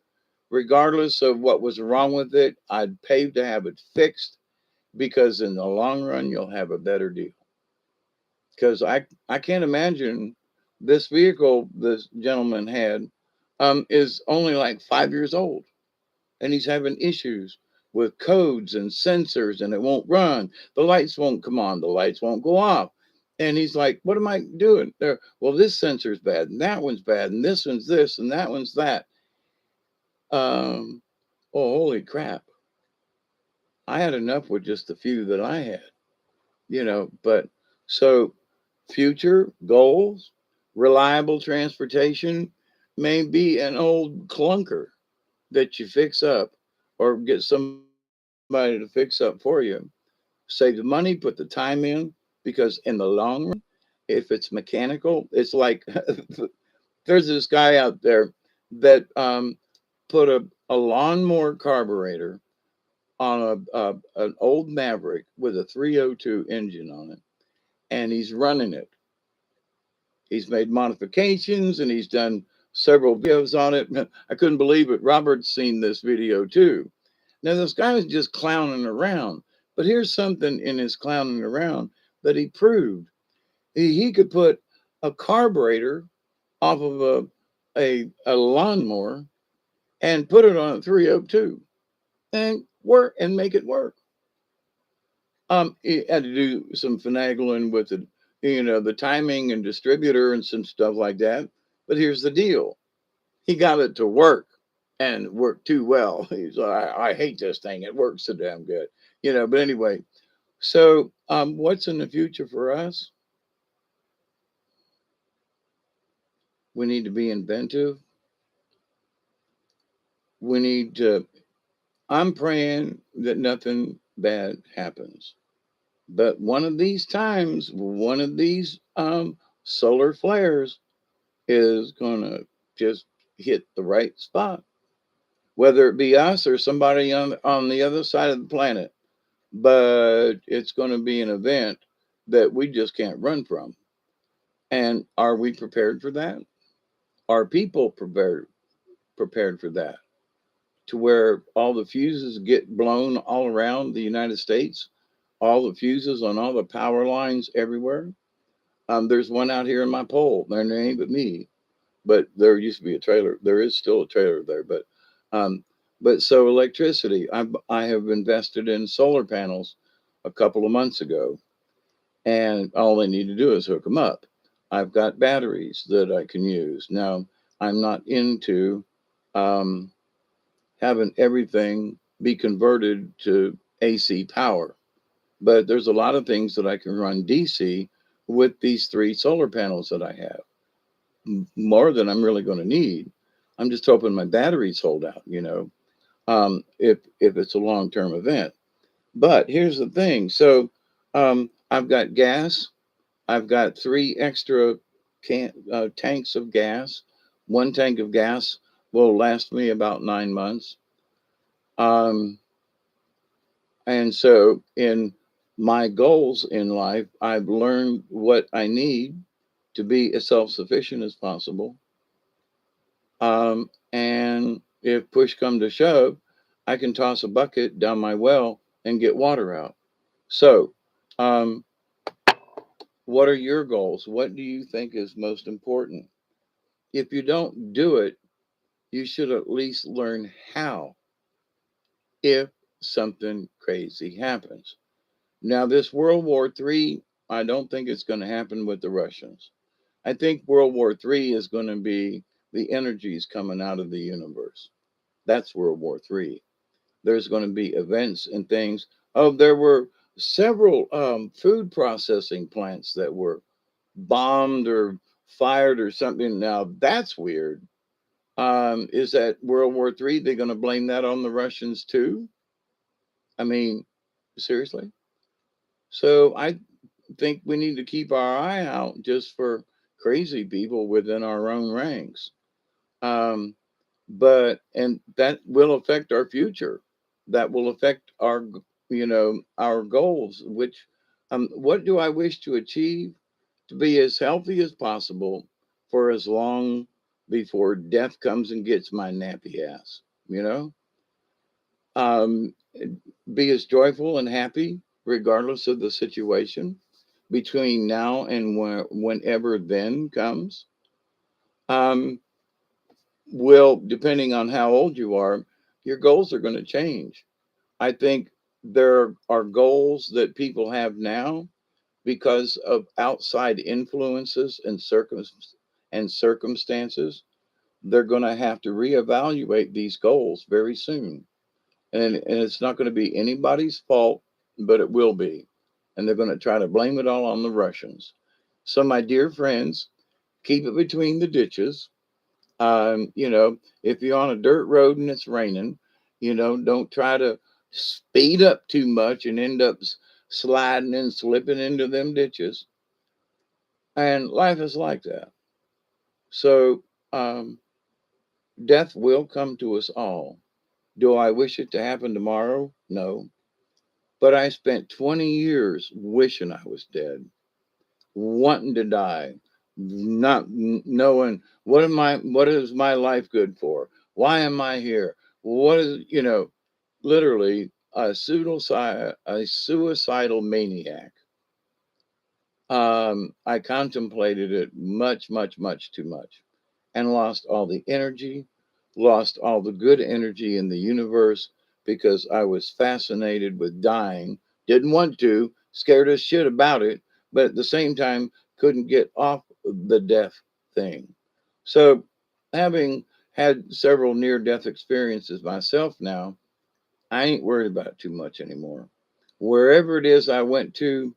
regardless of what was wrong with it. I'd pay to have it fixed because in the long run you'll have a better deal. Because I can't imagine this vehicle this gentleman had is only like 5 years old, and he's having issues with codes and sensors, and it won't run. The lights won't come on. The lights won't go off. And he's like, what am I doing there? Well, this sensor's bad, and that one's bad, and this one's this, and that one's that. Um, oh, holy crap. I had enough with just the few that I had. But so future goals, reliable transportation may be an old clunker that you fix up or get somebody to fix up for you. Save the money, put the time in, because in the long run, if it's mechanical, it's like there's this guy out there that put a lawnmower carburetor on an old Maverick with a 302 engine on it, and he's running it. He's made modifications and he's done several videos on it. I couldn't believe it. Robert's seen this video too. Now, this guy was just clowning around, but here's something in his clowning around that he proved. He could put a carburetor off of a lawnmower and put it on a 302 and work and make it work. He had to do some finagling with the timing and distributor and some stuff like that. But here's the deal: he got it to work and work too well. He's like, I hate this thing. It works so damn good. But anyway, so what's in the future for us? We need to be inventive. We need to. I'm praying that nothing bad happens. But one of these times, one of these solar flares is going to just hit the right spot, whether it be us or somebody on the other side of the planet. But it's going to be an event that we just can't run from. And are we prepared for that? Are people prepared for that? To where all the fuses get blown all around the United States, all the fuses on all the power lines everywhere. There's one out here in my pole. Their name but me, but there used to be a trailer. There is still a trailer there, but um, But so electricity, I have invested in solar panels a couple of months ago, and all they need to do is hook them up. I've got batteries that I can use. Now, I'm not into um, having everything be converted to AC power, but there's a lot of things that I can run DC with these three solar panels that I have, more than I'm really going to need. I'm just hoping my batteries hold out, if it's a long term event. But here's the thing. So I've got gas. I've got three extra tanks of gas. One tank of gas will last me about 9 months. Um, and so in my goals in life, I've learned what I need to be as self sufficient as possible. And if push come to shove, I can toss a bucket down my well and get water out. So, um, what are your goals? What do you think is most important? If you don't do it, you should at least learn how if something crazy happens. Now, this World War III, I don't think it's going to happen with the Russians. I think World War III is going to be the energies coming out of the universe. That's World War III. There's going to be events and things. Oh, there were several food processing plants that were bombed or fired or something. Now that's weird. Is that World War III? They're going to blame that on the Russians too? I mean, seriously? So I think we need to keep our eye out just for crazy people within our own ranks. Um, and that will affect our future. That will affect our goals. Which, what do I wish to achieve? To be as healthy as possible for as long before death comes and gets my nappy ass. You know, um, be as joyful and happy regardless of the situation between now and whenever then comes. Um, will, depending on how old you are, your goals are going to change. I think there are goals that people have now because of outside influences and circumstances. They're going to have to reevaluate these goals very soon. And it's not going to be anybody's fault, but it will be. And they're going to try to blame it all on the Russians. So, my dear friends, keep it between the ditches. If you're on a dirt road and it's raining, don't try to speed up too much and end up sliding and slipping into them ditches. And life is like that. So, death will come to us all. Do I wish it to happen tomorrow? No. But I spent 20 years wishing I was dead, wanting to die, not knowing what is my life good for? Why am I here? What is, literally a suicidal maniac. I contemplated it much, much, much too much and lost all the energy, lost all the good energy in the universe because I was fascinated with dying. Didn't want to, scared as shit about it, but at the same time, couldn't get off the death thing. So, having had several near death experiences myself now, I ain't worried about it too much anymore. Wherever it is I went to,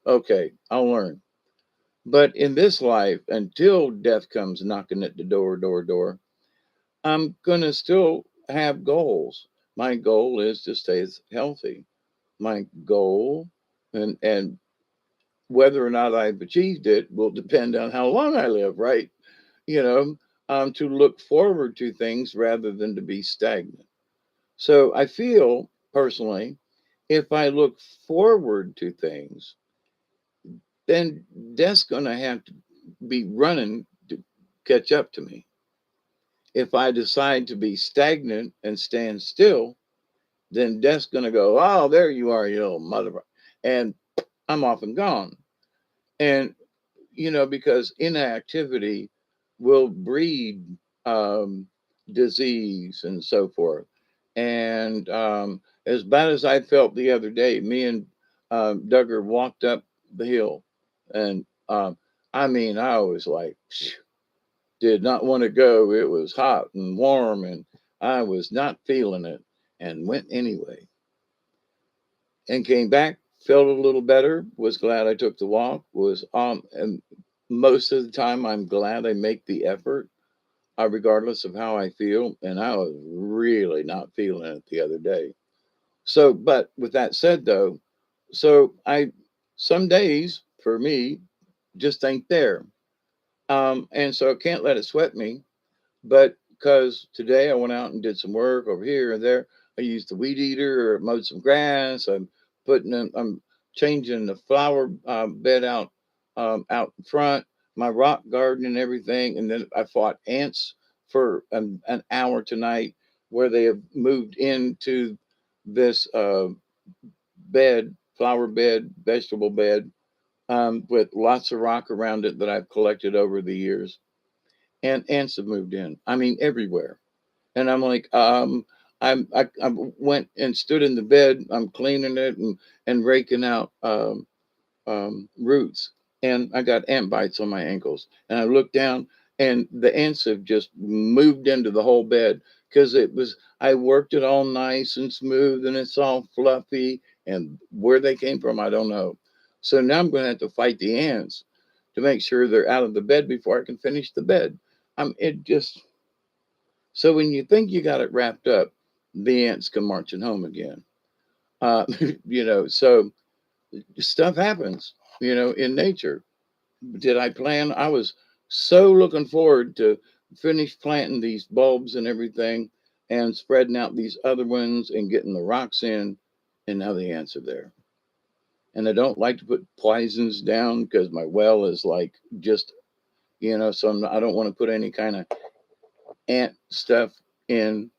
okay, I'll learn. But in this life, until death comes knocking at the door, I'm going to still have goals. My goal is to stay healthy. My goal, and whether or not I've achieved it, will depend on how long I live, right? You know, to look forward to things rather than to be stagnant. So I feel personally, if I look forward to things, then death's going to have to be running to catch up to me. If I decide to be stagnant and stand still, then death's going to go, oh, there you are, you little mother. And I'm off and gone. And, because inactivity will breed um, disease and so forth. And as bad as I felt the other day, me and Duggar walked up the hill, and I mean, I was like, did not want to go. It was hot and warm, and I was not feeling it, and went anyway. And came back, felt a little better. Was glad I took the walk. Was and most of the time, I'm glad I make the effort, regardless of how I feel. And I was really not feeling it the other day. So, but with that said, though, so I some days for me just ain't there, and so I can't let it sweat me. But because today I went out and did some work over here and there, I used the weed eater or mowed some grass. I'm changing the flower bed out in front, my rock garden and everything. And then I fought ants for an hour tonight, where they have moved into this bed, flower bed, vegetable bed, with lots of rock around it that I've collected over the years. And ants have moved in. I mean, everywhere. And I'm like, I went and stood in the bed. I'm cleaning it and raking out roots, and I got ant bites on my ankles. And I looked down, and the ants have just moved into the whole bed, because I worked it all nice and smooth, and it's all fluffy. And where they came from, I don't know. So now I'm going to have to fight the ants to make sure they're out of the bed before I can finish the bed. It just so when you think you got it wrapped up, the ants come marching home again. Uh, so stuff happens, in nature. Did I plan? I was so looking forward to finish planting these bulbs and everything, and spreading out these other ones and getting the rocks in. And now the ants are there. And I don't like to put poisons down, because my well is like just, so I don't want to put any kind of ant stuff in,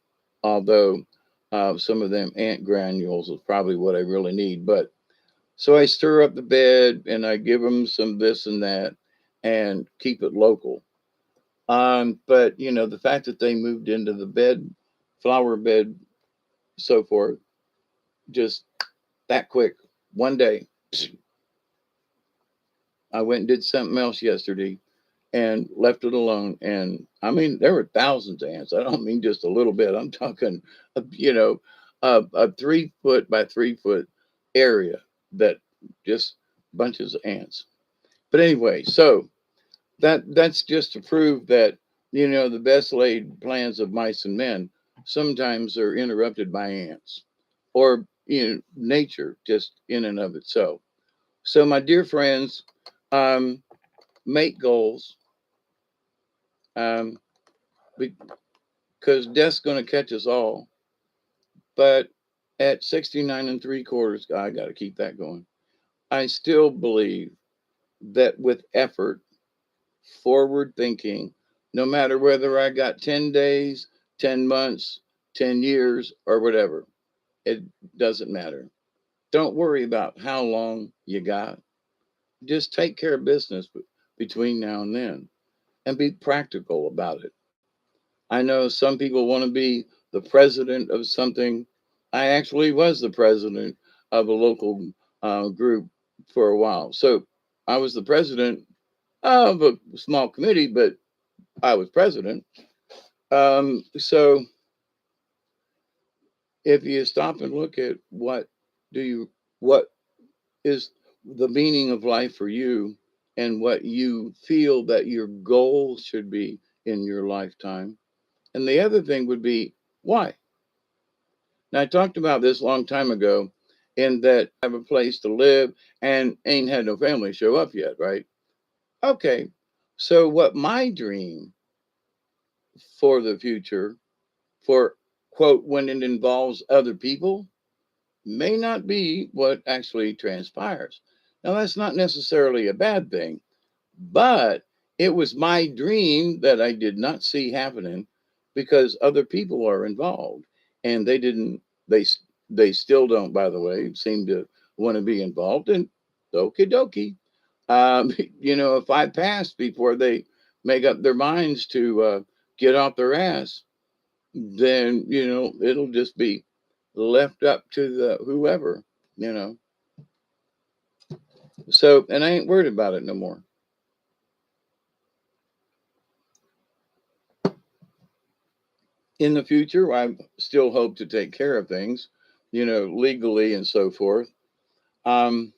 although some of them ant granules is probably what I really need. But so I stir up the bed, and I give them some this and that, and keep it local. But the fact that they moved into the bed, flower bed, so forth, just that quick, one day, I went and did something else yesterday and left it alone. And I mean, there were thousands of ants. I don't mean just a little bit. I'm talking, a 3 foot by 3 foot area, that just bunches of ants. But anyway, so that's just to prove that, the best laid plans of mice and men sometimes are interrupted by ants, or nature just in and of itself. So my dear friends, um, make goals. Um, because death's going to catch us all. But at 69 and three quarters, I got to keep that going. I still believe that with effort, forward thinking, no matter whether I got 10 days, 10 months, 10 years, or whatever, it doesn't matter. Don't worry about how long you got. Just take care of business between now and then, and be practical about it. I know some people want to be the president of something. I actually was the president of a local group for a while. So I was the president of a small committee, but I was president. So if you stop and look at what is the meaning of life for you, and what you feel that your goals should be in your lifetime. And the other thing would be, why? Now, I talked about this a long time ago, in that I have a place to live and ain't had no family show up yet, right? Okay. So, what my dream for the future, for quote, when it involves other people, may not be what actually transpires. Now, that's not necessarily a bad thing, but it was my dream that I did not see happening, because other people are involved, and they didn't. They still don't, by the way, seem to want to be involved. And okie dokie, if I pass before they make up their minds to get off their ass, then it'll just be left up to the whoever, you know. So, and I ain't worried about it no more. In the future, I still hope to take care of things, legally and so forth. Um,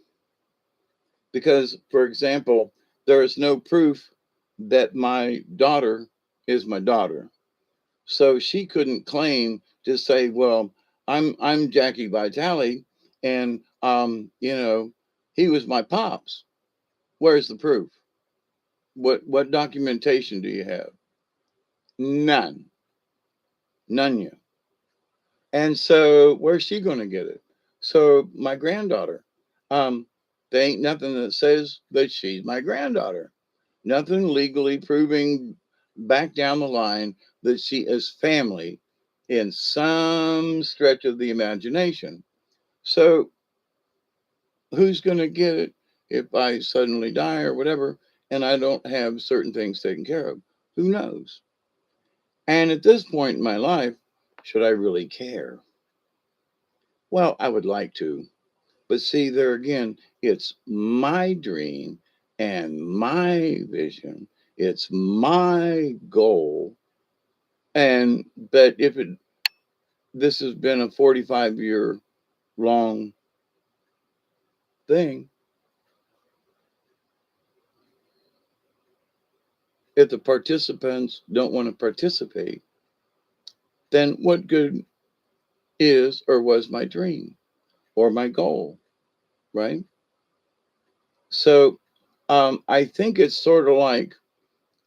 because, for example, there is no proof that my daughter is my daughter. So she couldn't claim to say, well, I'm Jackie Vitale, and he was my pops. Where's the proof? What documentation do you have? None. None yet. And so where's she gonna get it? So my granddaughter, um, there ain't nothing that says that she's my granddaughter. Nothing legally proving back down the line that she is family in some stretch of the imagination. So who's going to get it if I suddenly die or whatever and I don't have certain things taken care of? Who knows? And at this point in my life, should I really care? Well, I would like to. But see, there again, it's my dream and my vision. It's my goal. And but if this has been a 45-year long thing, if the participants don't want to participate, then what good is or was my dream or my goal, right? So I think it's sort of like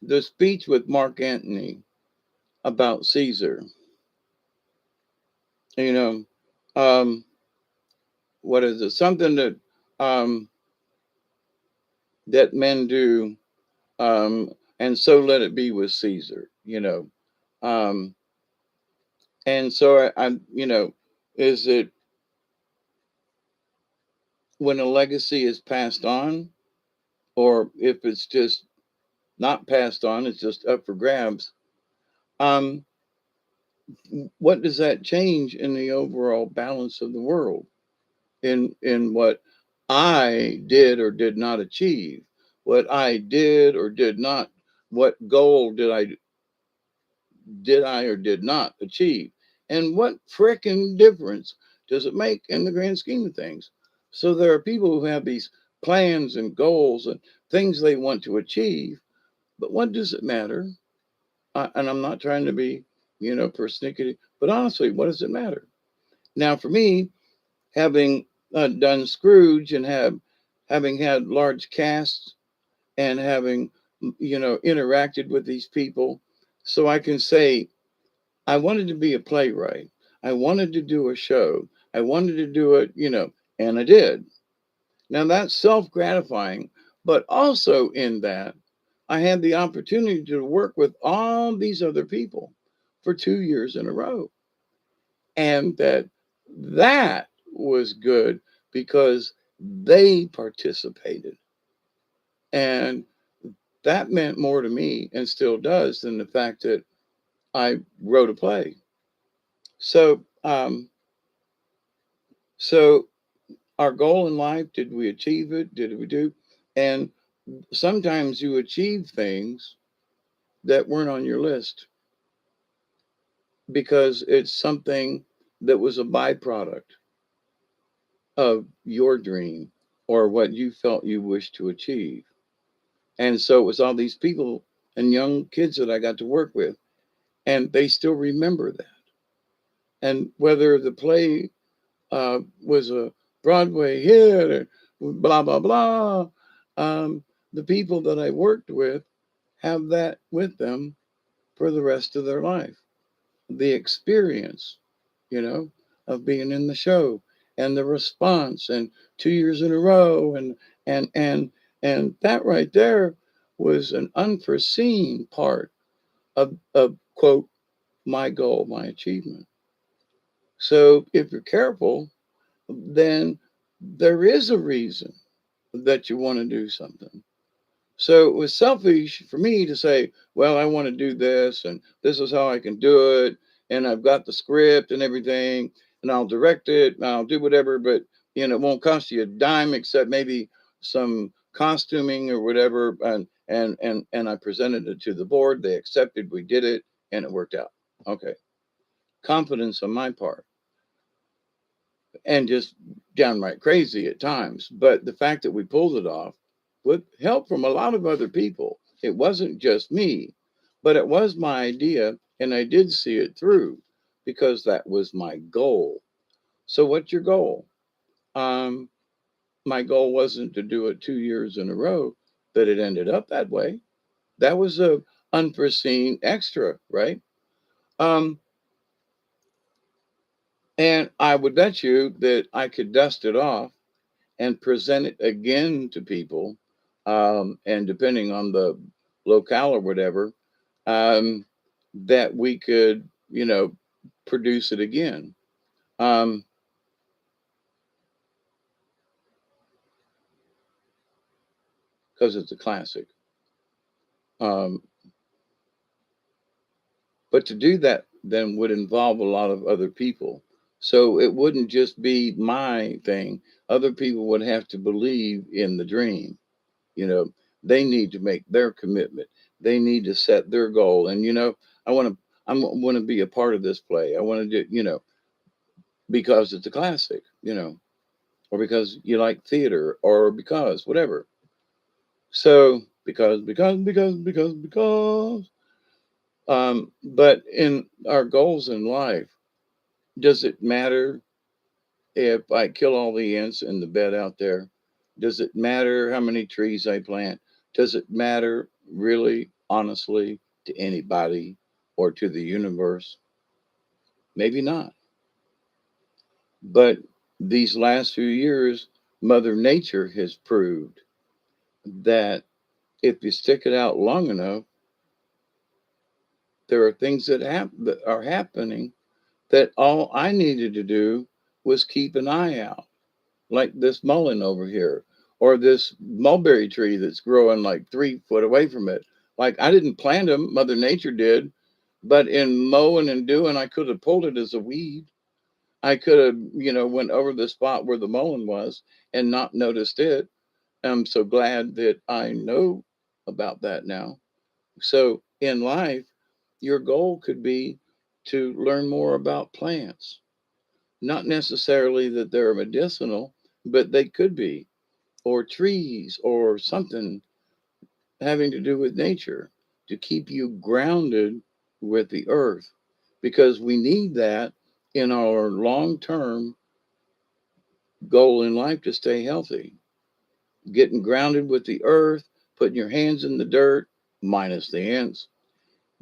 the speech with Mark Antony about Caesar. You know, um, what is it? Something um, that men do, um, and so let it be with Caesar. Um, and so I'm, is it when a legacy is passed on, or if it's just not passed on, it's just up for grabs. Um, what does that change in the overall balance of the world? In what I did or did not achieve, what I did or did not, what goal did I or did not achieve, and what frickin' difference does it make in the grand scheme of things? So there are people who have these plans and goals and things they want to achieve, but what does it matter? And I'm not trying to be, persnickety, but honestly, what does it matter? Now, for me, having done Scrooge and having had large casts and having interacted with these people, so I can say I wanted to be a playwright. I wanted to do a show. I wanted to do it, and I did. Now that's self gratifying, but also in that I had the opportunity to work with all these other people for 2 years in a row. And that was good because they participated. And that meant more to me and still does than the fact that I wrote a play. So, so our goal in life, did we achieve it? Did we do? And sometimes you achieve things that weren't on your list because it's something that was a byproduct of your dream or what you felt you wished to achieve. And so it was all these people and young kids that I got to work with, and they still remember that. And whether the play was a Broadway hit or blah, blah, blah, the people that I worked with have that with them for the rest of their life. The experience, you know, of being in the show and the response and 2 years in a row and and and that right there was an unforeseen part of quote my goal, my achievement. So if you're careful, then there is a reason that you want to do something. So it was selfish for me to say, well, I want to do this and this is how I can do it. and I've got the script and everything, and I'll direct it, and I'll do whatever, but it won't cost you a dime except maybe some costuming or whatever. And I presented it to the board. They accepted. We did it, and it worked out. Okay, confidence on my part, and just downright crazy at times. But the fact that we pulled it off with help from a lot of other people, it wasn't just me, but it was my idea, and I did see it through because that was my goal. So, what's your goal? Um, my goal wasn't to do it 2 years in a row, but it ended up that way. That was a unforeseen extra, right? Um, and I would bet you that I could dust it off and present it again to people. And depending on the locale or whatever, um, that we could, produce it again. Um, because it's a classic. Um, but to do that then would involve a lot of other people. So it wouldn't just be my thing. Other people would have to believe in the dream. You know, they need to make their commitment. They need to set their goal. And I want to I want to be a part of this play. I want to do, because it's a classic, or because you like theater, or because whatever. So because. But in our goals in life, does it matter if I kill all the ants in the bed out there? Does it matter how many trees I plant? Does it matter really, honestly, to anybody or to the universe? Maybe not. But these last few years, Mother Nature has proved that if you stick it out long enough, there are things that are happening that all I needed to do was keep an eye out, like this mullein over here, or this mulberry tree that's growing like 3 foot away from it. Like I didn't plant them, Mother Nature did, but in mowing and doing, I could have pulled it as a weed. I could have, went over the spot where the mullein was and not noticed it. I'm so glad that I know about that now. So in life, your goal could be to learn more about plants. Not necessarily that they're medicinal, but they could be, or trees, or something having to do with nature to keep you grounded with the earth, because we need that in our long term goal in life to stay healthy. Getting grounded with the earth, putting your hands in the dirt, minus the ants,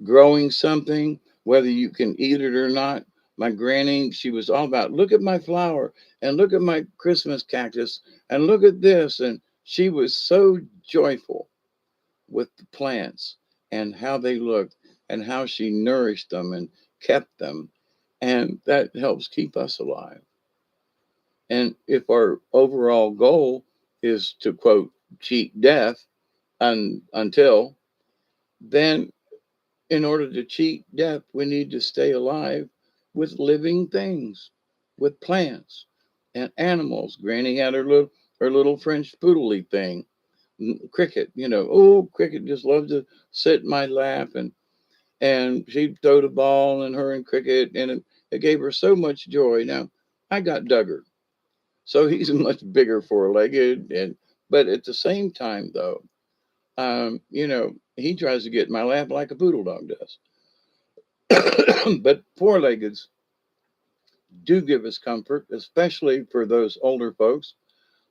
growing something, whether you can eat it or not. My granny, she was all about, look at my flower and look at my Christmas cactus and look at this. And she was so joyful with the plants and how they looked and how she nourished them and kept them. And that helps keep us alive. And if our overall goal is to quote, cheat death until, then in order to cheat death, we need to stay alive with living things, with plants and animals. Granny had her little French poodle thing, Cricket. Oh, Cricket just loved to sit in my lap, and she'd throw the ball, and her and Cricket, and it gave her so much joy. Now I got Duggar, so he's much bigger, four-legged, but at the same time though, he tries to get in my lap like a poodle dog does. But four-leggeds do give us comfort, especially for those older folks.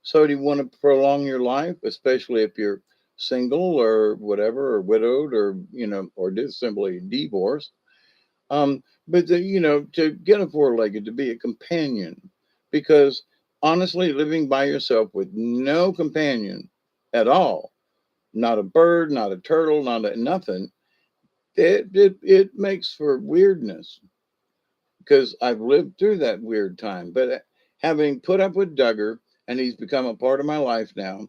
So, do you want to prolong your life, especially if you're single or whatever, or widowed, or or just simply divorced? But to get a four-legged to be a companion, because honestly, living by yourself with no companion at all, not a bird, not a turtle, not a nothing, it makes for weirdness, because I've lived through that weird time. But having put up with Duggar, and he's become a part of my life now,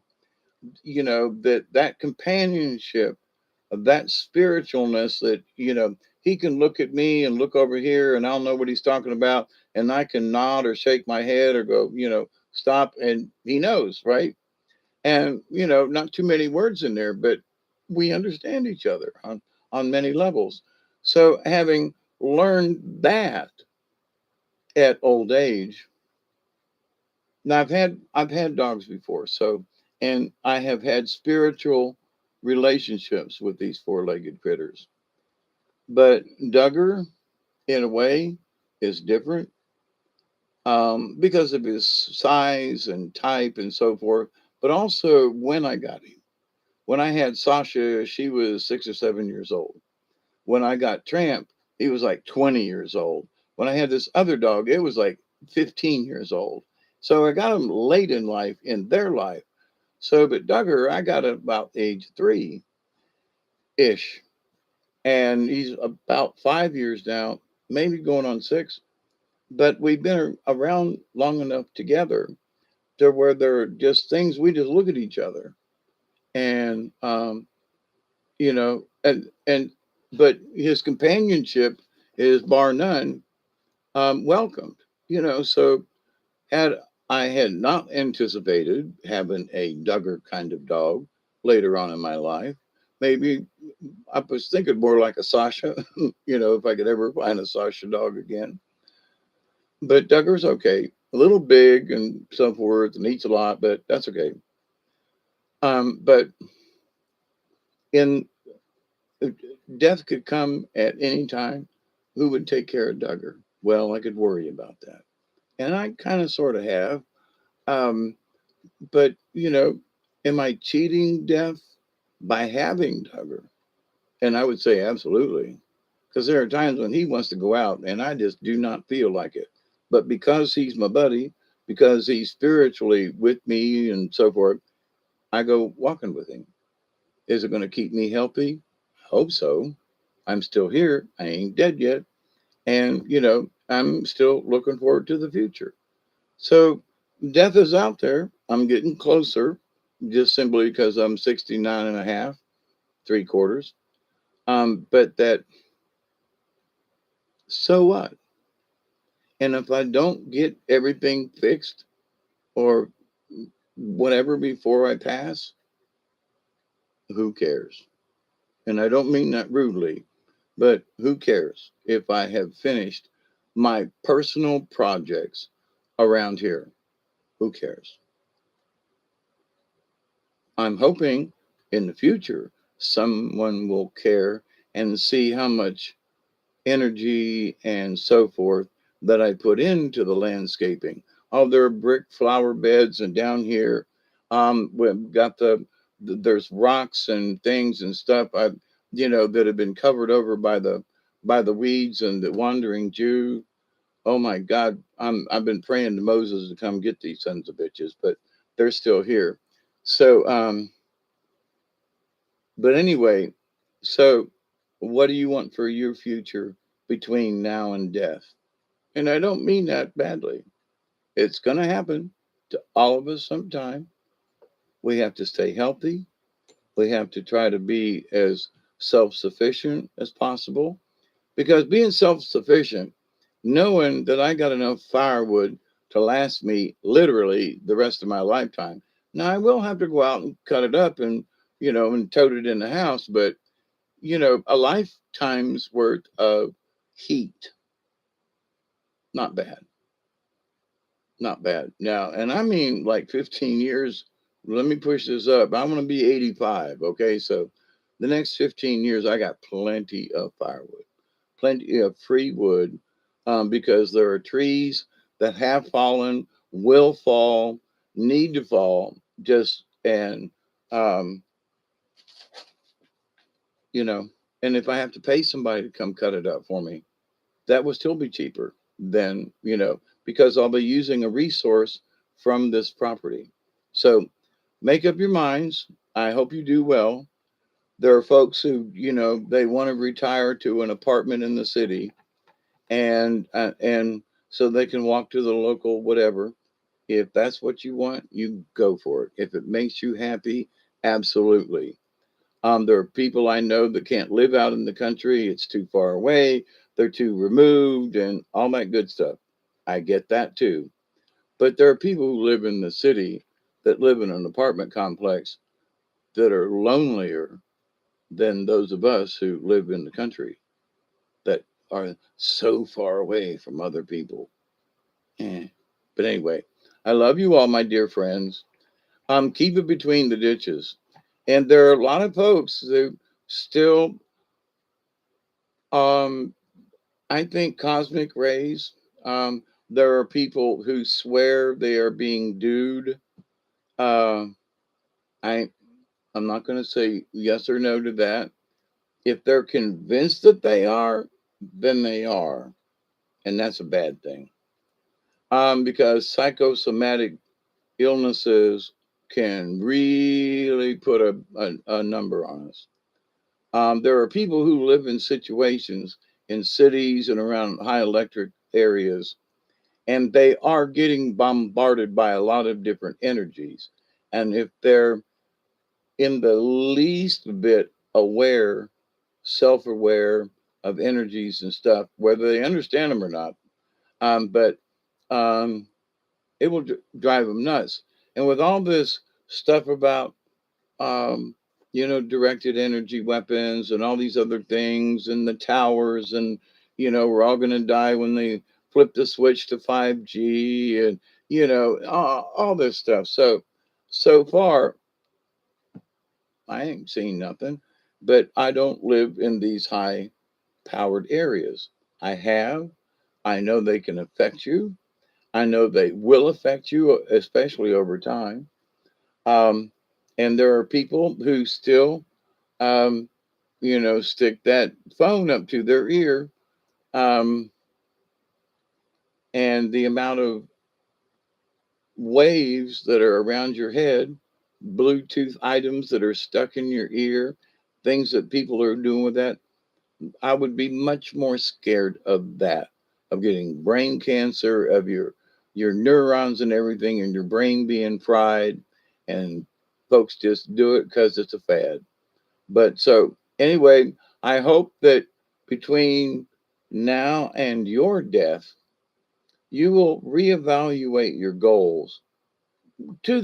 that companionship, of that spiritualness, that he can look at me and look over here, and I'll know what he's talking about, and I can nod or shake my head or go, stop, and he knows, right? And not too many words in there, but we understand each other on many levels. So having learned that at old age, now I've had dogs before, so, and I have had spiritual relationships with these four-legged critters. But Duggar, in a way, is different, because of his size and type and so forth, but also when I got him. When I had Sasha, she was 6 or 7 years old. When I got Tramp, he was like 20 years old. When I had this other dog, it was like 15 years old. So I got them late in life, in their life. So, but Duggar, I got about age 3-ish. And he's about 5 years now, maybe going on 6. But we've been around long enough together to where there are just things we just look at each other. And, and but his companionship is bar none, welcomed. So had I had not anticipated having a Duggar kind of dog later on in my life, maybe I was thinking more like a Sasha. If I could ever find a Sasha dog again. But Duggar's okay, a little big and so forth, and eats a lot, but that's okay. But in death could come at any time. Who would take care of Duggar? Well, I could worry about that, and I kind of sort of have. Um, but am I cheating death by having Duggar? And I would say absolutely, because there are times when he wants to go out, and I just do not feel like it. But because he's my buddy, because he's spiritually with me and so forth, I go walking with him. Is it going to keep me healthy? I hope so. I'm still here. I ain't dead yet. And, I'm still looking forward to the future. So death is out there. I'm getting closer just simply because I'm 69 and a half, 3/4. But that, so what? And if I don't get everything fixed or whatever before I pass, who cares? And I don't mean that rudely, but who cares if I have finished my personal projects around here? Who cares? I'm hoping in the future someone will care and see how much energy and so forth that I put into the landscaping. Oh, there are brick flower beds, and down here, we've got there's rocks and things and stuff that have been covered over by the weeds and the wandering Jew. Oh my God, I've been praying to Moses to come get these sons of bitches, but they're still here. So, but anyway, so what do you want for your future between now and death? And I don't mean that badly. It's going to happen to all of us sometime. We have to stay healthy. We have to try to be as self sufficient as possible, because being self sufficient, knowing that I got enough firewood to last me literally the rest of my lifetime. Now, I will have to go out and cut it up and tote it in the house, but, a lifetime's worth of heat, not bad. Not bad. Now, and I mean like 15 years. Let me push this up. I'm going to be 85. Okay. So the next 15 years, I got plenty of firewood, plenty of free wood, because there are trees that have fallen, will fall, need to fall, um, you know, and if I have to pay somebody to come cut it up for me, that will still be cheaper than, because I'll be using a resource from this property. So make up your minds. I hope you do well. There are folks who, they want to retire to an apartment in the city, and so they can walk to the local whatever. If that's what you want, you go for it. If it makes you happy, absolutely. There are people I know that can't live out in the country. It's too far away. They're too removed and all that good stuff. I get that too. But there are people who live in the city that live in an apartment complex that are lonelier than those of us who live in the country that are so far away from other people. Eh. But anyway, I love you all, my dear friends. Keep it between the ditches. And there are a lot of folks who still, um, I think, cosmic rays. Um, there are people who swear they are being dude. Uh, I I'm not going to say yes or no to that. If they're convinced that they are, then they are, and that's a bad thing. Because psychosomatic illnesses can really put a number on us. There are people who live in situations in cities and around high electric areas, and they are getting bombarded by a lot of different energies. And if they're in the least bit aware, self aware of energies and stuff, whether they understand them or not, but um, it will drive them nuts. And with all this stuff about um, directed energy weapons and all these other things and the towers and, we're all going to die when they flip the switch to 5G and, all this stuff. So far, I ain't seen nothing, but I don't live in these high powered areas. I know they can affect you. I know they will affect you, especially over time. Um, and there are people who still um, stick that phone up to their ear. Um, and the amount of waves that are around your head, Bluetooth items that are stuck in your ear, things that people are doing with that, I would be much more scared of that, of getting brain cancer, of your neurons and everything, and your brain being fried, and folks just do it because it's a fad. But so anyway, I hope that between now and your death, you will reevaluate your goals to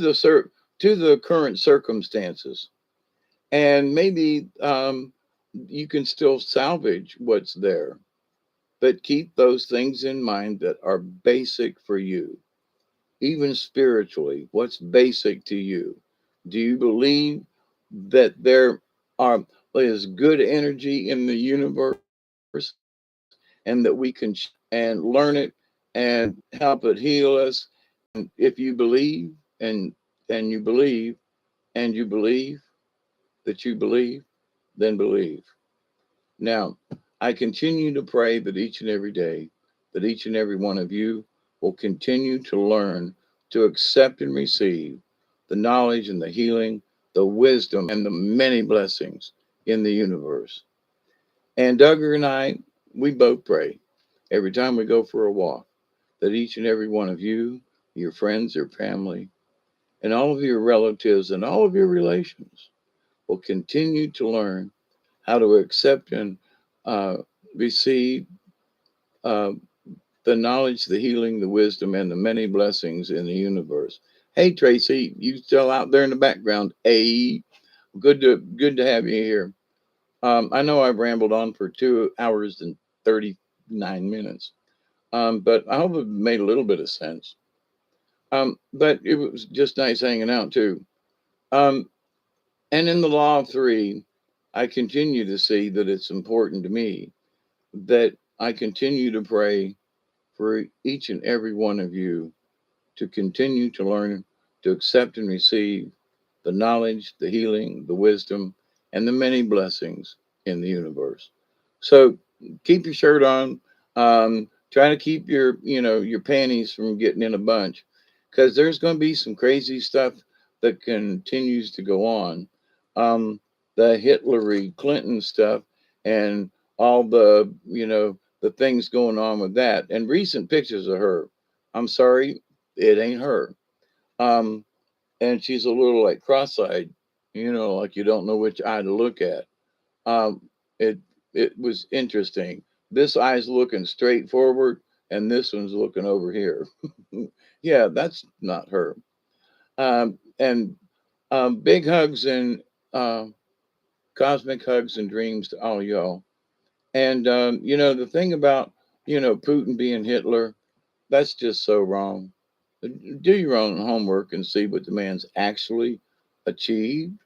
to the current circumstances, and maybe you can still salvage what's there, but keep those things in mind that are basic for you, even spiritually. What's basic to you? Do you believe that there are is good energy in the universe and that we can and learn it and help it heal us? And if you believe and you believe and you believe that you believe, then believe. Now, I continue to pray that each and every day, that each and every one of you will continue to learn to accept and receive the knowledge and the healing, the wisdom, and the many blessings in the universe. And Duggar and I, we both pray every time we go for a walk that each and every one of you, your friends, your family, and all of your relatives and all of your relations will continue to learn how to accept and uh, receive uh, the knowledge, the healing, the wisdom, and the many blessings in the universe. Hey, Tracy, you still out there in the background? Hey, good to have you here. I know I've rambled on for 2 hours and 39 minutes, but I hope it made a little bit of sense. But it was just nice hanging out too. Um, and in the law of three, I continue to see that it's important to me that I continue to pray for each and every one of you to continue to learn, to accept and receive the knowledge, the healing, the wisdom, and the many blessings in the universe. So keep your shirt on. Try to keep your panties from getting in a bunch, because there's going to be some crazy stuff that continues to go on. The Hitlery Clinton stuff and all the things going on with that, and recent pictures of her. I'm sorry, it ain't her. Um, and she's a little like cross-eyed. like you don't know which eye to look at. Um, it it was interesting. This eye's looking straight forward, and this one's looking over here. Yeah, that's not her. And big hugs and uh, cosmic hugs and dreams to all y'all. And the thing about Putin being Hitler, that's just so wrong. Do your own homework and see what the man's actually achieved,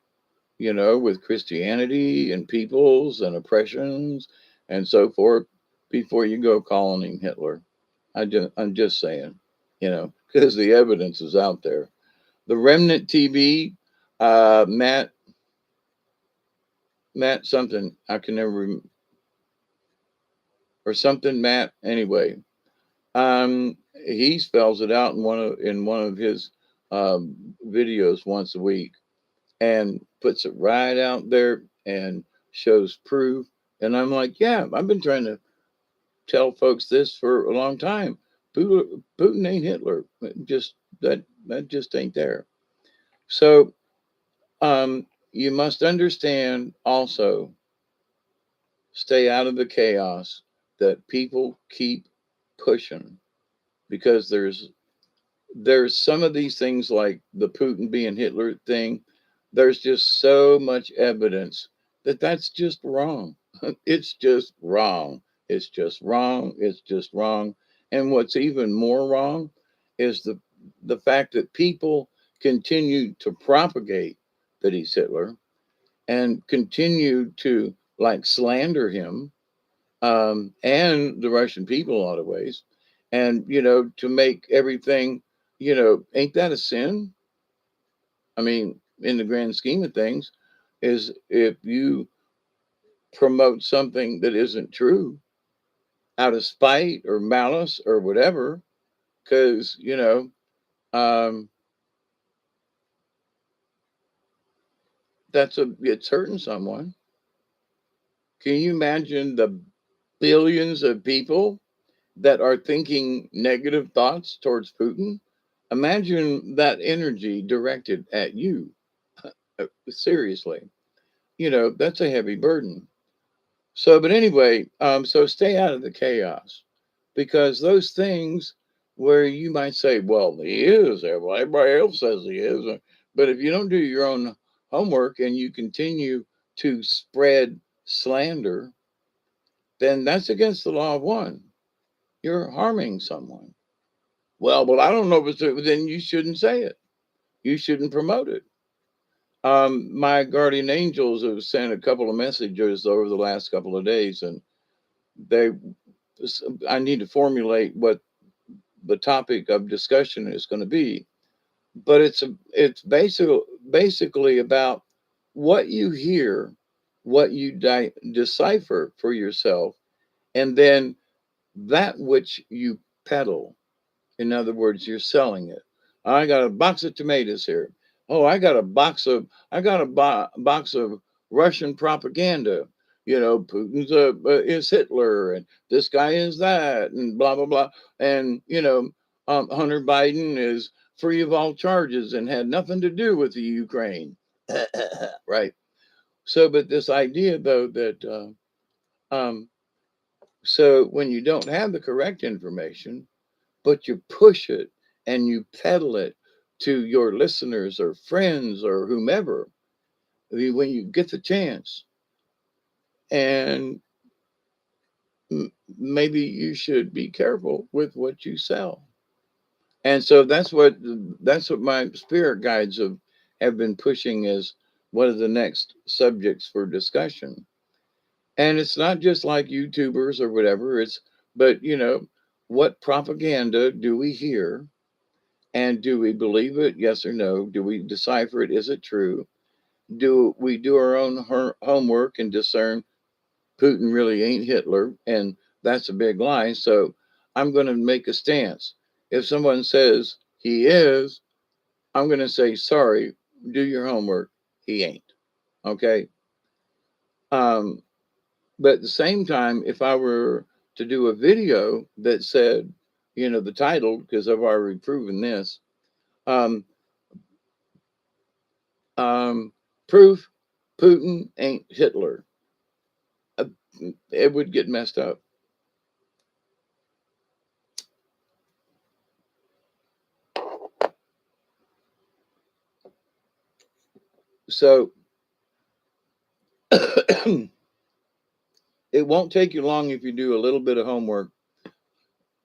with Christianity and peoples and oppressions and so forth before you go calling him Hitler. I'm just saying, because the evidence is out there. The Remnant TV, Matt something I can never or something Matt anyway. He spells it out in one of his videos once a week and puts it right out there and shows proof. And I'm like, yeah, I've been trying to tell folks this for a long time. Putin ain't Hitler. Just that just ain't there. So you must understand also, stay out of the chaos that people keep pushing, because there's some of these things like the Putin being Hitler thing. There's just so much evidence that that's just wrong. It's just wrong. It's just wrong. It's just wrong. And what's even more wrong is the fact that people continue to propagate that he's Hitler and continue to like slander him, and the Russian people a lot of ways, and to make everything, ain't that a sin? I mean, in the grand scheme of things, is if you promote something that isn't true out of spite or malice or whatever, because um, it's hurting someone. Can you imagine the billions of people that are thinking negative thoughts towards Putin? Imagine that energy directed at you. Seriously, that's a heavy burden. So, but anyway, so stay out of the chaos, because those things where you might say, well, he is, well, everybody else says he is. But if you don't do your own homework and you continue to spread slander, then that's against the law of one. You're harming someone. Well, but I don't know if it's, then you shouldn't say it. You shouldn't promote it. My guardian angels have sent a couple of messages over the last couple of days, and they, I need to formulate what the topic of discussion is going to be. But it's basically about what you hear, what you decipher for yourself, and then that which you peddle. In other words, you're selling it. I got a box of tomatoes here. Oh, I got a box of Russian propaganda. Putin's is Hitler, and this guy is that, and blah blah blah. And Hunter Biden is free of all charges and had nothing to do with the Ukraine, right? So, but this idea though that so when you don't have the correct information, but you push it and you peddle it to your listeners or friends or whomever, when you get the chance, and maybe you should be careful with what you sell. And so that's what my spirit guides have been pushing as one of the next subjects for discussion. And it's not just like YouTubers or whatever, but what propaganda do we hear? And do we believe it? Yes or no? Do we decipher it? Is it true? Do we do our own homework and discern Putin really ain't Hitler? And that's a big lie. So I'm going to make a stance. If someone says he is, I'm going to say, sorry, do your homework. He ain't. Okay. Um, but at the same time, if I were to do a video that said, the title, because I've already proven this, um, um, Proof Putin ain't Hitler. Uh, It would get messed up. So it won't take you long if you do a little bit of homework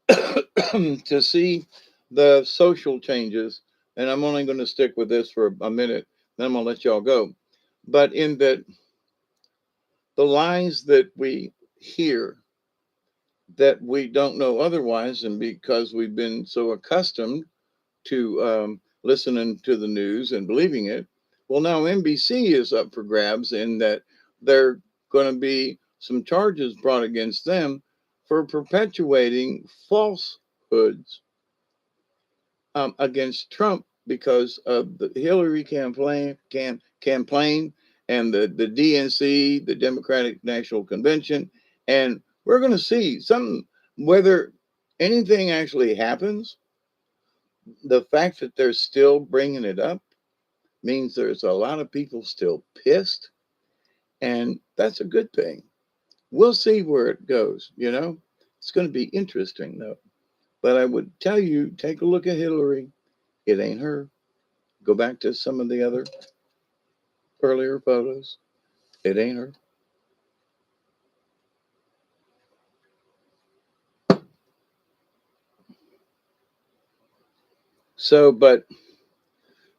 to see the social changes. And I'm only going to stick with this for a minute, then I'm going to let y'all go. But in that, the lies that we hear that we don't know otherwise, and because we've been so accustomed to listening to the news and believing it, well, now NBC is up for grabs in that they're going to be some charges brought against them for perpetuating falsehoods against Trump because of the Hillary campaign and the DNC, the Democratic National Convention. And we're going to see some, whether anything actually happens, the fact that they're still bringing it up means there's a lot of people still pissed. And that's a good thing. We'll see where it goes, you know? It's going to be interesting, though. But I would tell you, take a look at Hillary. It ain't her. Go back to some of the other earlier photos. It ain't her. So, but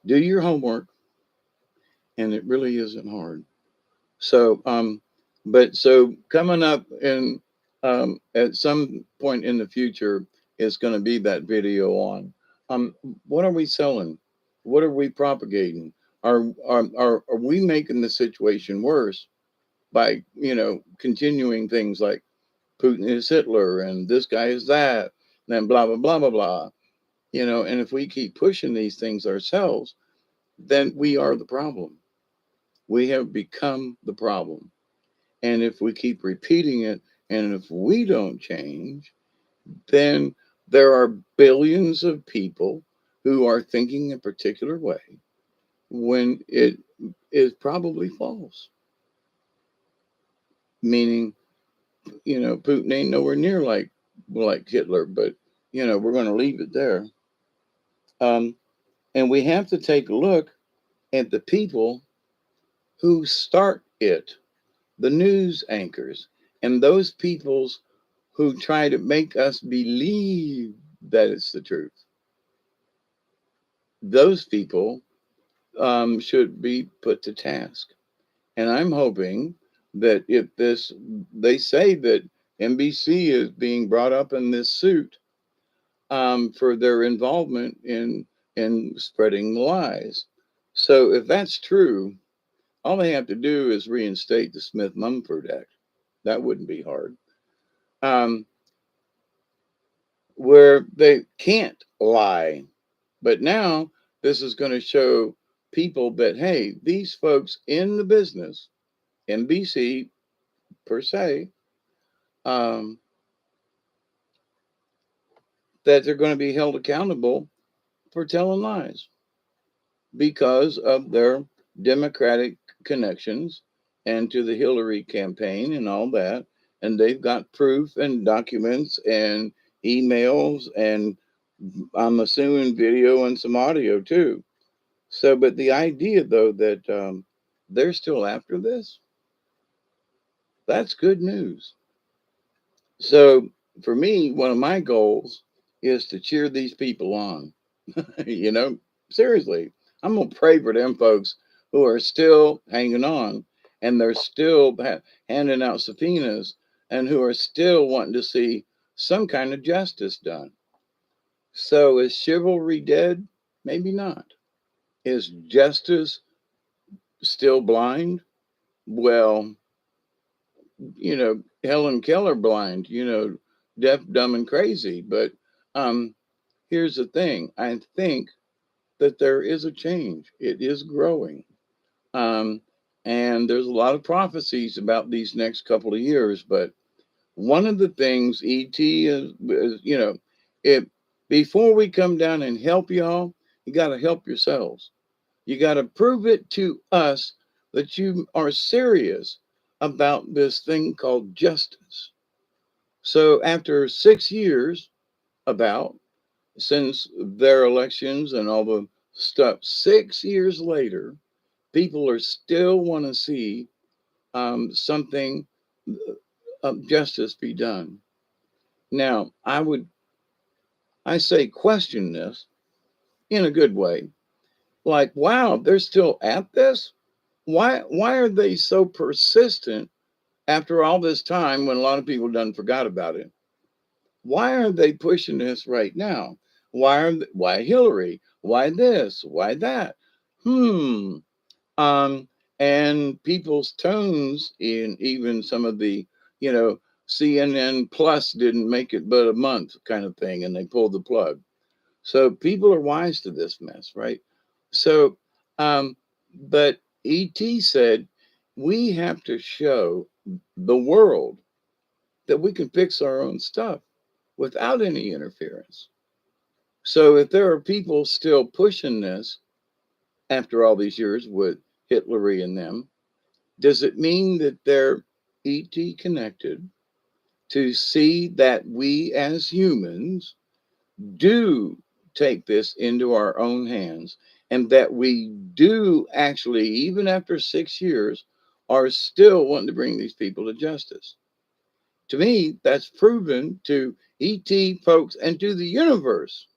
do your homework, and it really isn't hard. So, but so coming up in at some point in the future is going to be that video on what are we selling? What are we propagating? Are we making the situation worse by continuing things like Putin is Hitler and this guy is that, and then blah blah blah blah blah. And if we keep pushing these things ourselves, then we are the problem. We have become the problem. And if we keep repeating it, and if we don't change, then there are billions of people who are thinking a particular way when it is probably false. Meaning, Putin ain't nowhere near like Hitler, but we're going to leave it there. Um, and we have to take a look at the people who start it, the news anchors, and those peoples who try to make us believe that it's the truth. Those people should be put to task. And I'm hoping that if this, they say that NBC is being brought up in this suit for their involvement in spreading lies. So if that's true, all they have to do is reinstate the Smith-Mumford Act. That wouldn't be hard. Um, where they can't lie. But now this is going to show people that, hey, these folks in the business, NBC per se, um, that they're going to be held accountable for telling lies because of their Democratic connections and to the Hillary campaign and all that. And they've got proof and documents and emails and I'm assuming video and some audio too. So, but the idea though that they're still after this, that's good news. So, for me, one of my goals is to cheer these people on. you know, Seriously, I'm gonna pray for them folks who are still hanging on and they're still handing out subpoenas and who are still wanting to see some kind of justice done. So, is chivalry dead? Maybe not. Is justice still blind? Well, Helen Keller blind, deaf, dumb, and crazy. But um, here's the thing I think that there is a change, it is growing. Um, and there's a lot of prophecies about these next couple of years. But one of the things, ET, is if before we come down and help y'all, you got to help yourselves. You got to prove it to us that you are serious about this thing called justice. So after 6 years, about since their elections and all the stuff, 6 years later, people are still want to see something justice be done. Now, I say question this in a good way. Like, wow, they're still at this. Why are they so persistent after all this time when a lot of people done forgot about it? Why are they pushing this right now? Why Hillary? Why this? Why that? Hmm. Um, and people's tones in even some of the, you know, CNN Plus didn't make it but a month kind of thing, and they pulled the plug. So people are wise to this mess, right? So, um, but ET said we have to show the world that we can fix our own stuff without any interference. So if there are people still pushing this after all these years with Hitlery and them, does it mean that they're ET connected to see that we as humans do take this into our own hands and that we do actually, even after 6 years, are still wanting to bring these people to justice? To me, that's proven to ET folks and to the universe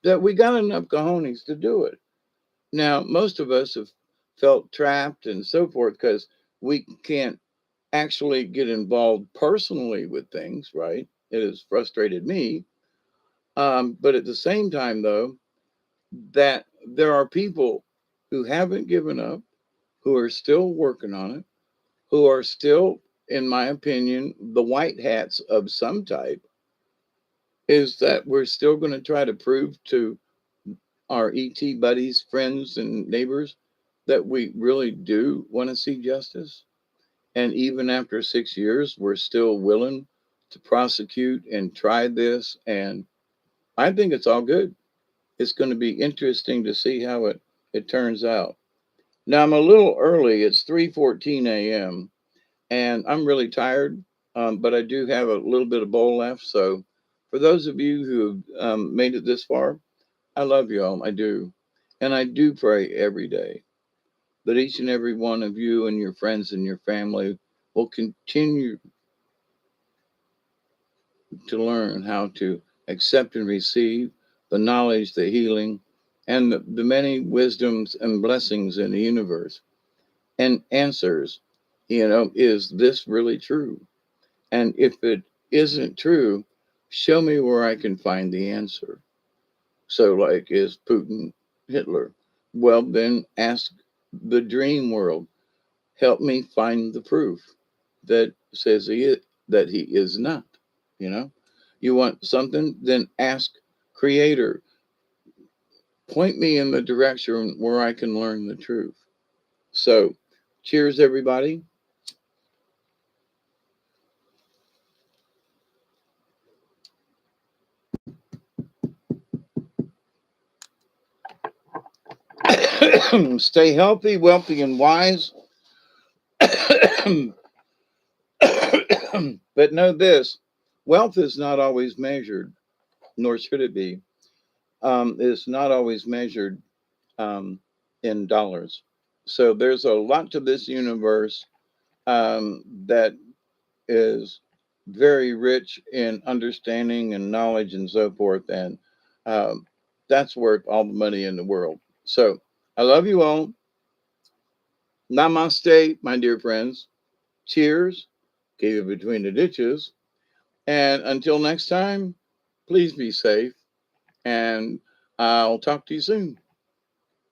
that we got enough cojones to do it. Now, most of us have felt trapped and so forth because we can't actually get involved personally with things, right? It has frustrated me. But at the same time, though, that there are people who haven't given up, who are still working on it, who are still, in my opinion, the white hats of some type, is that we're still going to try to prove to our ET buddies, friends, and neighbors that we really do want to see justice. And even after 6 years, we're still willing to prosecute and try this. And I think it's all good. It's going to be interesting to see how it turns out. Now I'm a little early. It's 3:14 a.m. and I'm really tired, but I do have a little bit of bowl left. So for those of you who have made it this far, I love you all. I do. And I do pray every day that each and every one of you and your friends and your family will continue to learn how to accept and receive the knowledge, the healing, and the many wisdoms and blessings in the universe and answers. Is this really true? And if it isn't true, show me where I can find the answer. So, like, is Putin Hitler? Well, then ask the dream world. Help me find the proof that says that he is not. You know, you want something, then ask Creator. Point me in the direction where I can learn the truth. So, cheers, everybody. Stay healthy, wealthy, and wise. But know this: wealth is not always measured, nor should it be. It's not always measured um, in dollars. So there's a lot to this universe that is very rich in understanding and knowledge and so forth. And um, that's worth all the money in the world. So I love you all. Namaste, my dear friends. Cheers. Keep it between the ditches. And until next time, please be safe. And I'll talk to you soon.